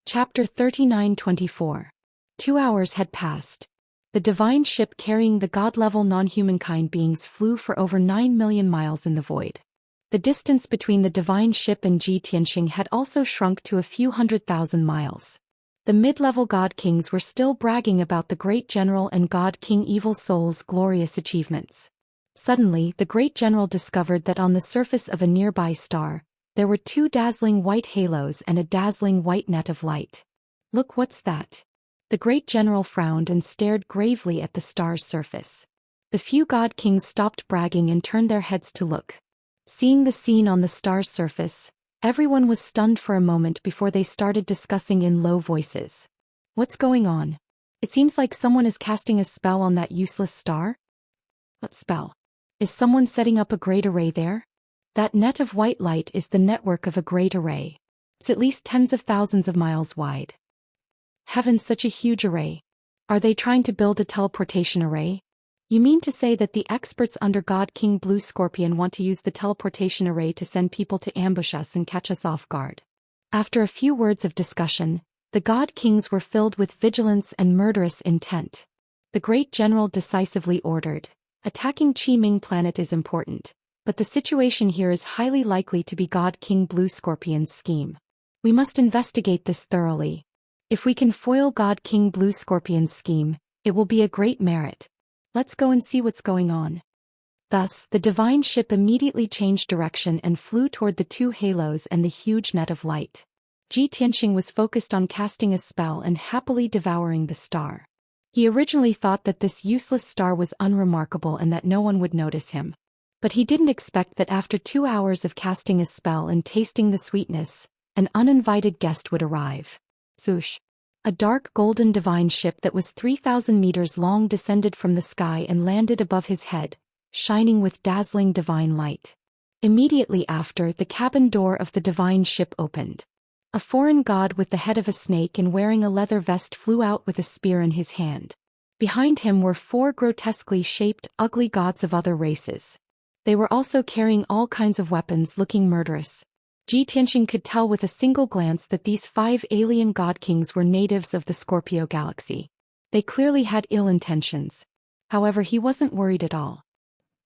[SPEAKER 1] Chapter 39-24. 2 hours had passed. The divine ship carrying the god-level non-humankind beings flew for over 9 million miles in the void. The distance between the divine ship and Xianxia had also shrunk to a few 100,000 miles. The mid-level god kings were still bragging about the great general and god king Evil Soul's glorious achievements. Suddenly, the great general discovered that on the surface of a nearby star, there were 2 dazzling white halos and a dazzling white net of light. Look, what's that? The great general frowned and stared gravely at the star's surface. The few god kings stopped bragging and turned their heads to look. Seeing the scene on the star's surface, everyone was stunned for a moment before they started discussing in low voices. What's going on? It seems like someone is casting a spell on that useless star. What spell? Is someone setting up a great array there? That net of white light is the network of a great array. It's at least tens of thousands of miles wide. Heavens, such a huge array. Are they trying to build a teleportation array? You mean to say that the experts under God King Blue Scorpion want to use the teleportation array to send people to ambush us and catch us off guard? After a few words of discussion, the God Kings were filled with vigilance and murderous intent. The great general decisively ordered, attacking Qiming planet is important, but the situation here is highly likely to be God King Blue Scorpion's scheme. We must investigate this thoroughly. If we can foil God King Blue Scorpion's scheme, it will be a great merit. Let's go and see what's going on. Thus, the divine ship immediately changed direction and flew toward the 2 halos and the huge net of light. Xianxia was focused on casting a spell and happily devouring the star. He originally thought that this useless star was unremarkable and that no one would notice him. But he didn't expect that after 2 hours of casting a spell and tasting the sweetness, an uninvited guest would arrive. Zhou. A dark golden divine ship that was 3,000 meters long descended from the sky and landed above his head, shining with dazzling divine light. Immediately after, the cabin door of the divine ship opened. A foreign god with the head of a snake and wearing a leather vest flew out with a spear in his hand. Behind him were 4 grotesquely shaped, ugly gods of other races. They were also carrying all kinds of weapons looking murderous. Xianxia could tell with a single glance that these 5 alien god kings were natives of the Scorpio galaxy. They clearly had ill intentions. However, he wasn't worried at all.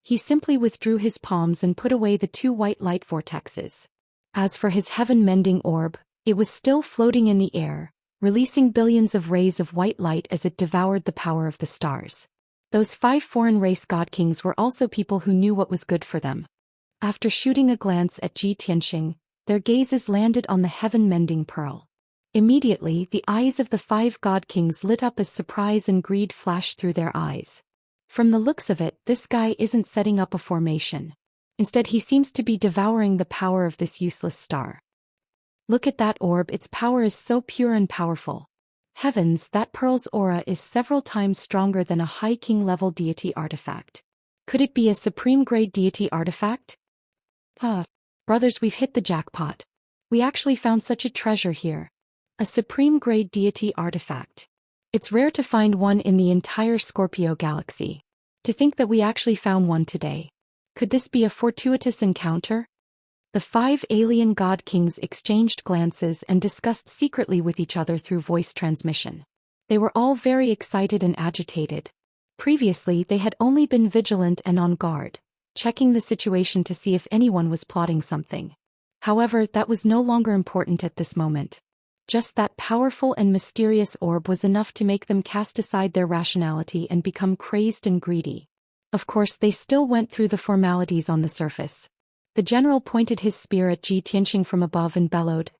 [SPEAKER 1] He simply withdrew his palms and put away the 2 white light vortexes. As for his heaven-mending orb, it was still floating in the air, releasing billions of rays of white light as it devoured the power of the stars. Those 5 foreign race god kings were also people who knew what was good for them. After shooting a glance at Ji Tianxing, their gazes landed on the heaven-mending pearl. Immediately, the eyes of the 5 god kings lit up as surprise and greed flashed through their eyes. From the looks of it, this guy isn't setting up a formation. Instead, he seems to be devouring the power of this useless star. Look at that orb, its power is so pure and powerful. Heavens, that pearl's aura is several times stronger than a high king-level deity artifact. Could it be a supreme-grade deity artifact? Brothers, we've hit the jackpot. We actually found such a treasure here. A supreme-grade deity artifact. It's rare to find one in the entire Scorpio galaxy. To think that we actually found one today. Could this be a fortuitous encounter? The 5 alien god kings exchanged glances and discussed secretly with each other through voice transmission. They were all very excited and agitated. Previously, they had only been vigilant and on guard, checking the situation to see if anyone was plotting something. However, that was no longer important at this moment. Just that powerful and mysterious orb was enough to make them cast aside their rationality and become crazed and greedy. Of course, they still went through the formalities on the surface. The general pointed his spear at Ji Tianxing from above and bellowed,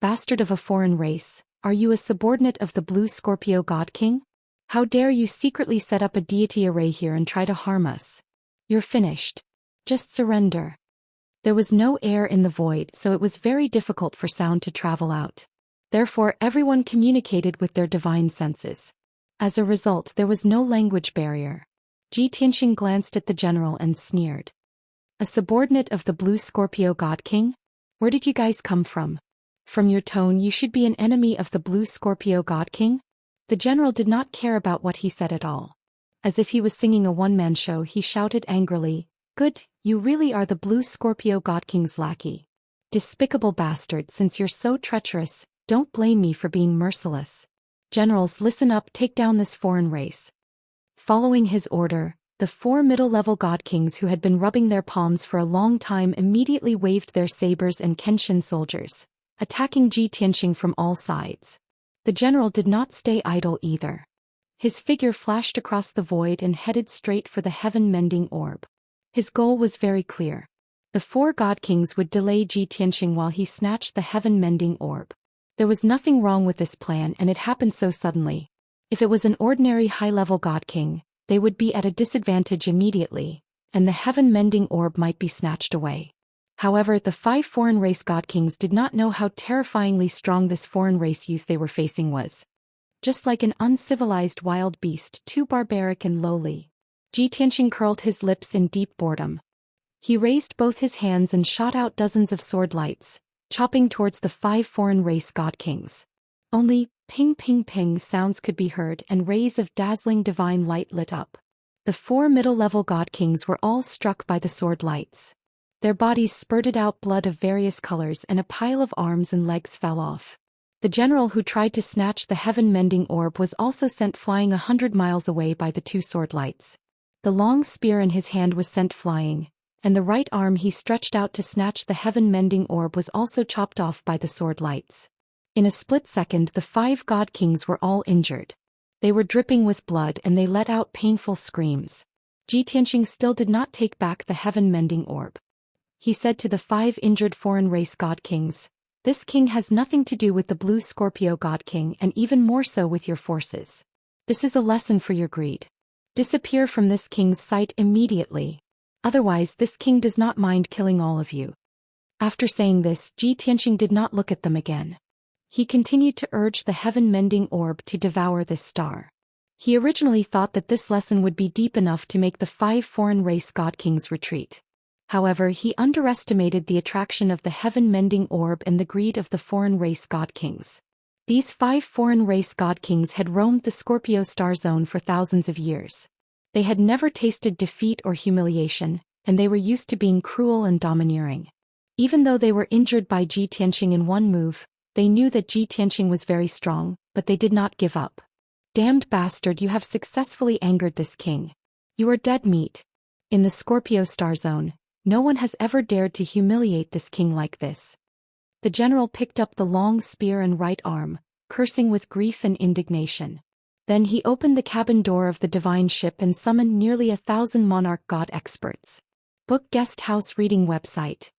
[SPEAKER 1] "Bastard of a foreign race, are you a subordinate of the Blue Scorpio God King? How dare you secretly set up a deity array here and try to harm us? You're finished. Just surrender." There was no air in the void, so it was very difficult for sound to travel out. Therefore, everyone communicated with their divine senses. As a result, there was no language barrier. Ji Tianxing glanced at the general and sneered. "A subordinate of the Blue Scorpio God King? Where did you guys come from? From your tone, you should be an enemy of the Blue Scorpio God King?" The general did not care about what he said at all. As if he was singing a one-man show, he shouted angrily, "Good, you really are the Blue Scorpio God King's lackey. Despicable bastard, since you're so treacherous, don't blame me for being merciless. Generals, listen up, take down this foreign race." Following his order, the 4 middle-level god kings who had been rubbing their palms for a long time immediately waved their sabers and Kenshin soldiers, attacking Ji Tianxing from all sides. The general did not stay idle either. His figure flashed across the void and headed straight for the heaven-mending orb. His goal was very clear. The 4 god kings would delay Ji Tianxing while he snatched the heaven-mending orb. There was nothing wrong with this plan, and it happened so suddenly. If it was an ordinary high-level god king, they would be at a disadvantage immediately, and the heaven-mending orb might be snatched away. However, the 5 foreign race god kings did not know how terrifyingly strong this foreign race youth they were facing was. Just like an uncivilized wild beast, too barbaric and lowly. Ji Tianxing curled his lips in deep boredom. He raised both his hands and shot out dozens of sword lights, chopping towards the 5 foreign race god kings. Only ping ping ping sounds could be heard and rays of dazzling divine light lit up. The 4 middle-level god kings were all struck by the sword lights. Their bodies spurted out blood of various colors and a pile of arms and legs fell off. The general who tried to snatch the heaven-mending orb was also sent flying 100 miles away by the 2 sword lights. The long spear in his hand was sent flying, and the right arm he stretched out to snatch the heaven-mending orb was also chopped off by the sword lights. In a split second, the 5 god kings were all injured. They were dripping with blood and they let out painful screams. Ji Tianxing still did not take back the heaven-mending orb. He said to the 5 injured foreign race god kings, "This king has nothing to do with the Blue Scorpio God King and even more so with your forces. This is a lesson for your greed. Disappear from this king's sight immediately. Otherwise, this king does not mind killing all of you." After saying this, Ji Tianxing did not look at them again. He continued to urge the heaven-mending orb to devour this star. He originally thought that this lesson would be deep enough to make the 5 foreign race god kings retreat. However, he underestimated the attraction of the heaven-mending orb and the greed of the foreign race god kings. These 5 foreign race god kings had roamed the Scorpio star zone for thousands of years. They had never tasted defeat or humiliation, and they were used to being cruel and domineering. Even though they were injured by Ji Tianxing in one move, they knew that Ji Tianxing was very strong, but they did not give up. "Damned bastard, you have successfully angered this king. You are dead meat. In the Scorpio star zone, no one has ever dared to humiliate this king like this. The general picked up the long spear and right arm, cursing with grief and indignation. Then he opened the cabin door of the divine ship and summoned nearly 1,000 monarch god experts. Book Guest House Reading Website.